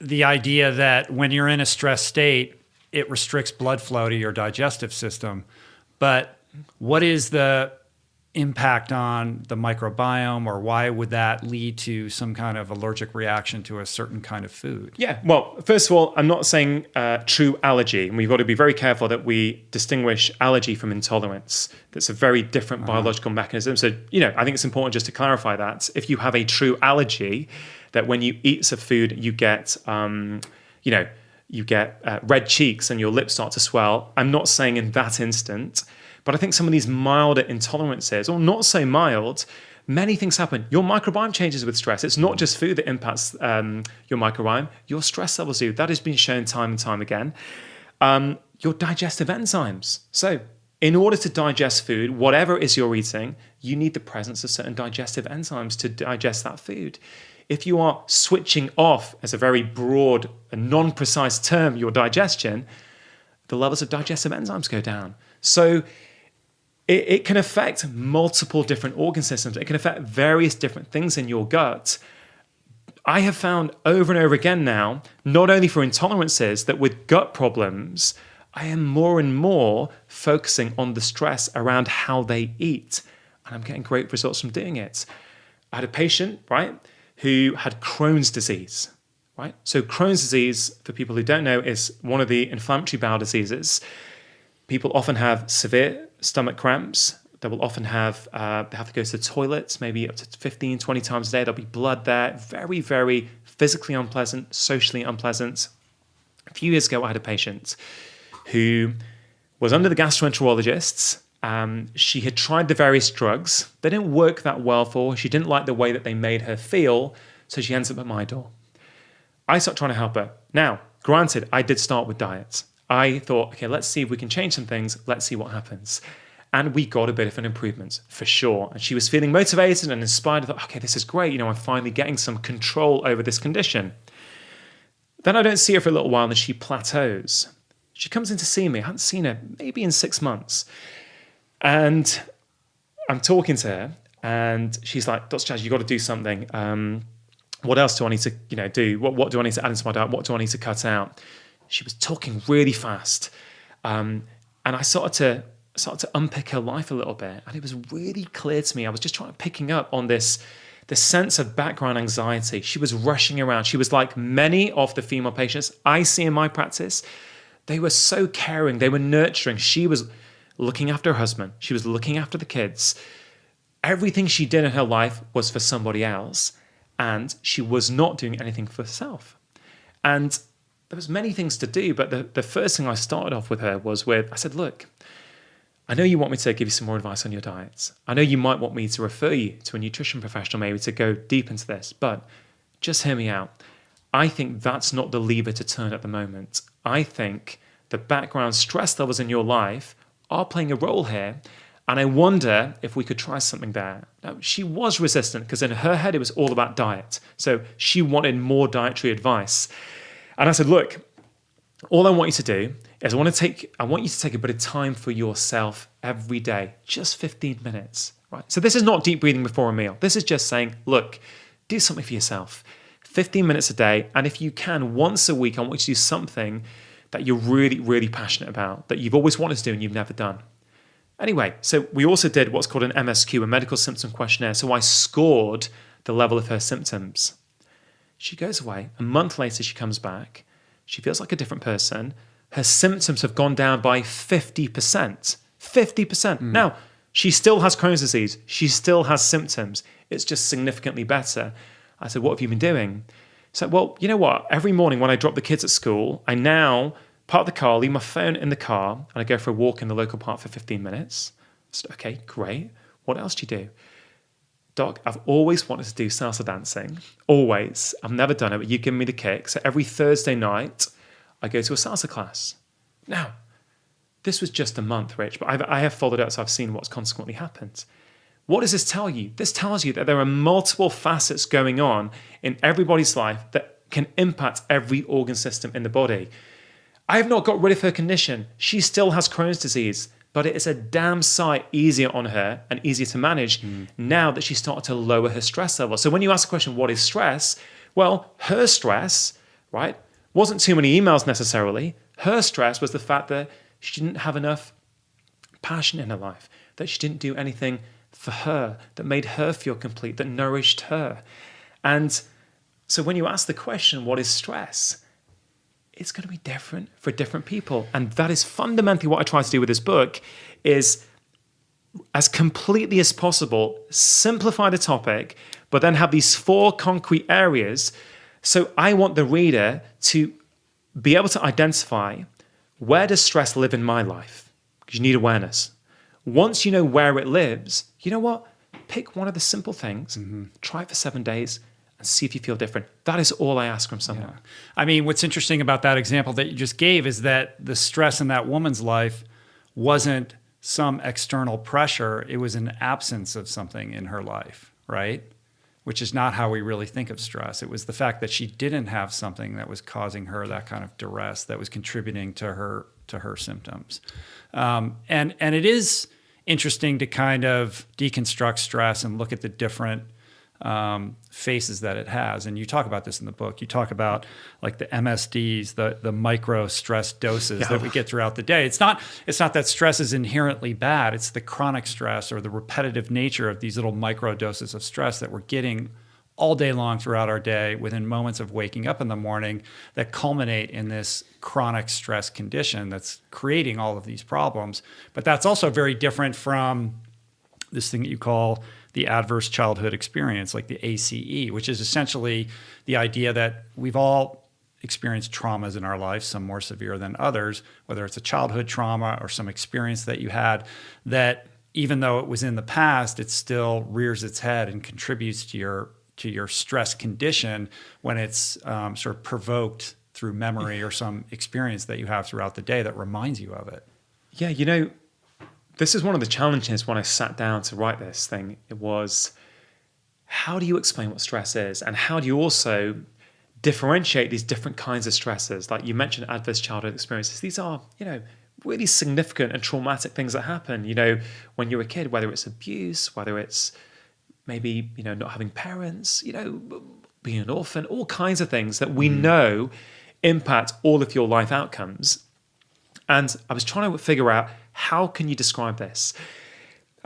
idea that when you're in a stress state, it restricts blood flow to your digestive system. But what is the impact on the microbiome, or why would that lead to some kind of allergic reaction to a certain kind of food? Yeah, well, first of all, I'm not saying true allergy, and we've got to be very careful that we distinguish allergy from intolerance. That's a very different biological mechanism. So, I think it's important just to clarify that. If you have a true allergy, that when you eat some food, you get, red cheeks and your lips start to swell. I'm not saying in that instant. But I think some of these milder intolerances, or not so mild, many things happen. Your microbiome changes with stress. It's not just food that impacts your microbiome. Your stress levels do. That has been shown time and time again. Your digestive enzymes. So in order to digest food, whatever it is you're eating, you need the presence of certain digestive enzymes to digest that food. If you are switching off, as a very broad and non-precise term, your digestion, the levels of digestive enzymes go down. So it can affect multiple different organ systems. It can affect various different things in your gut. I have found over and over again now, not only for intolerances, that with gut problems, I am more and more focusing on the stress around how they eat. And I'm getting great results from doing it. I had a patient, right, who had Crohn's disease, right? So Crohn's disease, for people who don't know, is one of the inflammatory bowel diseases. People often have severe stomach cramps. They will often have, they have to go to the toilets maybe up to 15, 20 times a day. There'll be blood there. Very, very physically unpleasant, socially unpleasant. A few years ago, I had a patient who was under the gastroenterologists. She had tried the various drugs. They didn't work that well for her. She didn't like the way that they made her feel. So she ends up at my door. I started trying to help her. Now, granted, I did start with diet. I thought, okay, let's see if we can change some things. Let's see what happens. And we got a bit of an improvement, for sure. And she was feeling motivated and inspired. I thought, okay, this is great. I'm finally getting some control over this condition. Then I don't see her for a little while and she plateaus. She comes in to see me. I hadn't seen her maybe in 6 months. And I'm talking to her and she's like, Dr. Chatterjee, you've got to do something. What else do I need to do? What do I need to add into my diet? What do I need to cut out? She was talking really fast. And I started to unpick her life a little bit. And it was really clear to me. I was just picking up on this the sense of background anxiety. She was rushing around. She was like many of the female patients I see in my practice. They were so caring. They were nurturing. She was looking after her husband. She was looking after the kids. Everything she did in her life was for somebody else, and she was not doing anything for herself. And there was many things to do, but the first thing I started off with her was with, I said, look, I know you want me to give you some more advice on your diets. I know you might want me to refer you to a nutrition professional maybe to go deep into this, but just hear me out. I think that's not the lever to turn at the moment. I think the background stress levels in your life are playing a role here, and I wonder if we could try something there. Now, she was resistant because in her head it was all about diet. So she wanted more dietary advice. And I said, look, all I want you to do is I want you to take a bit of time for yourself every day, just 15 minutes, right? So this is not deep breathing before a meal. This is just saying, look, do something for yourself, 15 minutes a day. And if you can, once a week, I want you to do something that you're really, really passionate about, that you've always wanted to do and you've never done. Anyway, so we also did what's called an MSQ, a medical symptom questionnaire. So I scored the level of her symptoms. She goes away. A month later, she comes back. She feels like a different person. Her symptoms have gone down by 50%. 50%. Now, she still has Crohn's disease. She still has symptoms. It's just significantly better. I said, what have you been doing? She said, well, you know what? Every morning when I drop the kids at school, I now park the car, leave my phone in the car, and I go for a walk in the local park for 15 minutes. I said, okay, great. What else do you do? Doc, I've always wanted to do salsa dancing. Always. I've never done it, but you've given me the kick. So every Thursday night, I go to a salsa class. Now, this was just a month, Rich, but I have followed up, so I've seen what's consequently happened. What does this tell you? This tells you that there are multiple facets going on in everybody's life that can impact every organ system in the body. I have not got rid of her condition. She still has Crohn's disease, but it is a damn sight easier on her and easier to manage now that she's started to lower her stress level. So when you ask the question, what is stress? Well, her stress, right, wasn't too many emails necessarily. Her stress was the fact that she didn't have enough passion in her life, that she didn't do anything for her, that made her feel complete, that nourished her. And so when you ask the question, what is stress? It's going to be different for different people. And that is fundamentally what I try to do with this book, is as completely as possible, simplify the topic, but then have these 4 concrete areas. So I want the reader to be able to identify, where does stress live in my life? Because you need awareness. Once you know where it lives, you know what? Pick one of the simple things, try it for 7 days, and see if you feel different. That is all I ask from someone. Yeah. I mean, what's interesting about that example that you just gave is that the stress in that woman's life wasn't some external pressure. It was an absence of something in her life, right? Which is not how we really think of stress. It was the fact that she didn't have something that was causing her that kind of duress, that was contributing to her symptoms. And it is interesting to kind of deconstruct stress and look at the different faces that it has. And you talk about this in the book. You talk about like the MSDs, the micro stress doses that we get throughout the day. It's not that stress is inherently bad. It's the chronic stress or the repetitive nature of these little micro doses of stress that we're getting all day long throughout our day within moments of waking up in the morning that culminate in this chronic stress condition that's creating all of these problems. But that's also very different from this thing that you call the adverse childhood experience, like the ACE, which is essentially the idea that we've all experienced traumas in our life, some more severe than others, whether it's a childhood trauma or some experience that you had that even though it was in the past, it still rears its head and contributes to your stress condition when it's sort of provoked through memory or some experience that you have throughout the day that reminds you of it. Yeah, you know, this is one of the challenges when I sat down to write this thing. It was, how do you explain what stress is? And how do you also differentiate these different kinds of stresses? Like you mentioned adverse childhood experiences. These are, you know, really significant and traumatic things that happen, you know, when you're a kid, whether it's abuse, whether it's maybe, you know, not having parents, you know, being an orphan, all kinds of things that we know impact all of your life outcomes. And I was trying to figure out, how can you describe this?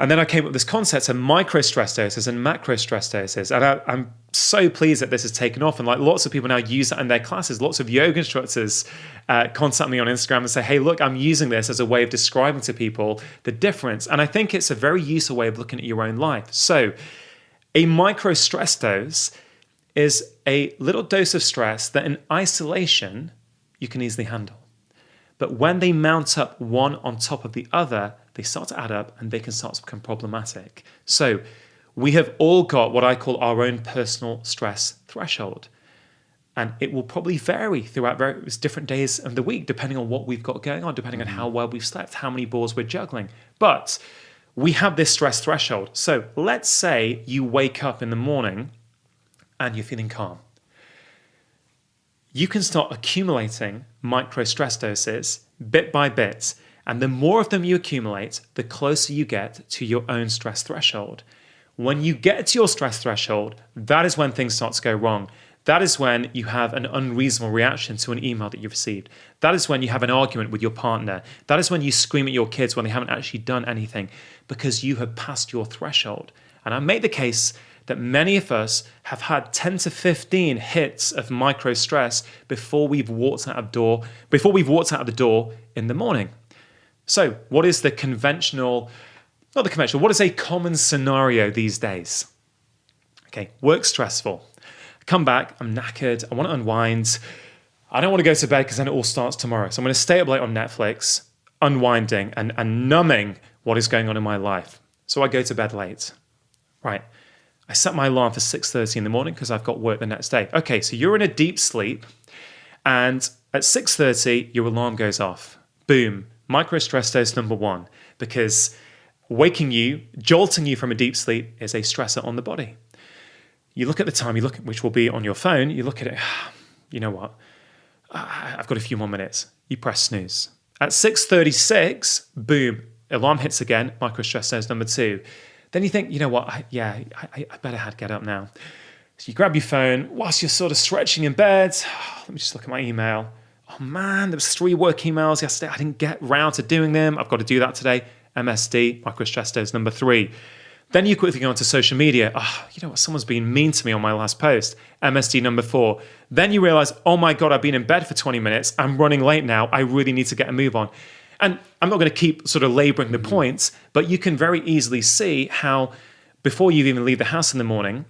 And then I came up with this concept of micro stress doses and macro stress doses. And I'm so pleased that this has taken off. And like lots of people now use that in their classes. Lots of yoga instructors contact me on Instagram and say, hey, look, I'm using this as a way of describing to people the difference. And I think it's a very useful way of looking at your own life. So a micro stress dose is a little dose of stress that in isolation you can easily handle. But when they mount up one on top of the other, they start to add up and they can start to become problematic. So we have all got what I call our own personal stress threshold. And it will probably vary throughout various different days of the week, depending on what we've got going on, depending on how well we've slept, how many balls we're juggling. But we have this stress threshold. So let's say you wake up in the morning and you're feeling calm. You can start accumulating micro stress doses bit by bit. And the more of them you accumulate, the closer you get to your own stress threshold. When you get to your stress threshold, that is when things start to go wrong. That is when you have an unreasonable reaction to an email that you've received. That is when you have an argument with your partner. That is when you scream at your kids when they haven't actually done anything because you have passed your threshold. And I make the case that many of us have had 10 to 15 hits of micro stress before we've walked out of the door in the morning. So what is the what is a common scenario these days? Okay, work's stressful. I come back, I'm knackered, I want to unwind. I don't want to go to bed because then it all starts tomorrow. So I'm going to stay up late on Netflix, unwinding and numbing what is going on in my life. So I go to bed late. Right. I set my alarm for 6:30 in the morning because I've got work the next day. Okay, so you're in a deep sleep and at 6:30, your alarm goes off. Boom. Micro stress dose number 1, because waking you, jolting you from a deep sleep is a stressor on the body. You look at the time, which will be on your phone, you look at it, you know what? I've got a few more minutes. You press snooze. At 6:36, boom, alarm hits again, micro stress dose number 2. Then you think, you know what, I better get up now. So you grab your phone whilst you're sort of stretching in bed. Let me just look at my email. Oh man, there was 3 work emails yesterday. I didn't get round to doing them. I've got to do that today. MSD, micro stress dose number 3. Then you quickly go onto social media. Oh, you know what, someone's been mean to me on my last post. MSD number 4. Then you realize, oh my God, I've been in bed for 20 minutes. I'm running late now. I really need to get a move on. And I'm not going to keep sort of laboring the points, but you can very easily see how before you even leave the house in the morning,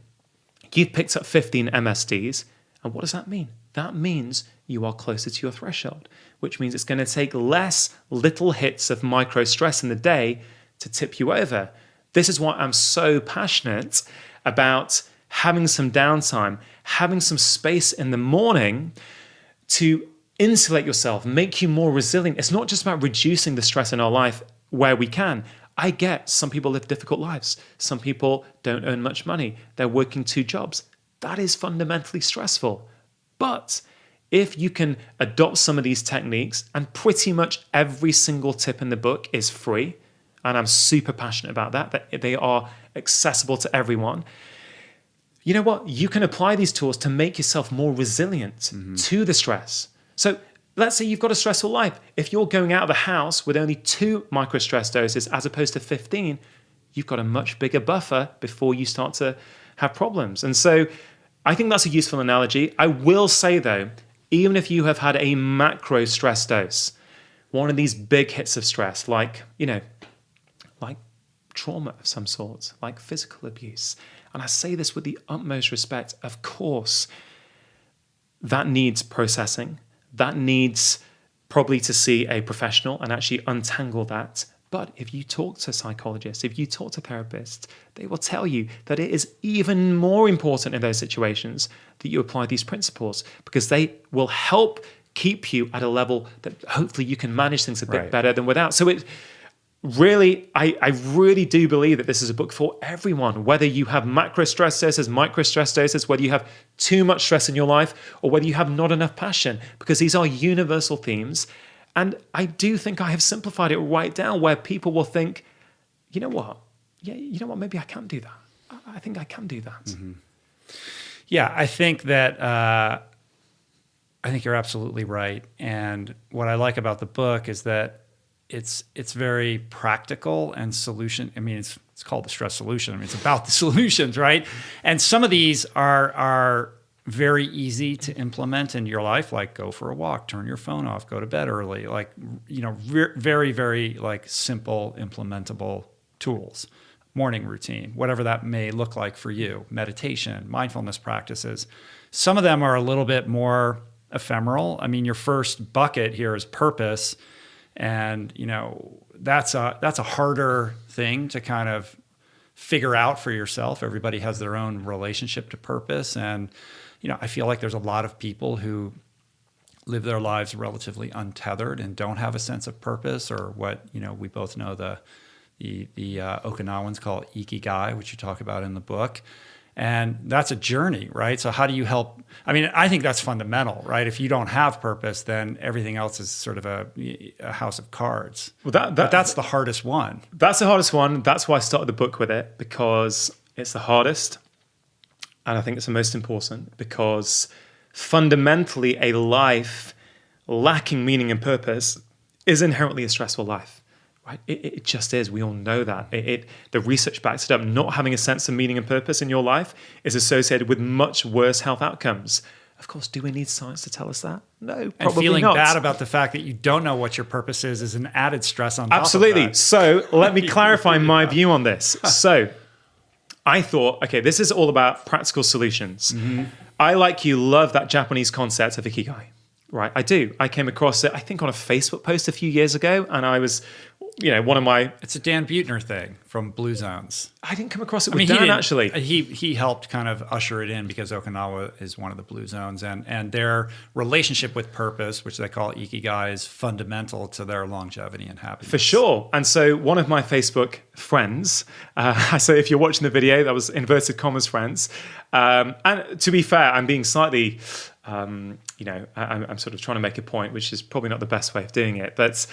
you've picked up 15 MSDs. And what does that mean? That means you are closer to your threshold, which means it's going to take less little hits of micro stress in the day to tip you over. This is why I'm so passionate about having some downtime, having some space in the morning to insulate yourself, make you more resilient. It's not just about reducing the stress in our life where we can. I get some people live difficult lives. Some people don't earn much money. They're working 2 jobs. That is fundamentally stressful. But if you can adopt some of these techniques, and pretty much every single tip in the book is free, and I'm super passionate about that they are accessible to everyone. You know what? You can apply these tools to make yourself more resilient to the stress. So let's say you've got a stressful life. If you're going out of the house with only 2 micro stress doses as opposed to 15, you've got a much bigger buffer before you start to have problems. And so I think that's a useful analogy. I will say though, even if you have had a macro stress dose, one of these big hits of stress, like trauma of some sort, like physical abuse, and I say this with the utmost respect, of course, that needs processing. That needs probably to see a professional and actually untangle that. But if you talk to psychologists, if you talk to therapists, they will tell you that it is even more important in those situations that you apply these principles, because they will help keep you at a level that hopefully you can manage things a bit better than without. So it really, I really do believe that this is a book for everyone, whether you have macro stress doses, micro stress doses, whether you have too much stress in your life or whether you have not enough passion, because these are universal themes. And I do think I have simplified it right down where people will think, you know what? Yeah, you know what? Maybe I can do that. I think I can do that. Mm-hmm. Yeah, I think that I think you're absolutely right. And what I like about the book is that it's very practical and solution. I mean, it's called the stress solution. I mean, it's about the solutions, right? And some of these are very easy to implement in your life, like go for a walk, turn your phone off, go to bed early, like, very, very like simple implementable tools, morning routine, whatever that may look like for you, meditation, mindfulness practices. Some of them are a little bit more ephemeral. I mean, your first bucket here is purpose. And, that's a harder thing to kind of figure out for yourself. Everybody has their own relationship to purpose. And, I feel like there's a lot of people who live their lives relatively untethered and don't have a sense of purpose, or what, we both know the Okinawans call it ikigai, which you talk about in the book. And that's a journey, right? So how do you help? I mean, I think that's fundamental, right? If you don't have purpose, then everything else is sort of a house of cards. Well, but that's the hardest one. That's the hardest one. That's why I started the book with it, because it's the hardest. And I think it's the most important, because fundamentally a life lacking meaning and purpose is inherently a stressful life. Right? It just is. We all know that. The research backs it up. Not having a sense of meaning and purpose in your life is associated with much worse health outcomes. Of course, do we need science to tell us that? No, probably not. And feeling bad about the fact that you don't know what your purpose is an added stress on top Absolutely. of that. So let me clarify my view on this. So I thought, okay, this is all about practical solutions. Mm-hmm. I, like you, love that Japanese concept of ikigai. Right, I do. I came across it, I think, on a Facebook post a few years ago, and I was, one of my... It's a Dan Buettner thing from Blue Zones. I didn't come across it with Dan, actually. He helped kind of usher it in, because Okinawa is one of the Blue Zones, and their relationship with purpose, which they call ikigai, is fundamental to their longevity and happiness. For sure. And so one of my Facebook friends, so if you're watching the video, that was inverted commas friends, and to be fair, I'm being slightly... I'm sort of trying to make a point, which is probably not the best way of doing it. But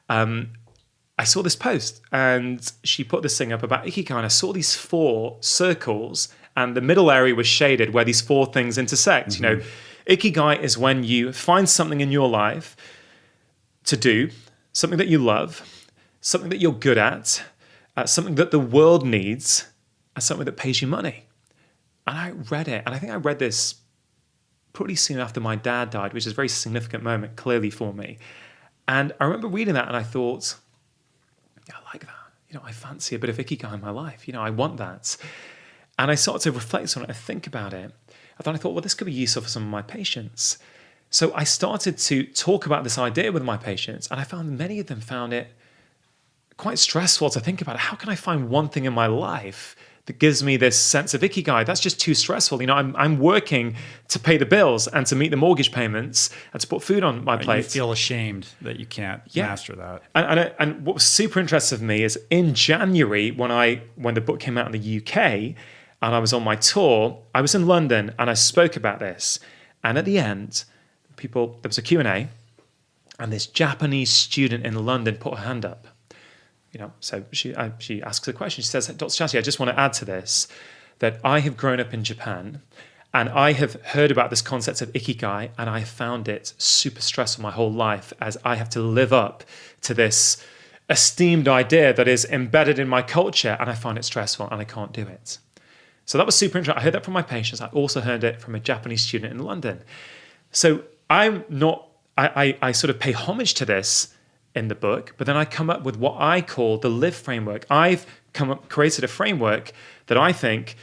I saw this post, and she put this thing up about ikigai, and I saw these 4 circles, and the middle area was shaded where these 4 things intersect. Mm-hmm. Ikigai is when you find something in your life to do, something that you love, something that you're good at, something that the world needs, and something that pays you money. And I read it, and I think I read this pretty soon after my dad died, which is a very significant moment, clearly, for me. And I remember reading that, and I thought, yeah, I like that. I fancy a bit of ikigai in my life. I want that. And I started to reflect on it and think about it. And then I thought, well, this could be useful for some of my patients. So I started to talk about this idea with my patients, and I found many of them found it quite stressful to think about. How can I find one thing in my life that gives me this sense of ikigai? That's just too stressful. I'm working to pay the bills and to meet the mortgage payments and to put food on my plate. You feel ashamed that you can't master that. And what was super interesting for me is in January, when the book came out in the UK and I was on my tour, I was in London and I spoke about this. And at the end, there was a Q&A, and this Japanese student in London put her hand up. So she asks a question. She says, Dr. Chatterjee, I just want to add to this that I have grown up in Japan, and I have heard about this concept of ikigai, and I have found it super stressful my whole life, as I have to live up to this esteemed idea that is embedded in my culture, and I find it stressful and I can't do it. So that was super interesting. I heard that from my patients. I also heard it from a Japanese student in London. So I sort of pay homage to this in the book, but then I come up with what I call the LIVE framework. I've created a framework that I think,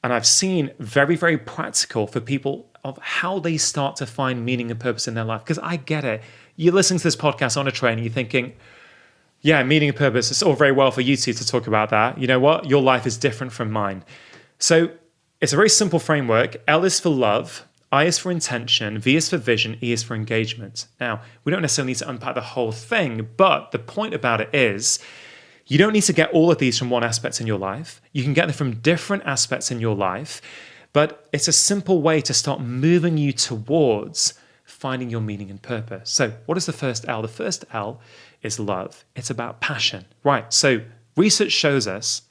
and I've seen very, very practical for people of how they start to find meaning and purpose in their life. Because I get it. You're listening to this podcast on a train and you're thinking, yeah, meaning and purpose, it's all very well for you two to talk about that. You know what? Your life is different from mine. So it's a very simple framework. L is for love. I is for intention, V is for vision, E is for engagement. Now, we don't necessarily need to unpack the whole thing, but the point about it is you don't need to get all of these from one aspect in your life. You can get them from different aspects in your life, but it's a simple way to start moving you towards finding your meaning and purpose. So what is the first L? The first L is love. It's about passion, right? So research shows us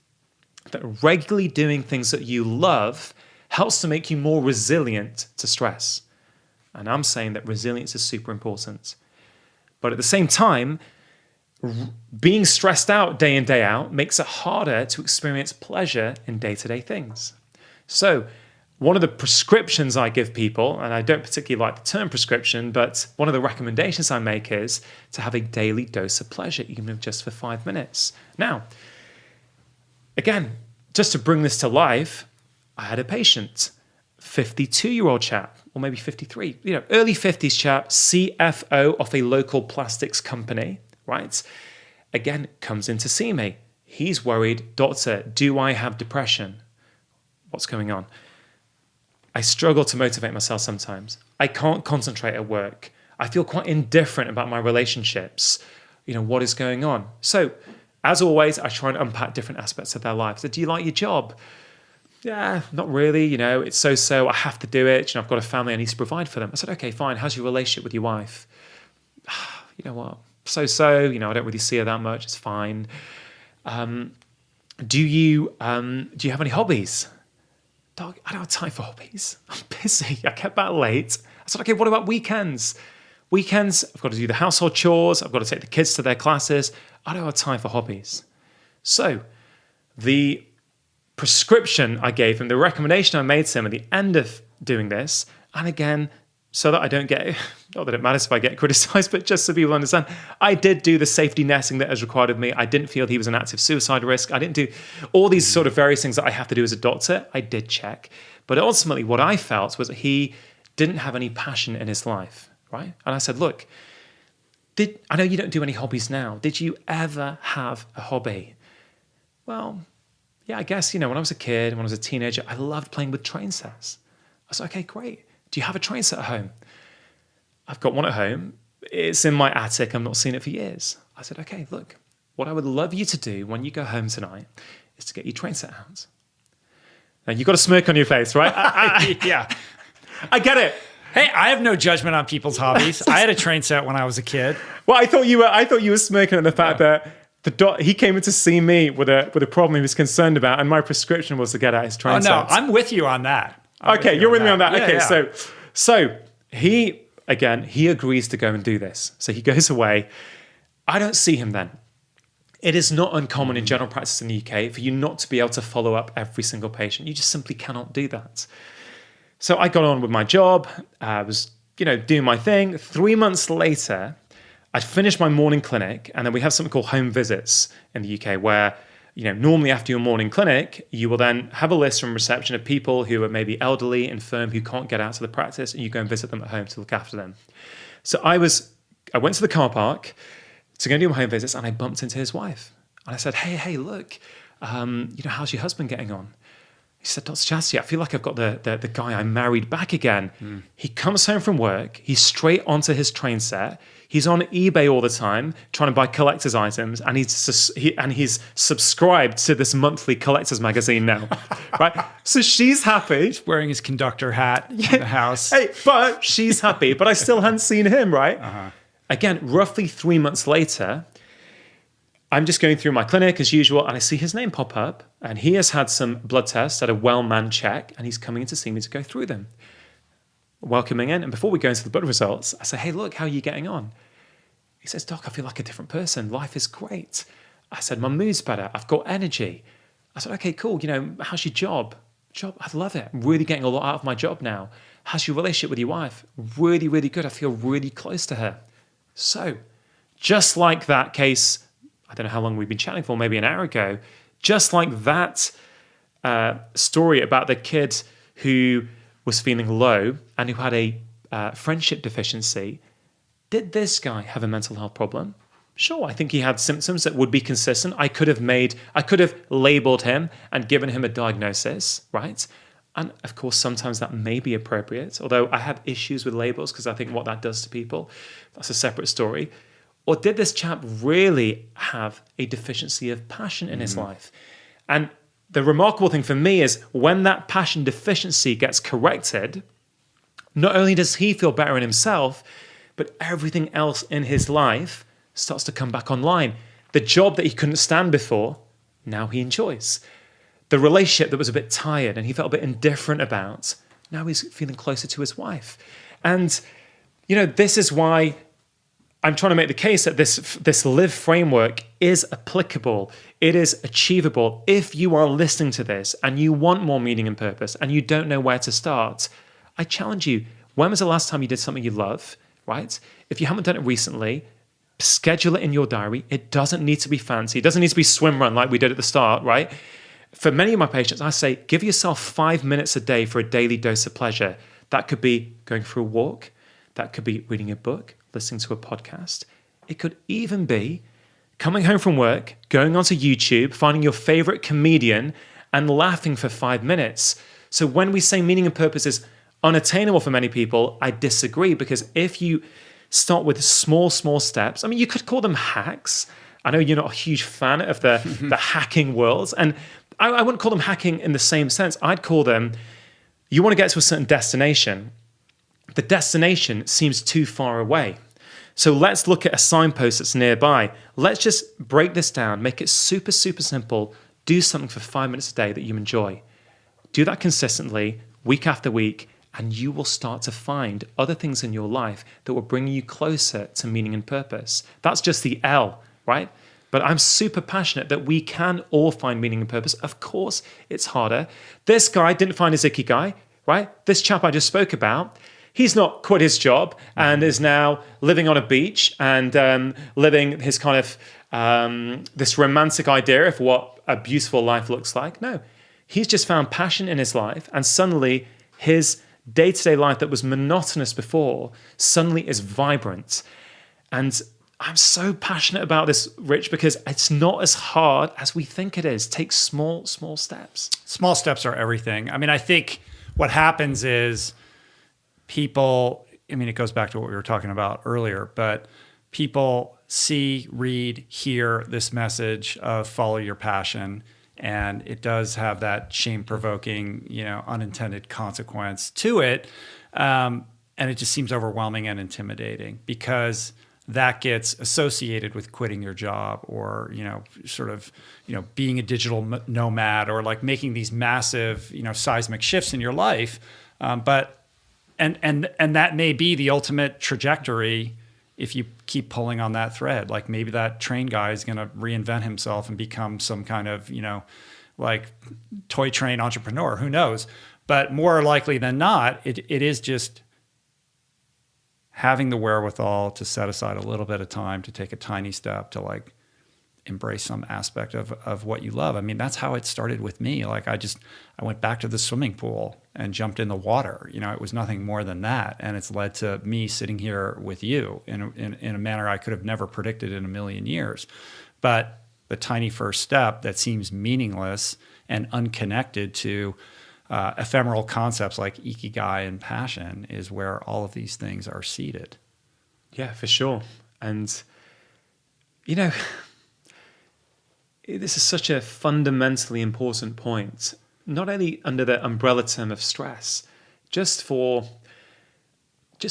that regularly doing things that you love helps to make you more resilient to stress. And I'm saying that resilience is super important. But at the same time, being stressed out day in, day out makes it harder to experience pleasure in day-to-day things. So one of the prescriptions I give people, and I don't particularly like the term prescription, but one of the recommendations I make is to have a daily dose of pleasure, even if just for 5 minutes. Now, again, just to bring this to life, I had a patient, 52-year-old chap, or maybe 53, early 50s chap, CFO of a local plastics company, right? Again, comes in to see me. He's worried, doctor, do I have depression? What's going on? I struggle to motivate myself sometimes. I can't concentrate at work. I feel quite indifferent about my relationships. What is going on? So, as always, I try and unpack different aspects of their lives. So, do you like your job? Yeah, not really. It's so-so. I have to do it. I've got a family I need to provide for them. I said, okay, fine. How's your relationship with your wife? You know what? So-so. I don't really see her that much. It's fine. Do you have any hobbies? Dog, I don't have time for hobbies. I'm busy. I get back late. I said, okay, what about weekends? Weekends, I've got to do the household chores. I've got to take the kids to their classes. I don't have time for hobbies. So the prescription I gave him, the recommendation I made to him at the end of doing this, and again, so that I don't get, not that it matters if I get criticized, but just so people understand, I did do the safety netting that is required of me. I didn't feel he was an active suicide risk. I didn't do all these sort of various things that I have to do as a doctor. I did check. But ultimately, what I felt was that he didn't have any passion in his life, right? And I said, look, I know you don't do any hobbies now. Did you ever have a hobby? Well, yeah, I guess, when I was a kid, when I was a teenager, I loved playing with train sets. I said, okay, great. Do you have a train set at home? I've got one at home. It's in my attic. I've not seen it for years. I said, okay, look, what I would love you to do when you go home tonight is to get your train set out. Now, you've got a smirk on your face, right? Yeah. I get it. Hey, I have no judgment on people's hobbies. I had a train set when I was a kid. Well, I thought you were smirking at the fact that he came in to see me with a problem he was concerned about, and my prescription was to get out his train set. Oh, no, I'm with you on that. Okay, you're with me on that. Yeah, okay, yeah. So he agrees to go and do this. So he goes away. I don't see him then. It is not uncommon in general practice in the UK for you not to be able to follow up every single patient. You just simply cannot do that. So I got on with my job. I was, doing my thing. 3 months later, I'd finished my morning clinic, and then we have something called home visits in the UK where, normally after your morning clinic, you will then have a list from reception of people who are maybe elderly, infirm, who can't get out to the practice, and you go and visit them at home to look after them. So I went to the car park to go and do my home visits, and I bumped into his wife. And I said, hey, look, how's your husband getting on? He said, Dr. Chatterjee, I feel like I've got the guy I married back again. He comes home from work, he's straight onto his train set, he's on eBay all the time trying to buy collector's items, and he's subscribed to this monthly collector's magazine now, right? So she's happy. He's wearing his conductor hat in the house. Hey, but she's happy, but I still hadn't seen him, right? Uh-huh. Again, roughly 3 months later, I'm just going through my clinic as usual, and I see his name pop up, and he has had some blood tests, had a well-manned check, and he's coming in to see me to go through them. Welcoming in, and before we go into the blood results, I say, hey, look, how are you getting on? He says, Doc, I feel like a different person. Life is great. I said, my mood's better. I've got energy. I said, okay, cool. How's your job? I love it. I'm really getting a lot out of my job now. How's your relationship with your wife? Really, really good. I feel really close to her. So, just like that case, I don't know how long we've been chatting for, maybe an hour ago, just like that story about the kid who was feeling low and who had a friendship deficiency, did this guy have a mental health problem? Sure, I think he had symptoms that would be consistent. I could have labeled him and given him a diagnosis, right? And of course, sometimes that may be appropriate, although I have issues with labels because I think what that does to people, that's a separate story. Or did this chap really have a deficiency of passion in his life? And the remarkable thing for me is when that passion deficiency gets corrected, not only does he feel better in himself, but everything else in his life starts to come back online. The job that he couldn't stand before, now he enjoys. The relationship that was a bit tired and he felt a bit indifferent about, now he's feeling closer to his wife. And, this is why I'm trying to make the case that this live framework is applicable. It is achievable. If you are listening to this and you want more meaning and purpose and you don't know where to start, I challenge you. When was the last time you did something you love, right? If you haven't done it recently, schedule it in your diary. It doesn't need to be fancy. It doesn't need to be swim run like we did at the start, right? For many of my patients, I say, give yourself 5 minutes a day for a daily dose of pleasure. That could be going for a walk. That could be reading a book, listening to a podcast. It could even be coming home from work, going onto YouTube, finding your favorite comedian and laughing for 5 minutes. So when we say meaning and purpose is unattainable for many people, I disagree, because if you start with small steps, I mean, you could call them hacks. I know you're not a huge fan of the hacking world, and I wouldn't call them hacking in the same sense. I'd call them, you want to get to a certain destination. The destination seems too far away. So let's look at a signpost that's nearby. Let's just break this down, make it super simple. Do something for 5 minutes a day that you enjoy. Do that consistently, week after week, and you will start to find other things in your life that will bring you closer to meaning and purpose. That's just the L, right? But I'm super passionate that we can all find meaning and purpose. Of course, it's harder. This guy didn't find his ikigai, right? This chap I just spoke about, he's not quit his job and is now living on a beach and living his kind of this romantic idea of what a beautiful life looks like. No, he's just found passion in his life, and suddenly his day-to-day life that was monotonous before suddenly is vibrant. And I'm so passionate about this, Rich, because it's not as hard as we think it is. Take small steps. Small steps are everything. I mean, I think what happens is people, I mean, it goes back to what we were talking about earlier, but people see, read, hear this message of follow your passion, and it does have that shame-provoking, unintended consequence to it. And it just seems overwhelming and intimidating, because that gets associated with quitting your job or, being a digital nomad, or like making these massive, seismic shifts in your life. But that may be the ultimate trajectory if you keep pulling on that thread. Like maybe that train guy is going to reinvent himself and become some kind of, like toy train entrepreneur. Who knows? But more likely than not, it is just having the wherewithal to set aside a little bit of time to take a tiny step to like embrace some aspect of what you love. I mean, that's how it started with me. Like I went back to the swimming pool and jumped in the water. It was nothing more than that. And it's led to me sitting here with you in a manner I could have never predicted in a million years. But the tiny first step that seems meaningless and unconnected to ephemeral concepts like ikigai and passion is where all of these things are seated. Yeah, for sure. And, this is such a fundamentally important point, not only under the umbrella term of stress, just for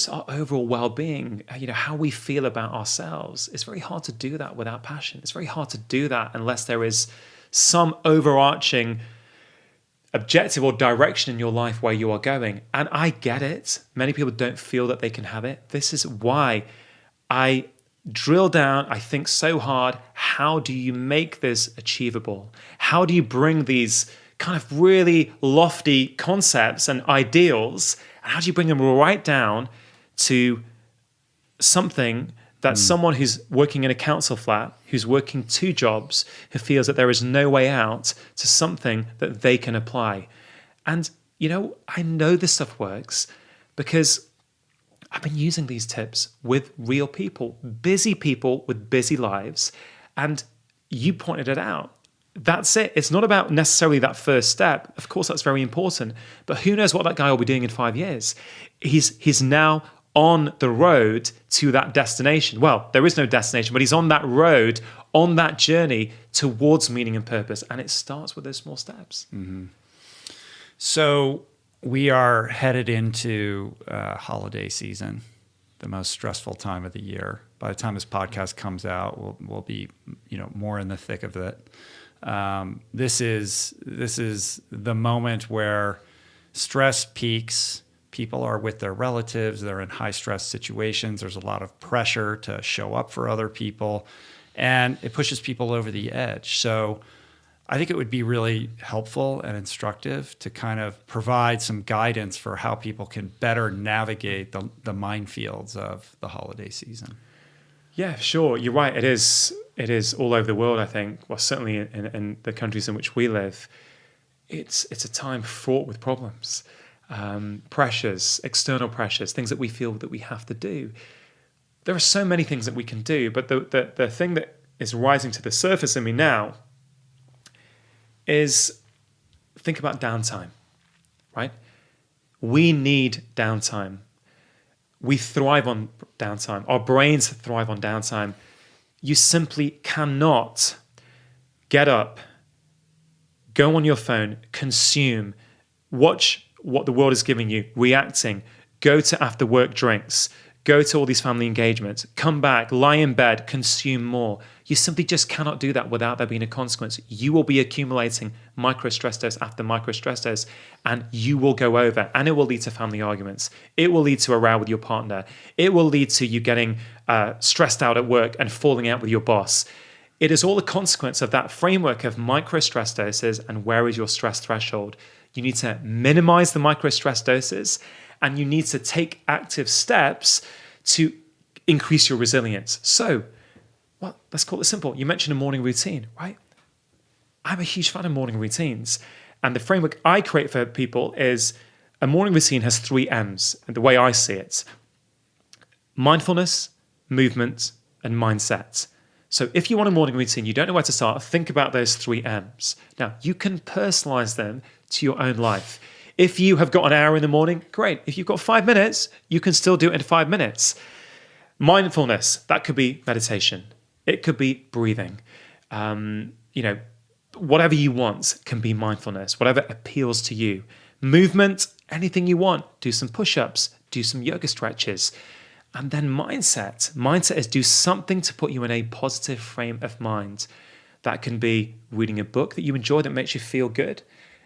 our overall well-being, how we feel about ourselves. It's very hard to do that without passion. It's very hard to do that unless there is some overarching objective or direction in your life where you are going. And I get it. Many people don't feel that they can have it. This is why I drill down, I think so hard, how do you make this achievable? How do you bring these kind of really lofty concepts and ideals, and how do you bring them right down to something that someone who's working in a council flat, who's working 2 jobs, who feels that there is no way out, to something that they can apply? And, I know this stuff works because I've been using these tips with real people with busy lives, and you pointed it out. That's it. It's not about necessarily that first step. Of course, that's very important, but who knows what that guy will be doing in 5 years? He's now on the road to that destination. Well, there is no destination, but he's on that road, on that journey towards meaning and purpose, and it starts with those small steps. Mm-hmm. So we are headed into holiday season, the most stressful time of the year. By the time this podcast comes out, we'll be more in the thick of it. This is the moment where stress peaks people are with their relatives, they're in high stress situations, there's a lot of pressure to show up for other people, and it pushes people over the edge. So I think it would be really helpful and instructive to kind of provide some guidance for how people can better navigate the minefields of the holiday season. Yeah, sure. You're right. It is all over the world, I think. Well, certainly in the countries in which we live, it's a time fraught with problems, pressures, external pressures, things that we feel that we have to do. There are so many things that we can do, but the thing that is rising to the surface in me now is think about downtime, right? We need downtime. We thrive on downtime. Our brains thrive on downtime. You simply cannot get up, go on your phone, consume, watch what the world is giving you, reacting, go to after work drinks, go to all these family engagements, come back, lie in bed, consume more. You simply just cannot do that without there being a consequence. You will be accumulating micro stress dose after micro stress dose, and you will go over, and it will lead to family arguments. It will lead to a row with your partner. It will lead to you getting stressed out at work and falling out with your boss. It is all a consequence of that framework of micro stress doses and where is your stress threshold. You need to minimize the micro stress doses, and you need to take active steps to increase your resilience. So, well, let's call it simple. You mentioned a morning routine, right? I'm a huge fan of morning routines. And the framework I create for people is a morning routine has 3 M's, the way I see it: mindfulness, movement, and mindset. So if you want a morning routine, you don't know where to start, think about those 3 M's. Now, you can personalize them to your own life. If you have got an hour in the morning, great. If you've got 5 minutes, you can still do it in 5 minutes. Mindfulness, that could be meditation. It could be breathing. Whatever you want can be mindfulness, whatever appeals to you. Movement, anything you want. Do some push-ups, do some yoga stretches. And then mindset. Mindset is do something to put you in a positive frame of mind. That can be reading a book that you enjoy that makes you feel good.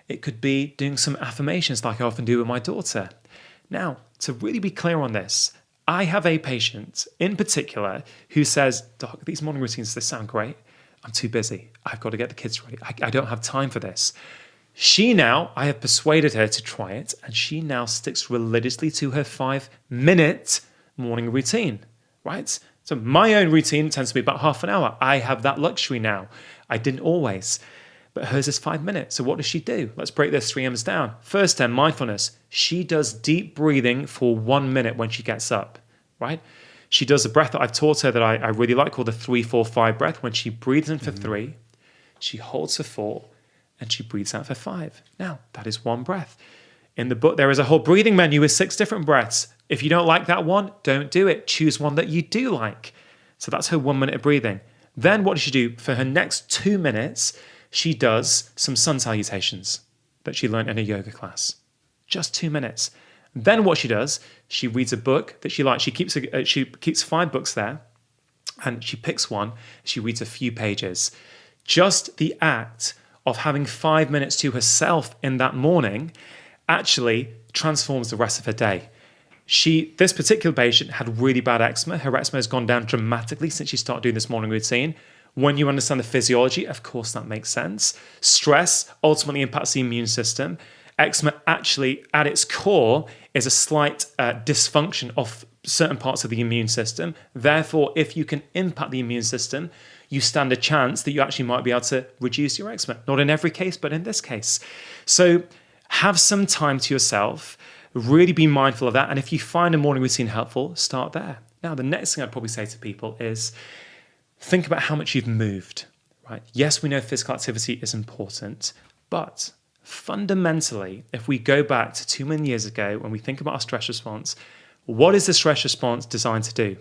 It could be doing some affirmations like I often do with my daughter. Now, to really be clear on this, I have a patient in particular who says, "Doc, these morning routines, they sound great. I'm too busy. I've got to get the kids ready. I don't have time for this." I have persuaded her to try it, and she now sticks religiously to her 5-minute morning routine, right? So my own routine tends to be about half an hour. I have that luxury now. I didn't always. But hers is 5 minutes. So what does she do? Let's break those 3 M's down. First M, mindfulness. She does deep breathing for 1 minute when she gets up, right? She does a breath that I've taught her that I really like called the 3-4-5 breath. When she breathes in for 3, she holds for 4, and she breathes out for 5. Now, that is 1 breath. In the book, there is a whole breathing menu with 6 different breaths. If you don't like that one, don't do it. Choose one that you do like. So that's her 1 minute of breathing. Then what does she do? For her next 2 minutes, she does some sun salutations that she learned in a yoga class. Just 2 minutes. Then what she does, she reads a book that she likes. She keeps 5 books there, and she picks one. She reads a few pages. Just the act of having 5 minutes to herself in that morning actually transforms the rest of her day. This particular patient had really bad eczema. Her eczema has gone down dramatically since she started doing this morning routine. When you understand the physiology, of course that makes sense. Stress ultimately impacts the immune system. Eczema actually, at its core, is a slight dysfunction of certain parts of the immune system. Therefore, if you can impact the immune system, you stand a chance that you actually might be able to reduce your eczema. Not in every case, but in this case. So have some time to yourself. Really be mindful of that. And if you find a morning routine helpful, start there. Now, the next thing I'd probably say to people is think about how much you've moved, right? Yes, we know physical activity is important, but fundamentally, if we go back to 2 million years ago, when we think about our stress response, what is the stress response designed to do?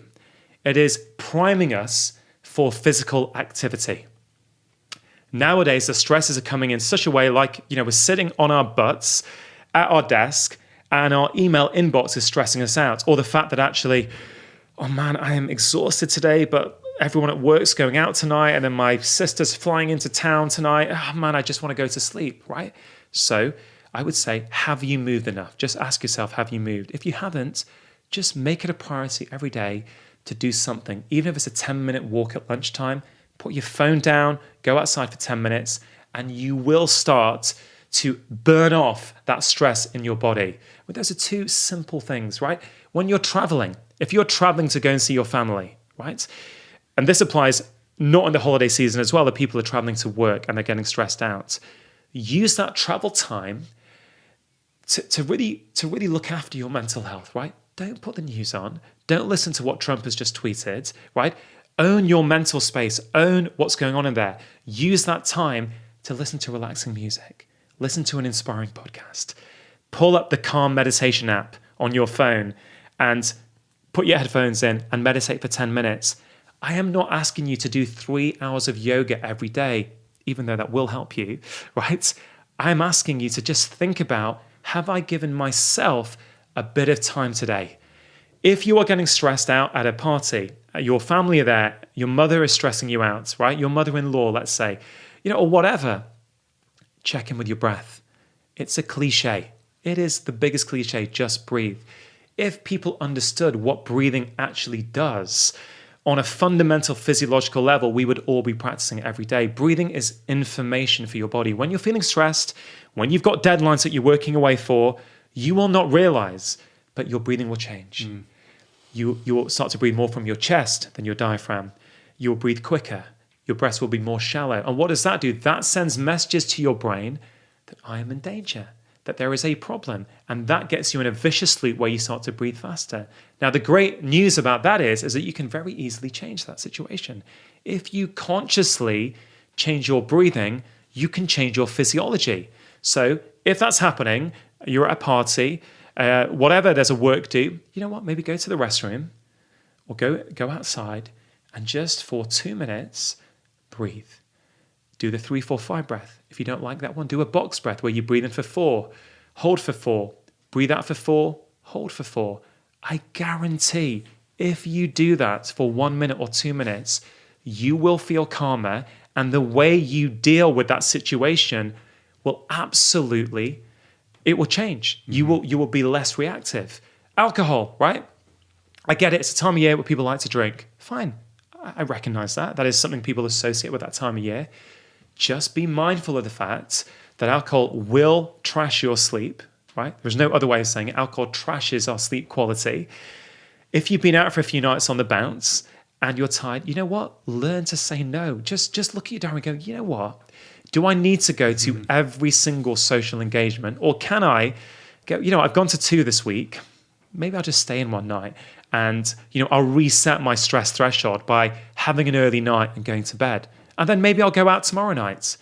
It is priming us for physical activity. Nowadays, the stresses are coming in such a way like, we're sitting on our butts at our desk and our email inbox is stressing us out. Or the fact that actually, oh man, I am exhausted today, but everyone at work's going out tonight, and then my sister's flying into town tonight. Oh man, I just want to go to sleep, right? So I would say, have you moved enough? Just ask yourself, have you moved? If you haven't, just make it a priority every day to do something. Even if it's a 10-minute walk at lunchtime, put your phone down, go outside for 10 minutes, and you will start to burn off that stress in your body. But those are two simple things, right? When you're traveling, if you're traveling to go and see your family, right? And this applies not in the holiday season as well, that people are traveling to work and they're getting stressed out. Use that travel time to really look after your mental health, right? Don't put the news on. Don't listen to what Trump has just tweeted, right? Own your mental space. Own what's going on in there. Use that time to listen to relaxing music. Listen to an inspiring podcast. Pull up the Calm meditation app on your phone and put your headphones in and meditate for 10 minutes. I am not asking you to do 3 hours of yoga every day, even though that will help you, right? I'm asking you to just think about, have I given myself a bit of time today? If you are getting stressed out at a party, your family are there, your mother is stressing you out, right? Your mother-in-law, let's say, or whatever, check in with your breath. It's a cliche. It is the biggest cliche, just breathe. If people understood what breathing actually does, on a fundamental physiological level, we would all be practicing it every day. Breathing is information for your body. When you're feeling stressed, when you've got deadlines that you're working away for, you will not realize, but your breathing will change. You will start to breathe more from your chest than your diaphragm. You'll breathe quicker. Your breaths will be more shallow. And what does that do? That sends messages to your brain that I am in danger, that there is a problem. And that gets you in a vicious loop where you start to breathe faster. Now, the great news about that is that you can very easily change that situation. If you consciously change your breathing, you can change your physiology. So if that's happening, you're at a party, whatever, there's a work do, you know what, maybe go to the restroom or go outside and just for 2 minutes, breathe. Do the 3-4-5 breath. If you don't like that one, do a box breath where you breathe in for 4, hold for 4, breathe out for 4, hold for 4. I guarantee if you do that for 1 minute or 2 minutes, you will feel calmer, and the way you deal with that situation will absolutely, it will change. Mm-hmm. You will be less reactive. Alcohol, right? I get it. It's a time of year where people like to drink. Fine. I recognize that. That is something people associate with that time of year. Just be mindful of the fact that alcohol will trash your sleep, right? There's no other way of saying it. Alcohol trashes our sleep quality. If you've been out for a few nights on the bounce and you're tired, you know what? Learn to say no. Just look at your diary and go, you know what? Do I need to go to every single social engagement? Or can I go, I've gone to 2 this week. Maybe I'll just stay in one night. And, I'll reset my stress threshold by having an early night and going to bed. And then maybe I'll go out tomorrow night.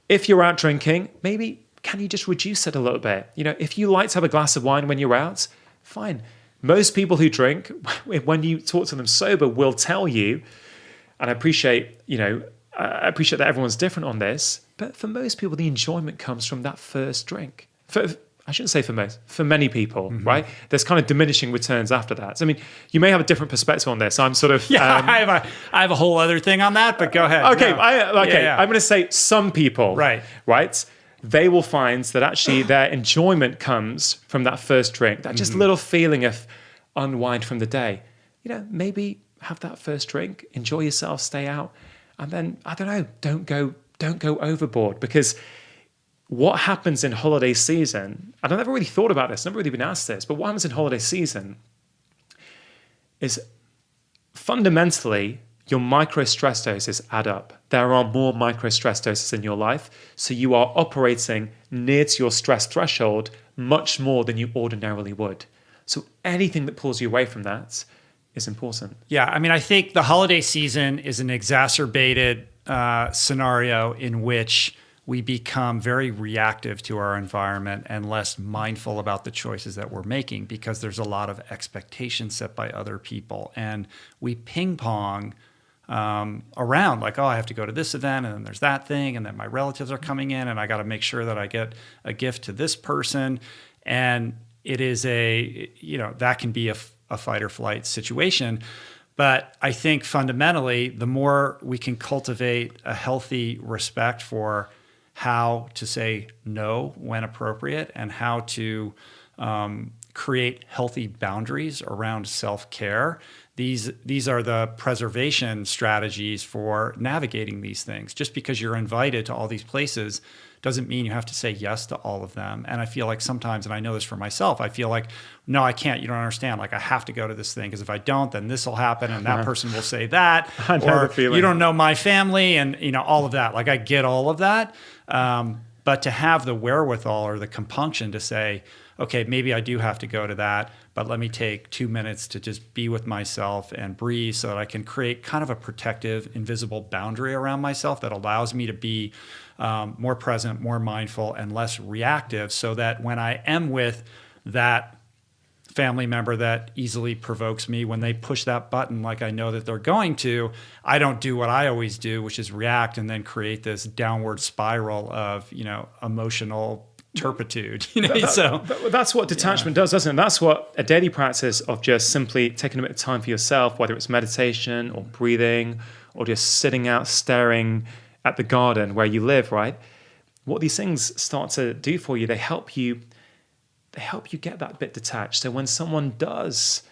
If you're out drinking, maybe can you just reduce it a little bit? If you like to have a glass of wine when you're out, fine. Most people who drink, when you talk to them sober, will tell you, and I appreciate that everyone's different on this, but for most people, the enjoyment comes from that first drink. I shouldn't say for most, for many people, right? There's kind of diminishing returns after that. So, I mean, you may have a different perspective on this. I'm sort of... I have a whole other thing on that, but go ahead. Okay, no. I'm going to say some people, right? They will find that actually their enjoyment comes from that first drink, that just little feeling of unwind from the day. Maybe have that first drink, enjoy yourself, stay out, and then, I don't know, don't go overboard, because what happens in holiday season, and I've never really thought about this, never really been asked this, but what happens in holiday season is fundamentally your micro stress doses add up. There are more micro stress doses in your life, so you are operating near to your stress threshold much more than you ordinarily would. So anything that pulls you away from that is important. Yeah, I mean, I think the holiday season is an exacerbated scenario in which we become very reactive to our environment and less mindful about the choices that we're making, because there's a lot of expectations set by other people. And we ping pong around like, I have to go to this event, and then there's that thing, and then my relatives are coming in, and I got to make sure that I get a gift to this person. And it is that can be a fight or flight situation. But I think fundamentally, the more we can cultivate a healthy respect for how to say no when appropriate and how to create healthy boundaries around self-care. These are the preservation strategies for navigating these things. Just because you're invited to all these places doesn't mean you have to say yes to all of them. And I feel like sometimes, and I know this for myself, I feel like, no, I can't. You don't understand. Like, I have to go to this thing because if I don't, then this will happen and that person will say that. I know the feeling. You don't know my family and all of that. Like, I get all of that. But to have the wherewithal or the compunction to say, okay, maybe I do have to go to that, but let me take 2 minutes to just be with myself and breathe so that I can create kind of a protective, invisible boundary around myself that allows me to be more present, more mindful, and less reactive, so that when I am with that family member that easily provokes me, when they push that button like I know that they're going to, I don't do what I always do, which is react and then create this downward spiral of, emotional turpitude. That's what detachment does, doesn't it? That's what a daily practice of just simply taking a bit of time for yourself, whether it's meditation or breathing or just sitting out staring at the garden where you live, right? What these things start to do for you, they help you get that bit detached. So when someone does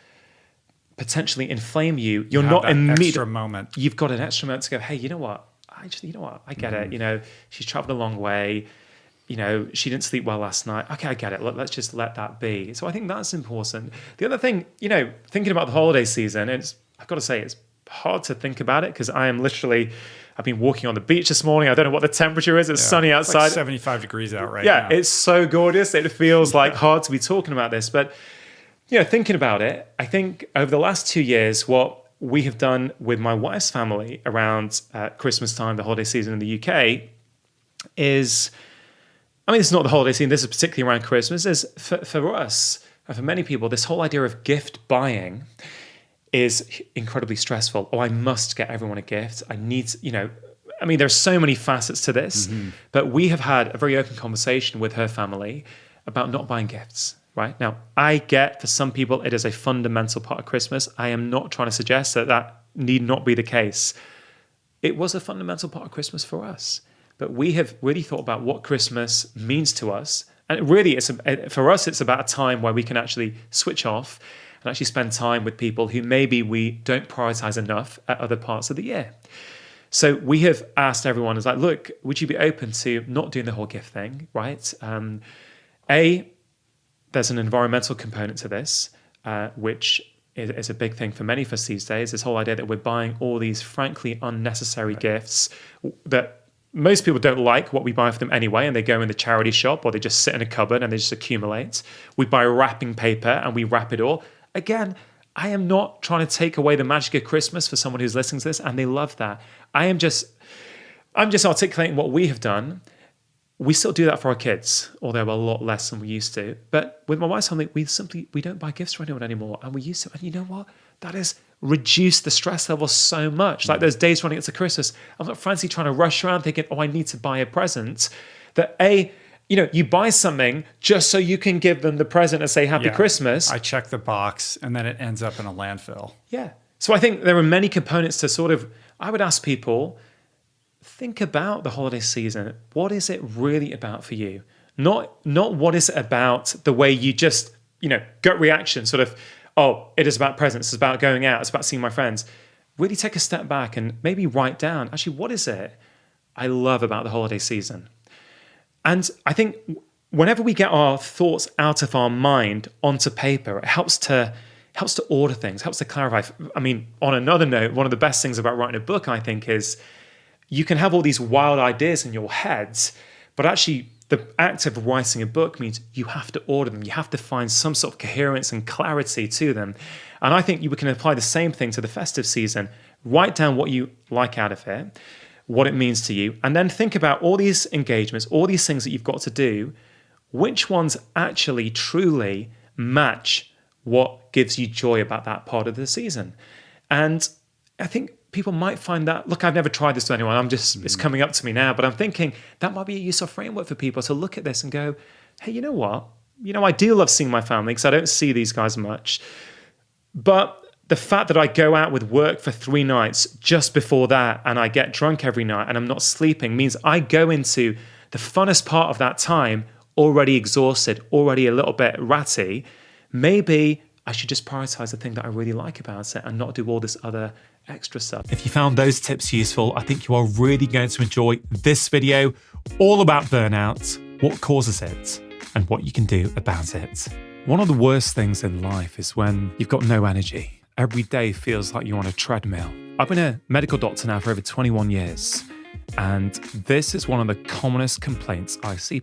potentially inflame you, you're not immediately extra moment. You've got an extra moment to go, hey, you know what? I get it. She's traveled a long way. She didn't sleep well last night. Okay, I get it. Let's just let that be. So I think that's important. The other thing, thinking about the holiday season, I've got to say, it's hard to think about it because I've been walking on the beach this morning. I don't know what the temperature is. It's sunny outside. It's like 75 degrees out right now. Yeah, it's so gorgeous. It feels like hard to be talking about this. But, thinking about it, I think over the last 2 years, what we have done with my wife's family around Christmas time, the holiday season in the UK, is, this is not the holiday season. This is particularly around Christmas. Is for us, and for many people, this whole idea of gift buying is incredibly stressful. Oh, I must get everyone a gift. I need to, there's so many facets to this, but we have had a very open conversation with her family about not buying gifts, right? Now, I get for some people, it is a fundamental part of Christmas. I am not trying to suggest that need not be the case. It was a fundamental part of Christmas for us, but we have really thought about what Christmas means to us. And really, for us, it's about a time where we can actually switch off and actually spend time with people who maybe we don't prioritize enough at other parts of the year. So we have asked everyone, look, would you be open to not doing the whole gift thing, right? There's an environmental component to this, which is a big thing for many of us these days, this whole idea that we're buying all these frankly unnecessary gifts that most people don't like what we buy for them anyway, and they go in the charity shop or they just sit in a cupboard and they just accumulate. We buy wrapping paper and we wrap it all. Again, I am not trying to take away the magic of Christmas for someone who's listening to this, and they love that. I'm just articulating what we have done. We still do that for our kids, although a lot less than we used to. But with my wife's family, we don't buy gifts for anyone anymore, and we used to. And you know what? That has reduced the stress level so much. Like those days running up to Christmas, I'm not frantically trying to rush around thinking, oh, I need to buy a present. That you buy something just so you can give them the present and say Happy Christmas. I check the box and then it ends up in a landfill. Yeah. So I think there are many components to I would ask people, think about the holiday season. What is it really about for you? Not what is it about the way you just, gut reaction, it is about presents, it's about going out, it's about seeing my friends. Really take a step back and maybe write down, actually, what is it I love about the holiday season? And I think whenever we get our thoughts out of our mind onto paper, it helps to order things, helps to clarify. On another note, one of the best things about writing a book, I think, is you can have all these wild ideas in your heads, but actually the act of writing a book means you have to order them. You have to find some sort of coherence and clarity to them. And I think you can apply the same thing to the festive season. Write down what you like out of it, what it means to you, and then think about all these engagements, all these things that you've got to do, which ones actually truly match what gives you joy about that part of the season. And I think people might find that, look, I've never tried this with anyone. It's coming up to me now, but I'm thinking that might be a useful framework for people to look at this and go, hey, you know what? I do love seeing my family because I don't see these guys much. But the fact that I go out with work for 3 nights just before that and I get drunk every night and I'm not sleeping means I go into the funnest part of that time, already exhausted, already a little bit ratty, maybe I should just prioritize the thing that I really like about it and not do all this other extra stuff. If you found those tips useful, I think you are really going to enjoy this video all about burnout, what causes it, and what you can do about it. One of the worst things in life is when you've got no energy. Every day feels like you're on a treadmill. I've been a medical doctor now for over 21 years, and this is one of the commonest complaints I see